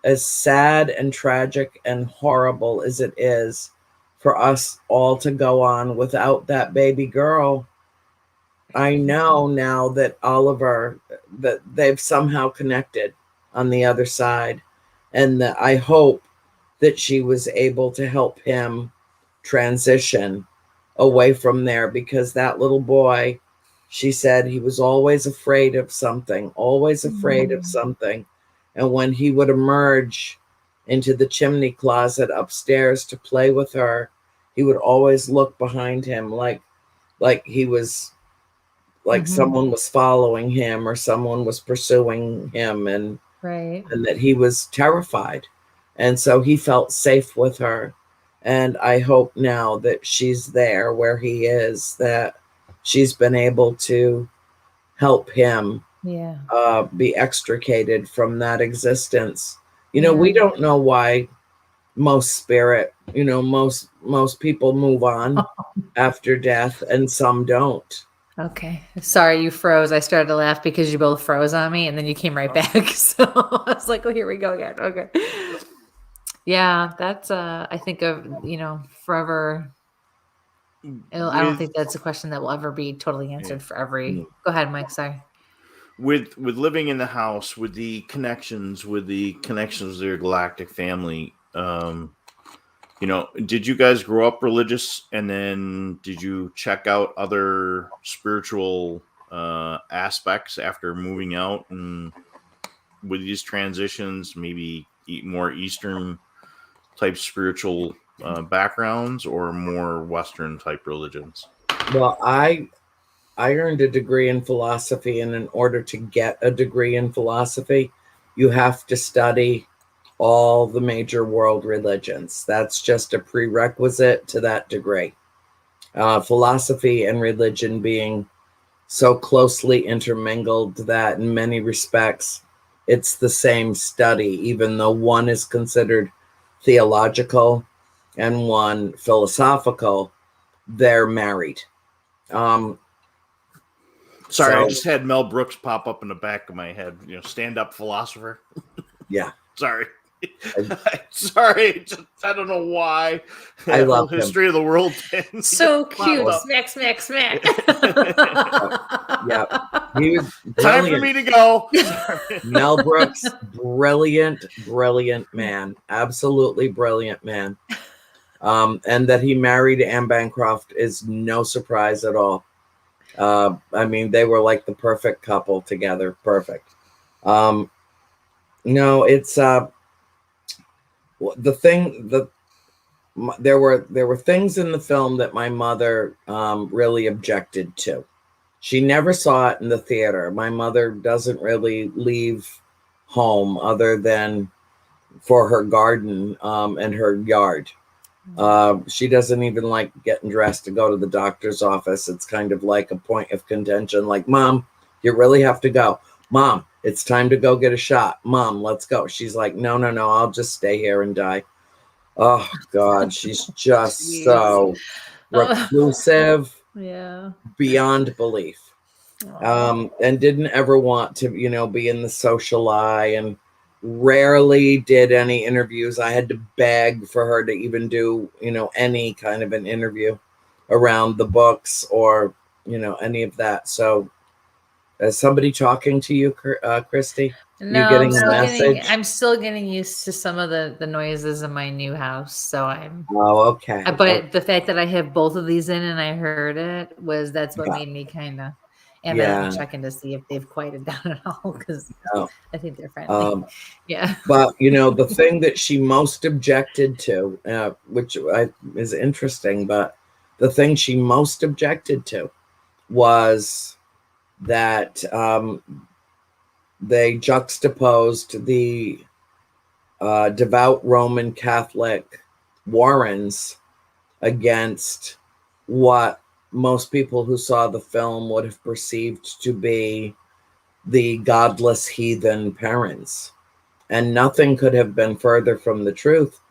as sad and tragic and horrible as it is for us all to go on without that baby girl, I know now that Oliver, that they've somehow connected on the other side, and that I hope that she was able to help him transition away from there, because that little boy, she said he was always afraid of something, always afraid of something. And when he would emerge into the chimney closet upstairs to play with her, he would always look behind him like he was, like someone was following him or someone was pursuing him, and that he was terrified. And so he felt safe with her. And I hope now that she's there where he is, that she's been able to help him be extricated from that existence. We don't know why most spirit, most people move on after death and some don't. Okay. Sorry, you froze. I started to laugh because you both froze on me and then you came right back. So I was like, oh, here we go again. Okay. Yeah, that's I think of, forever. I don't think that's a question that will ever be totally answered for every. Go ahead, Mike. Sorry. with living in the house, with the connections with their galactic family, did you guys grow up religious, and then did you check out other spiritual aspects after moving out, and with these transitions, maybe more Eastern type spiritual backgrounds or more Western type religions? Well, I earned a degree in philosophy, and in order to get a degree in philosophy, you have to study all the major world religions. That's just a prerequisite to that degree. Philosophy and religion being so closely intermingled that in many respects, it's the same study, even though one is considered theological and one philosophical, they're married. Sorry, I just had Mel Brooks pop up in the back of my head. Stand-up philosopher. Yeah. Sorry. Sorry, I don't know why. I love history of the world. So cute. Smack, smack, smack. Yeah. He was brilliant. Time for me to go. Mel Brooks, brilliant man. Absolutely brilliant man. And that he married Anne Bancroft is no surprise at all. I mean, they were like the perfect couple together. Perfect. It's there were things in the film that my mother really objected to. She never saw it in the theater. My mother doesn't really leave home other than for her garden and her yard. She doesn't even like getting dressed to go to the doctor's office. It's kind of like a point of contention. Like, Mom, you really have to go. Mom, it's time to go get a shot. Mom, let's go. She's like, no, I'll just stay here and die. Oh God, she's just so reclusive, beyond belief. And didn't ever want to, be in the social eye, and rarely did any interviews. I had to beg for her to even do, any kind of an interview around the books or, any of that. So is somebody talking to you, Kristie? No, you getting a message? I'm still getting used to some of the noises in my new house. So I'm. Oh, okay. But the fact that I have both of these in and I heard it that's what made me kind of. And then I'm checking to see if they've quieted down at all, because I think they're friendly. But the thing that she most objected to, which is interesting, but the thing she most objected to was that they juxtaposed the devout Roman Catholic Warrens against what most people who saw the film would have perceived to be the godless heathen Perrins. And nothing could have been further from the truth.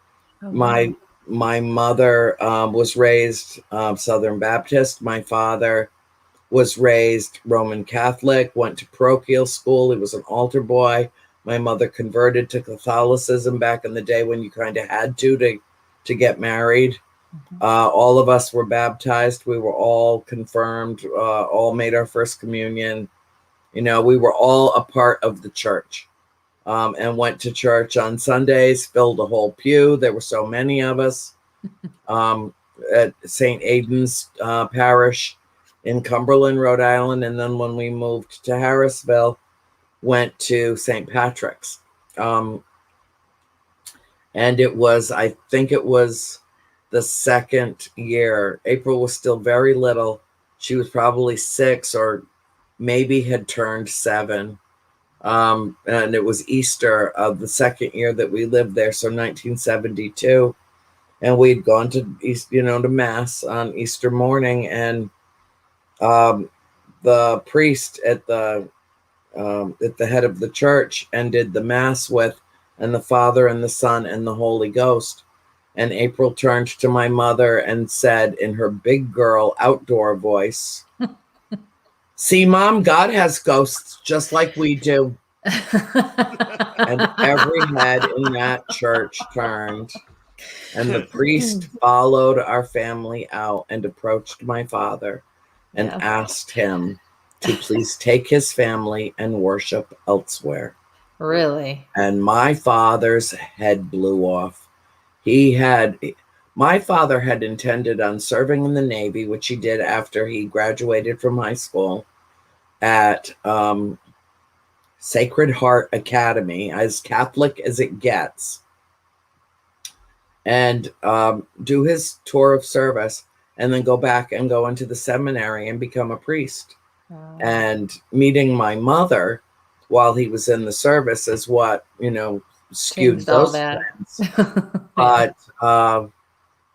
My mother was raised Southern Baptist. My father was raised Roman Catholic, went to parochial school. He was an altar boy. My mother converted to Catholicism back in the day when you kind of had to get married. All of us were baptized. We were all confirmed, all made our first communion. We were all a part of the church, and went to church on Sundays, filled a whole pew. There were so many of us at St. Aidan's Parish in Cumberland, Rhode Island. And then when we moved to Harrisville, went to St. Patrick's. And I think it was the second year. April was still very little. She was probably 6 or maybe had turned 7. And it was Easter of the second year that we lived there. So 1972. And we'd gone to to Mass on Easter morning. And the priest at the head of the church ended the Mass with, and the Father and the Son and the Holy Ghost. And April turned to my mother and said in her big girl outdoor voice, "See, Mom, God has ghosts just like we do." And every head in that church turned. And the priest followed our family out and approached my father and asked him to please take his family and worship elsewhere. Really? And my father's head blew off. My father had intended on serving in the Navy, which he did after he graduated from high school at Sacred Heart Academy, as Catholic as it gets, and do his tour of service, and then go back and go into the seminary and become a priest. And meeting my mother while he was in the service is what, skewed Changed all those that. plans. But,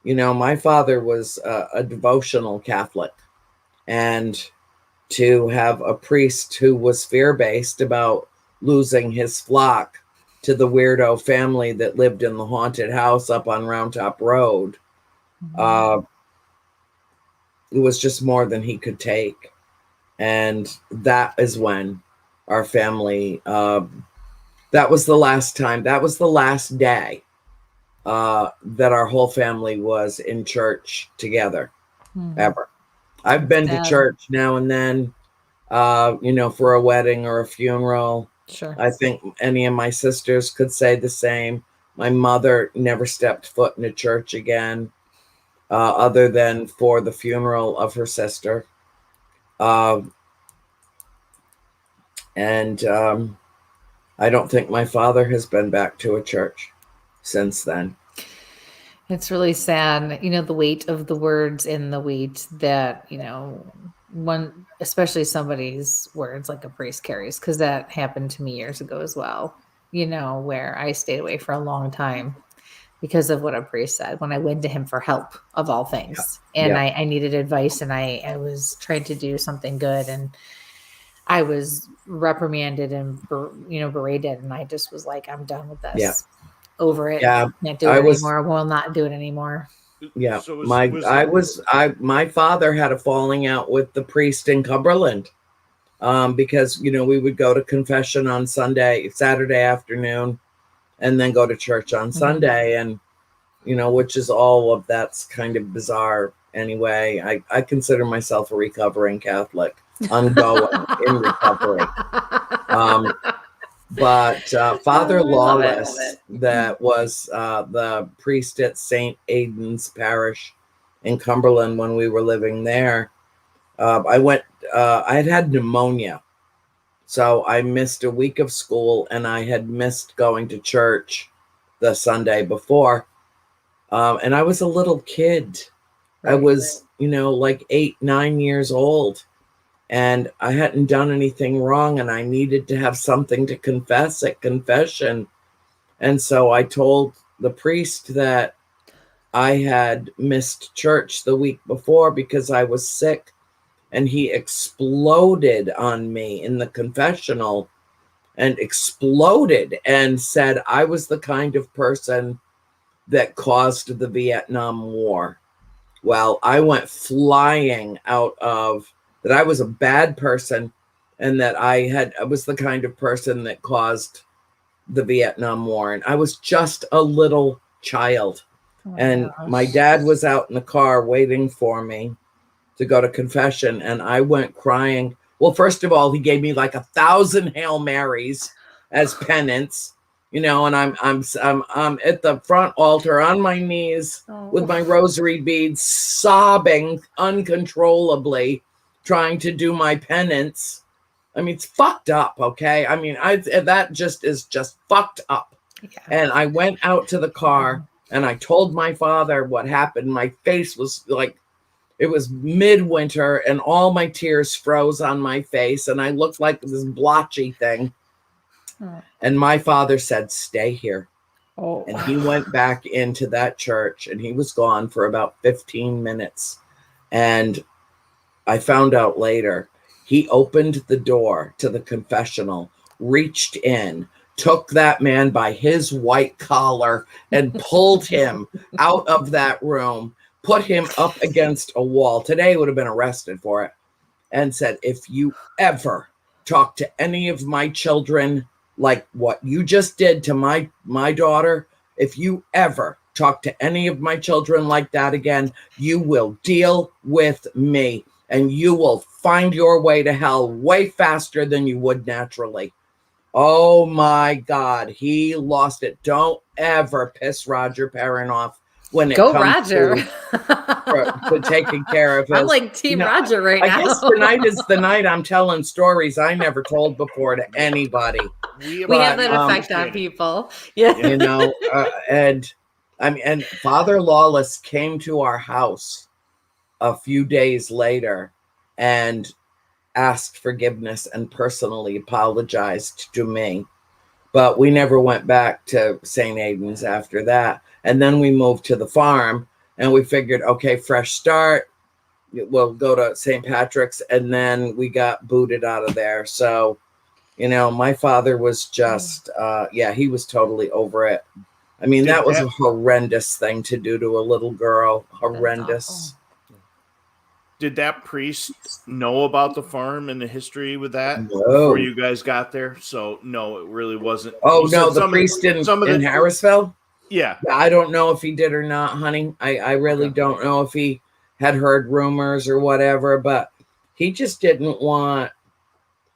my father was a devotional Catholic, and to have a priest who was fear-based about losing his flock to the weirdo family that lived in the haunted house up on Round Top Road, it was just more than he could take. And that is when our family, that was the last day that our whole family was in church together, ever. I've been to church now and then, for a wedding or a funeral. Sure. I think any of my sisters could say the same. My mother never stepped foot in a church again, other than for the funeral of her sister. And I don't think my father has been back to a church since then. It's really sad, the weight of the words and the weight that, one, especially somebody's words like a priest carries, because that happened to me years ago as well, where I stayed away for a long time because of what a priest said when I went to him for help, of all things. Yeah. And I needed advice, and I was trying to do something good, and I was reprimanded and, berated. And I just was like, I'm done with this. Yeah. Over it. Yeah. Can't do it anymore. Will not do it anymore. Yeah. So my father had a falling out with the priest in Cumberland. Because, we would go to confession on Saturday afternoon, and then go to church on Sunday. And, which is all of that's kind of bizarre anyway. I consider myself a recovering Catholic. Ongoing in recovery. But Father Lawless, that was the priest at St. Aidan's Parish in Cumberland when we were living there, I had pneumonia. So I missed a week of school, and I had missed going to church the Sunday before. And I was a little kid. Right, I was, like 8, 9 years old. And I hadn't done anything wrong, and I needed to have something to confess at confession. And so I told the priest that I had missed church the week before because I was sick, and he exploded on me in the confessional, and exploded and said I was the kind of person that caused the Vietnam War. Well, I went flying out of that I was a bad person, and that I was the kind of person that caused the Vietnam War. And I was just a little child. And my dad was out in the car waiting for me to go to confession. And I went crying. Well, first of all, he gave me like 1,000 Hail Marys as penance, and I'm at the front altar on my knees with my rosary beads, sobbing uncontrollably, trying to do my penance. I mean, it's fucked up, okay? I mean, that just is just fucked up. Yeah. And I went out to the car, and I told my father what happened. My face was like, it was midwinter, and all my tears froze on my face, and I looked like this blotchy thing. And my father said, stay here. And he went back into that church, and he was gone for about 15 minutes. And I found out later, he opened the door to the confessional, reached in, took that man by his white collar, and pulled him out of that room, put him up against a wall. Today he would have been arrested for it. And said, if you ever talk to any of my children like what you just did to my daughter, if you ever talk to any of my children like that again, you will deal with me. and you will find your way to hell way faster than you would naturally. Oh my God, he lost it. Don't ever piss Roger Perrin off when it Go comes Roger. to taking care of his. I'm like Team Roger right now. I guess tonight is the night I'm telling stories I never told before to anybody. We have that effect on people. Yeah. You know, and Father Lawless came to our house a few days later and asked forgiveness and personally apologized to me. But we never went back to St. Aidan's after that. And then we moved to the farm and we figured, okay, fresh start. We'll go to St. Patrick's. And then we got booted out of there. So, you know, my father was just, he was totally over it. I mean, that was a horrendous thing to do to a little girl. Horrendous. Did that priest know about the farm and the history with that No. before you guys got there? So, no, it really wasn't. Oh, no, the priest in Harrisville? Yeah. I don't know if he did or not, honey. I really don't know if he had heard rumors or whatever, but he just didn't want.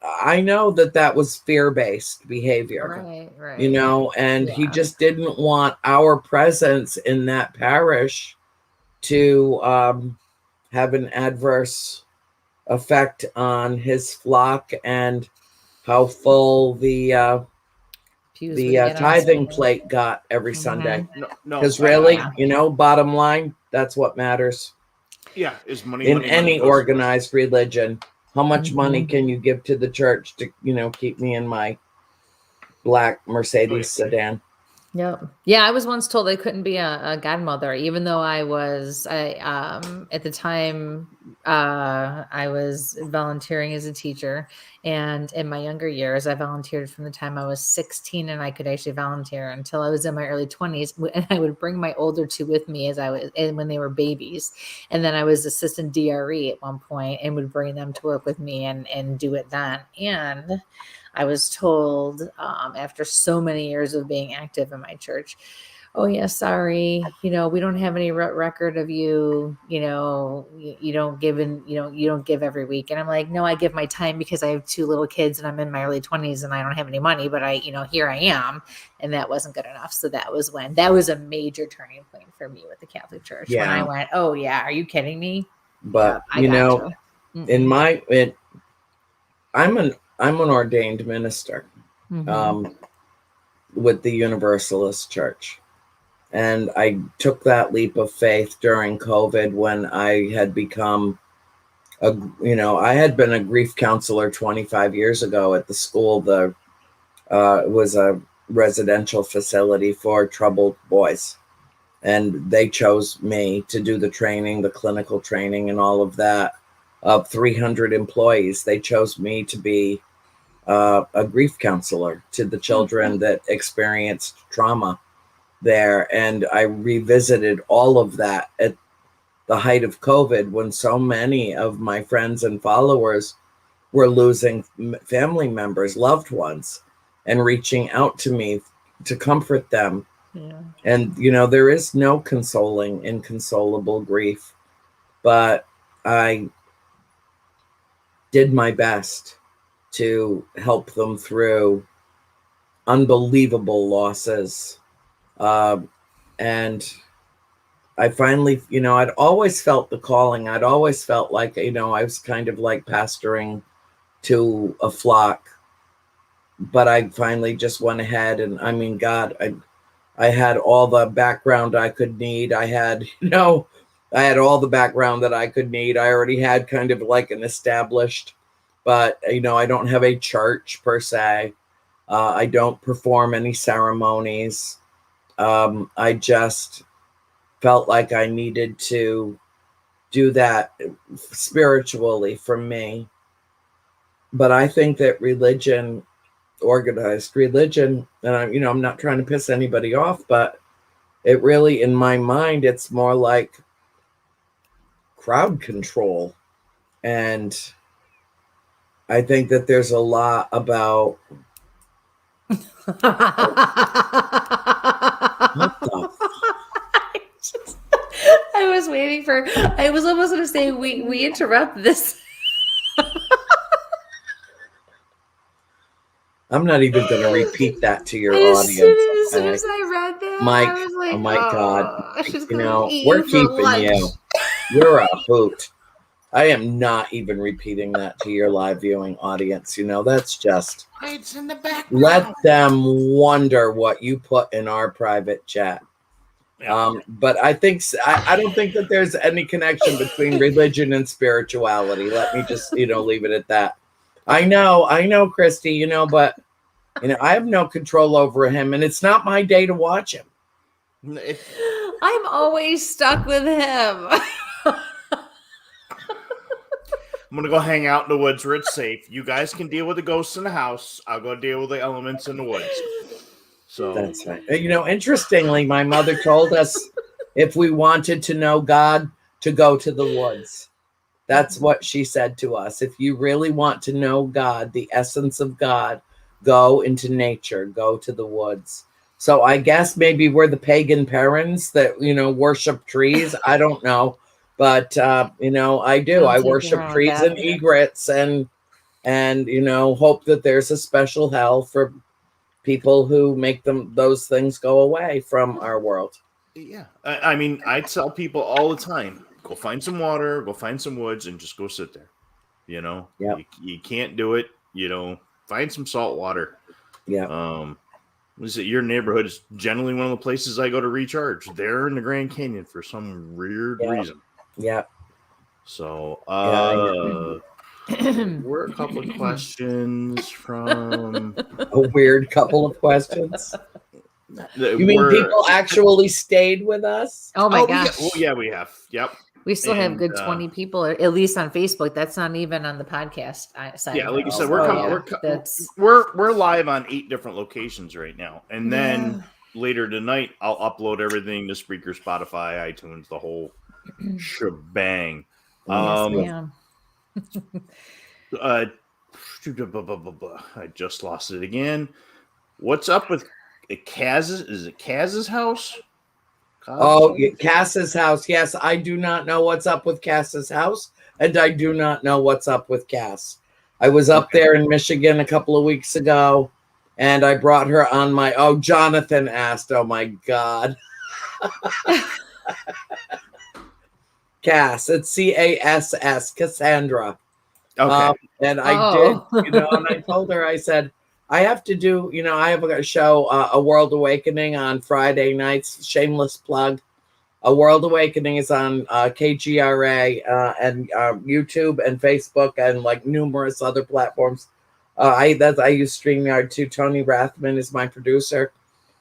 I know that was fear-based behavior. Right. You know, and he just didn't want our presence in that parish to have an adverse effect on his flock and how full the tithing plate got every Sunday. No, because really, you know, bottom line, that's what matters. Yeah, is money in money, any money organized religion. How much money can you give to the church to, you know, keep me in my black Mercedes sedan? Yep. Yeah, I was once told I couldn't be a godmother, even though at the time I was volunteering as a teacher, and in my younger years I volunteered from the time I was 16, and I could actually volunteer until I was in my early 20s, and I would bring my older two with me when they were babies, and then I was assistant DRE at one point and would bring them to work with me and do it then. And I was told after so many years of being active in my church, oh yeah, sorry, you know, we don't have any record of you, you know, you don't give you don't give every week. And I'm like, no, I give my time because I have two little kids and I'm in my early 20s and I don't have any money, but here I am. And that wasn't good enough. So that was a major turning point for me with the Catholic Church. When I went, oh yeah, are you kidding me? But I'm an ordained minister with the Universalist Church. And I took that leap of faith during COVID when I had become I had been a grief counselor 25 years ago at the school. It was a residential facility for troubled boys. And they chose me to do the training, the clinical training and all of that. Of 300 employees, they chose me to be a grief counselor to the children that experienced trauma there. And I revisited all of that at the height of COVID when so many of my friends and followers were losing family members, loved ones, and reaching out to me to comfort them. Yeah. And, you know, there is no consoling inconsolable grief, but I did my best to help them through unbelievable losses. And I finally, I'd always felt the calling. I'd always felt like, I was kind of like pastoring to a flock, but I finally just went ahead and I had all the background I could need. I had all the background that I could need. I already had kind of like an established, but, I don't have a church per se. I don't perform any ceremonies. I just felt like I needed to do that spiritually for me. But I think that religion, organized religion, and I'm not trying to piss anybody off, but it really, in my mind, it's more like crowd control. And I think that there's a lot about what the I I was waiting for. I was almost going to say we interrupt this. I'm not even going to repeat that to your As audience. soon as I read that, Mike, I was like, oh my God. she's You gonna know, eat we're you for keeping lunch. you. You're a hoot. I am not even repeating that to your live viewing audience. You know, that's just, It's in the background. let them wonder what you put in our private chat. Yeah. But I think I don't think that there's any connection between religion and spirituality. Let me just, leave it at that. I know, Kristie, but I have no control over him, and it's not my day to watch him. I'm always stuck with him. I'm gonna go hang out in the woods where it's safe. You guys can deal with the ghosts in the house. I'll go deal with the elements in the woods. So That's right. Interestingly, my mother told us if we wanted to know God, to go to the woods. That's what she said to us. If you really want to know God, the essence of God, go into nature, go to the woods. So I guess maybe we're the pagan parents that, worship trees. I don't know. But, I do. I worship trees and egrets and hope that there's a special hell for people who make those things go away from our world. Yeah. I mean, I tell people all the time, go find some water, go find some woods, and just go sit there. Yep. You can't do it. Find some salt water. Yeah. Your neighborhood is generally one of the places I go to recharge. They're in the Grand Canyon for some weird reason. Yeah. So, were a couple of questions from a weird couple of questions. You mean people actually stayed with us? Oh my gosh! Yeah, we have. Yep. We still have good 20 people, at least on Facebook. That's not even on the podcast side. Yeah, like you said, we're live on 8 different locations right now, and then later tonight I'll upload everything to Spreaker, Spotify, iTunes, the whole shebang. I just lost it again. What's up with Kaz's? Is it Kaz's house? Cass's house. Yes, I do not know what's up with Cass's house, and I do not know what's up with Cass. I was up there in Michigan a couple of weeks ago, and I brought her on my. Oh, Jonathan asked. Oh my God. Cass. It's Cass, Cassandra. Okay. And I did, and I told her, I said, I have to do, I have a show, A World Awakening on Friday nights. Shameless plug. A World Awakening is on KGRA and YouTube and Facebook and like numerous other platforms. I use StreamYard too. Tony Rathman is my producer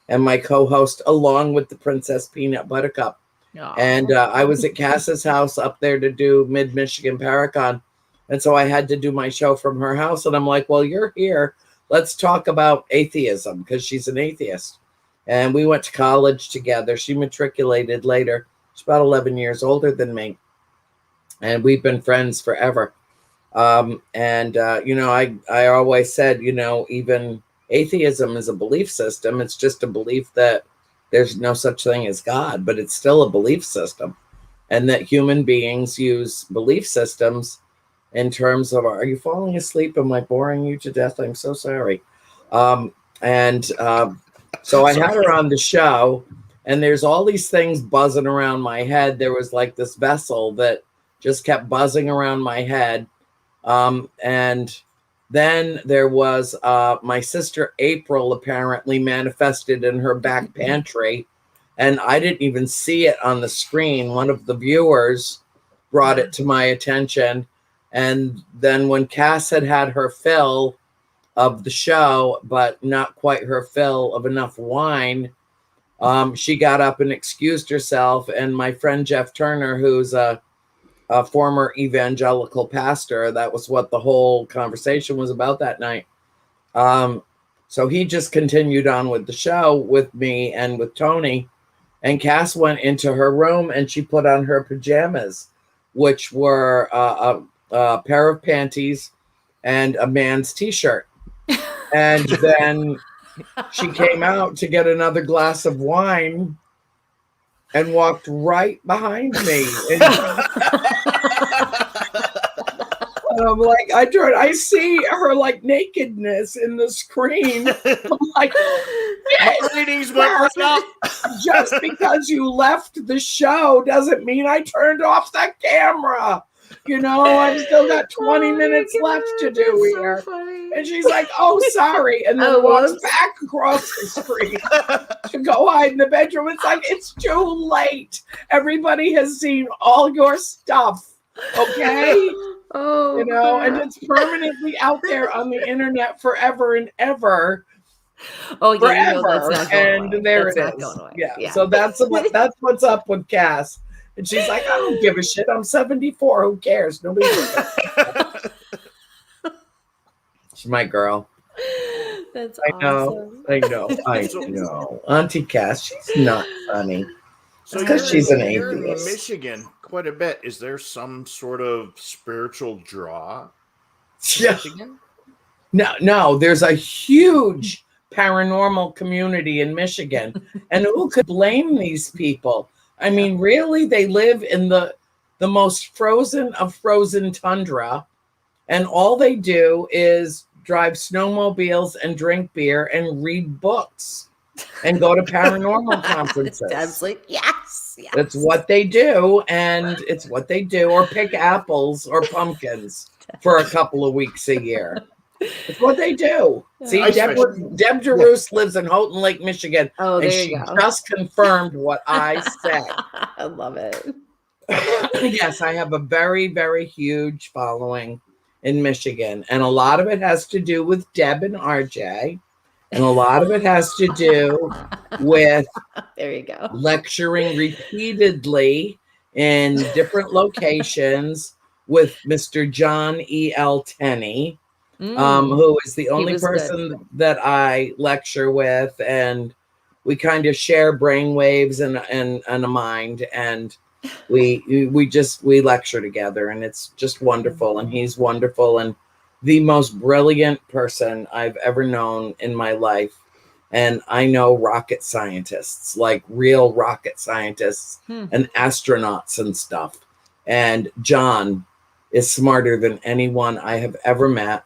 and my co-host, along with the Princess Peanut Buttercup. Aww. And I was at Cass's house up there to do Mid-Michigan Paracon. And so I had to do my show from her house. And I'm like, well, you're here. Let's talk about atheism, because she's an atheist. And we went to college together. She matriculated later. She's about 11 years older than me. And we've been friends forever. I always said, even atheism is a belief system. It's just a belief that there's no such thing as God, but it's still a belief system. And that human beings use belief systems in terms of, are you falling asleep? Am I boring you to death? I'm so sorry. So I had her on the show, and there's all these things buzzing around my head. There was like this vessel that just kept buzzing around my head. And then there was my sister April apparently manifested in her back pantry, and I didn't even see it on the screen. One of the viewers brought it to my attention. And then when Cass had her fill of the show, but not quite her fill of enough wine, she got up and excused herself. And my friend Jeff Turner, who's a former evangelical pastor, that was what the whole conversation was about that night. So he just continued on with the show with me and with Tony. And Cass went into her room and she put on her pajamas, which were a pair of panties and a man's t-shirt. And then she came out to get another glass of wine. and walked right behind me. And I'm like, I see her like nakedness in the screen. I'm like, my ratings went right up. Just because you left the show doesn't mean I turned off the camera. I've still got 20 minutes left to do here. Funny. And she's like, oh, sorry. And then walks back across the street to go hide in the bedroom. It's like, it's too late. Everybody has seen all your stuff. Okay? Oh, and it's permanently out there on the internet forever and ever. Oh, yeah, forever. That's not going away. There that's it is. Yeah. So that's what's up with Cass. And she's like, I don't give a shit. I'm 74. Who cares? Nobody cares. She's my girl. That's awesome. I know. Auntie Cass, she's not funny. So because she's an you're atheist. in Michigan quite a bit. Is there some sort of spiritual draw? Yeah. No, there's a huge paranormal community in Michigan. And who could blame these people? I mean, really, they live in the most frozen of frozen tundra. And all they do is drive snowmobiles and drink beer and read books and go to paranormal conferences. Dad's like, yes. That's what they do. And it's what they do. Or pick apples or pumpkins for a couple of weeks a year. It's what they do. See, Deb Jerusalem lives in Houghton Lake, Michigan. Oh, and there she you go. just confirmed what I said. I love it. Yes, I have a very, very huge following in Michigan. And a lot of it has to do with Deb and RJ. And a lot of it has to do with there you go. Lecturing repeatedly in different locations with Mr. John E.L. Tenney. Who is the only person that I lecture with, and we kind of share brain waves and a mind, and we lecture together, and it's just wonderful. And he's wonderful and the most brilliant person I've ever known in my life. And I know rocket scientists, like real rocket scientists and astronauts and stuff. And John is smarter than anyone I have ever met.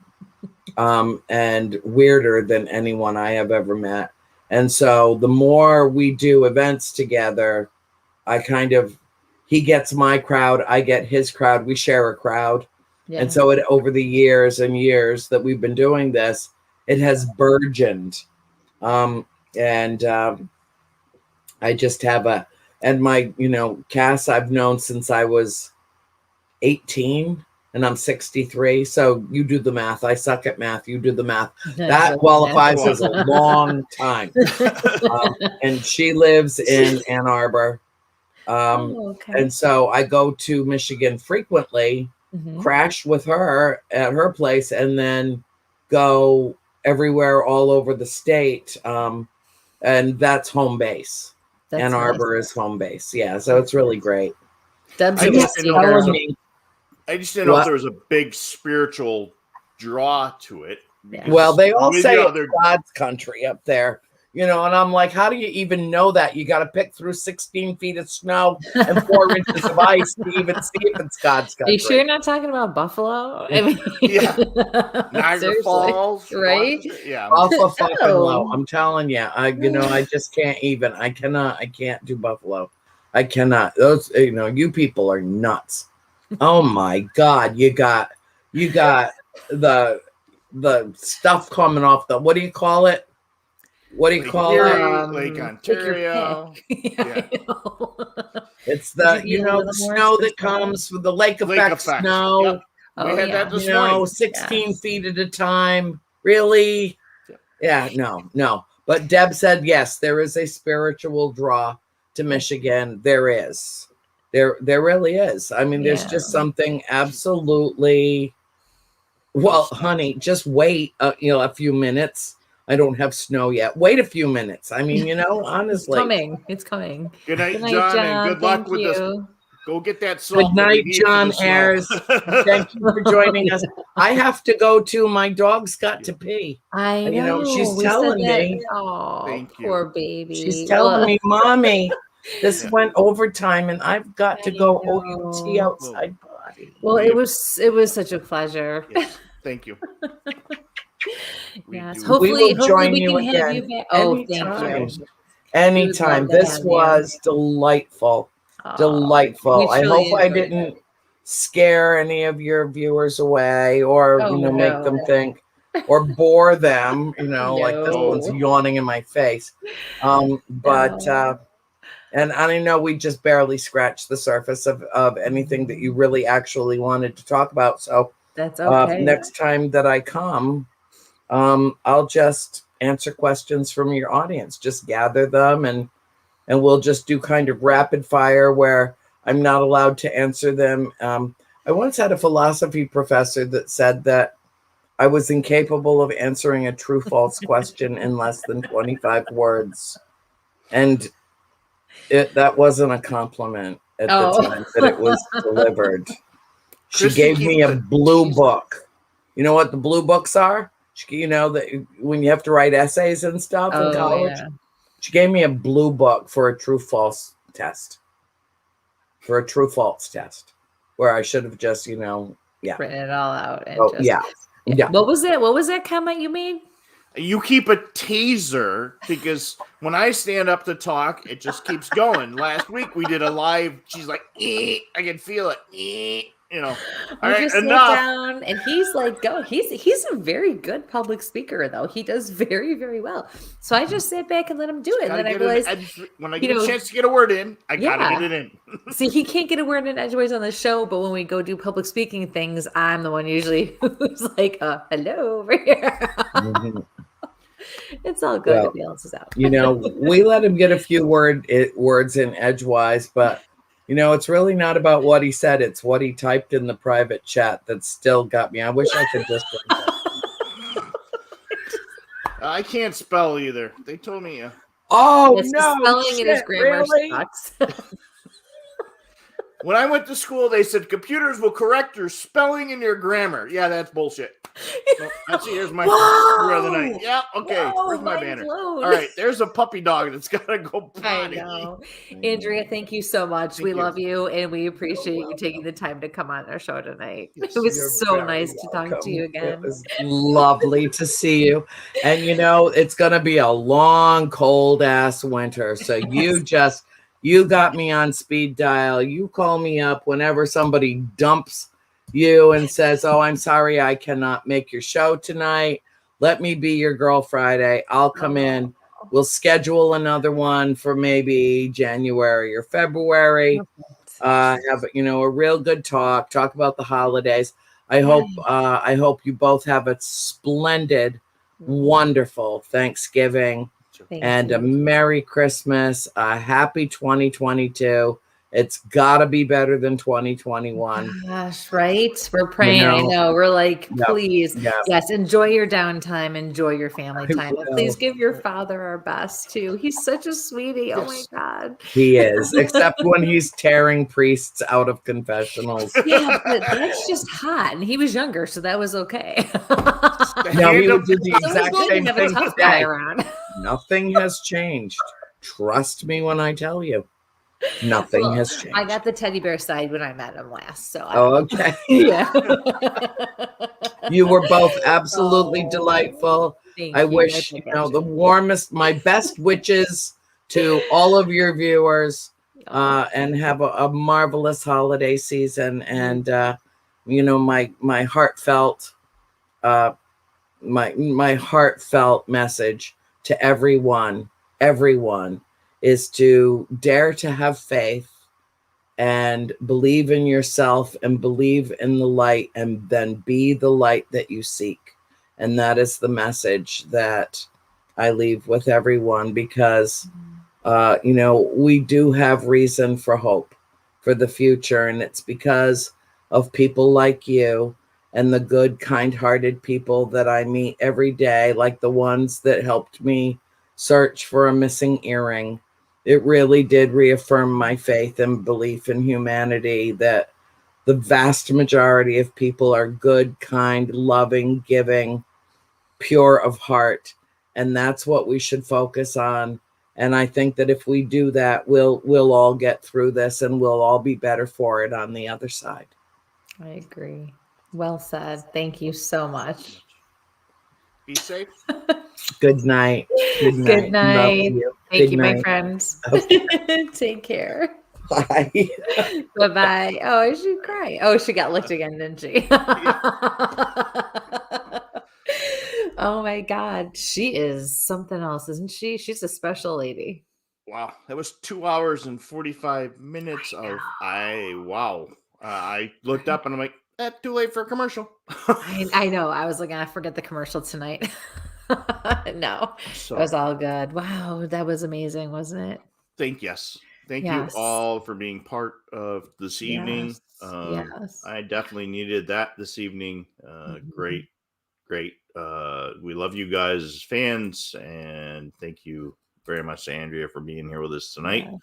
And weirder than anyone I have ever met. And so the more we do events together, he gets my crowd, I get his crowd, we share a crowd. Yeah. And so over the years and years that we've been doing this, it has burgeoned. I just have Cass I've known since I was 18. And I'm 63, so you do the math. I suck at math. You do the math. That qualifies as a long time. And she lives in Ann Arbor. And so I go to Michigan frequently, crash with her at her place, and then go everywhere all over the state. And that's home base. Ann Arbor is home base. Yeah, so it's really great. I just didn't know if there was a big spiritual draw to it. Well, they all say it's God's country up there, and I'm like, how do you even know that? You got to pick through 16 feet of snow and 4 inches of ice to even see if it's God's country. Are you sure you're not talking about Buffalo? I mean, Niagara Falls, right? Yeah, Buffalo fucking low. I'm telling you, I just can't even. I can't do Buffalo. I cannot. Those, you people are nuts. Oh my God, you got the stuff coming off the, what do you call it? Lake Ontario. Yeah. It's the the snow that comes with the lake effect snow. Yep. We had that this morning. 16 feet at a time. Really? Yeah, no. But Deb said yes, there is a spiritual draw to Michigan. There is. There really is. I mean, there's just something absolutely. Well, honey, just wait. A few minutes. I don't have snow yet. Wait a few minutes. I mean, honestly, it's coming. Good night, John, and good luck with this. Go get that salt. Good night, John Ayers. Thank you for joining us. I have to go too. My dog's got to pee. I know. She's telling me. Oh, poor baby. She's telling me, Mommy. This went overtime, and I've got to go OUT outside body. Well, it was such a pleasure. Yes, thank you. Yes, do. hopefully We will join we you can have again you back. Oh, anytime. thank you. Anytime. We would love to This have you. was delightful. Oh, Delightful. we I truly hope I enjoyed didn't scare any of your viewers away or make them think or bore them, like this one's yawning in my face. And I know we just barely scratched the surface of anything that you really actually wanted to talk about. So that's okay. Next time that I come, I'll just answer questions from your audience. Just gather them and we'll just do kind of rapid fire where I'm not allowed to answer them. I once had a philosophy professor that said that I was incapable of answering a true-false question in less than 25 words. And that wasn't a compliment at the time that it was delivered. She gave me a blue book. You know what the blue books are? That when you have to write essays and stuff in college. Yeah. She gave me a blue book for a true-false test. For a true-false test, where I should have just, written it all out. And yeah. What was it? What was that comment you made? You keep a taser because when I stand up to talk, it just keeps going. Last week we did a live. She's like, I can feel it. All right, just enough. Sat down and he's like, go. He's a very good public speaker, though. He does very, very well. So I just sat back and let him do it. And then I realized when I get a chance to get a word in, I gotta get it in. See, he can't get a word in edgeways on the show, but when we go do public speaking things, I'm the one usually who's like, hello over here. Mm-hmm. It's all good. Well, it balances out. We let him get a few words in edgewise, but it's really not about what he said. It's what he typed in the private chat that still got me. I wish I could just. I can't spell either. They told me. Oh, it's no. Spelling in his grammar sucks. When I went to school, they said computers will correct your spelling and your grammar. Yeah, that's bullshit. So here's my for the night. Yeah, okay. Where's my banner? Blown. All right, there's a puppy dog that's gotta go potty. I know. Andrea, thank you so much. We love you, and we appreciate you taking the time to come on our show tonight. Yes, it was so nice to talk to you again. It was lovely to see you. And it's gonna be a long, cold ass winter. So you got me on speed dial. You call me up whenever somebody dumps you and says, oh, I'm sorry, I cannot make your show tonight. Let me be your girl Friday. I'll come in. We'll schedule another one for maybe January or February. Have a real good talk about the holidays. I hope you both have a splendid, wonderful Thanksgiving. And a Merry Christmas, a happy 2022. It's got to be better than 2021. Gosh, right? We're praying. I know. We're like, please. Yes, enjoy your downtime. Enjoy your family time. And please give your father our best, too. He's such a sweetie. Yes. Oh, my God. He is, except when he's tearing priests out of confessionals. Yeah, but that's just hot. And he was younger, so that was okay. No, he would do the exact same thing today. Nothing has changed. Trust me when I tell you. Nothing has changed. I got the teddy bear side when I met him last. So okay. Yeah. You were both absolutely delightful. I wish the warmest, my best wishes to all of your viewers, and have a marvelous holiday season. And my heartfelt, my heartfelt message to everyone is to dare to have faith and believe in yourself and believe in the light, and then be the light that you seek. And that is the message that I leave with everyone, because, we do have reason for hope for the future. And it's because of people like you and the good, kind-hearted people that I meet every day, like the ones that helped me search for a missing earring. It really did reaffirm my faith and belief in humanity, that the vast majority of people are good, kind, loving, giving, pure of heart. And that's what we should focus on And I think that if we do that, we'll all get through this and we'll all be better for it on the other side. I agree. Well said. Thank you so much. Be safe. Good night. Good night. Good night. Love you. Thank Good you, night. my friends. Okay. Take care. Bye. Bye-bye. Oh, she cried. Oh, she got licked again, didn't she? Oh my God. She is something else, isn't she? She's a special lady. Wow. That was 2 hours and 45 minutes of wow. I looked up and I'm like, too late for a commercial. I know. I was like, I forget the commercial tonight. No, So it was all good. Wow, that was amazing, wasn't it? Thank you all for being part of this evening. Yes. I definitely needed that this evening. Great. We love you guys as fans, and thank you very much to Andrea for being here with us tonight. Yeah.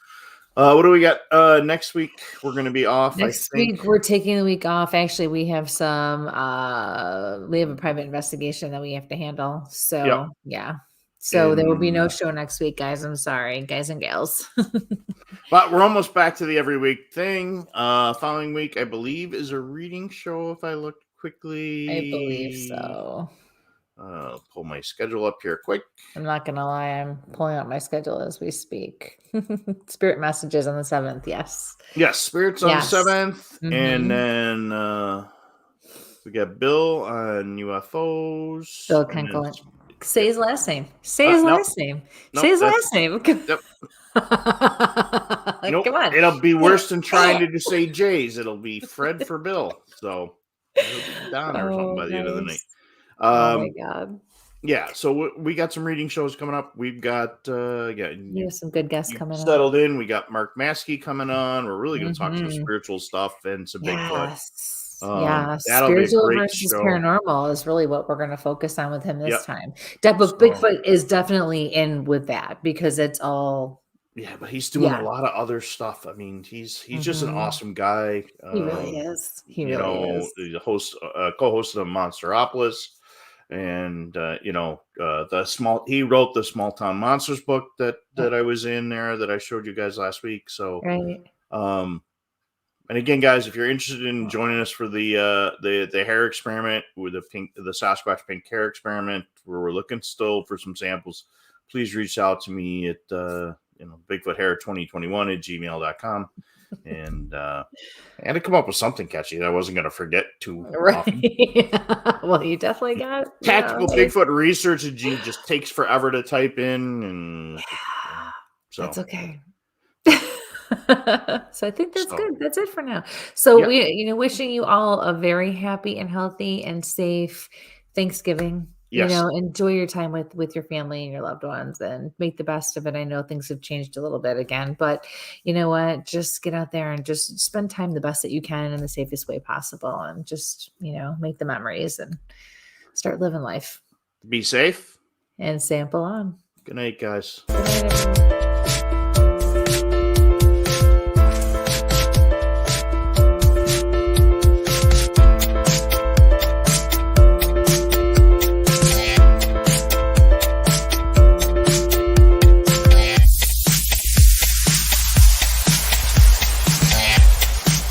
What do we got next week? We're going to be off. Next week we're taking the week off. Actually, we have we have a private investigation that we have to handle. So yeah. So there will be no show next week, guys. I'm sorry, guys and gals. But we're almost back to the every week thing. Following week, I believe, is a reading show. If I look quickly, I believe so. Pull my schedule up here quick. I'm not gonna lie, I'm pulling up my schedule as we speak. Spirit messages on the 7th, yes. Yes, spirits on the 7th, and then we got Bill on UFOs. Bill Kenkel. Say his last name. Say his last name. Say his last name. Yep. Like, come on. It'll be worse than trying to just say J's. It'll be Fred for Bill. So it'll be Don or something by the end of the night. Oh my God. Yeah, so we got some reading shows coming up. We've got you have some good guests coming up. Settled in. We got Mark Maskey coming on. We're really going to talk some spiritual stuff and some Bigfoot. Spiritual versus paranormal is really what we're going to focus on with him this time. Bigfoot is definitely in with that because it's all. Yeah, but he's doing a lot of other stuff. I mean, he's just an awesome guy. He really is. He really is. He's a co-host of Monsteropolis. And he wrote the Small Town Monsters book that I was in there that I showed you guys last week. So, and again, guys, if you're interested in joining us for the hair experiment with the Sasquatch pink hair experiment, where we're looking still for some samples, please reach out to me at BigfootHair2021@gmail.com. And I had to come up with something catchy that I wasn't going to forget too often. Well, you definitely got tactical Bigfoot research. Just takes forever to type in, and so that's okay. So I think that's good. That's it for now. So we, wishing you all a very happy and healthy and safe Thanksgiving. Yes. Enjoy your time with your family and your loved ones and make the best of it. I know things have changed a little bit again, but you know what? Just get out there and just spend time the best that you can in the safest way possible and just, make the memories and start living life. Be safe. And sample on. Good night, guys. Good night, everyone.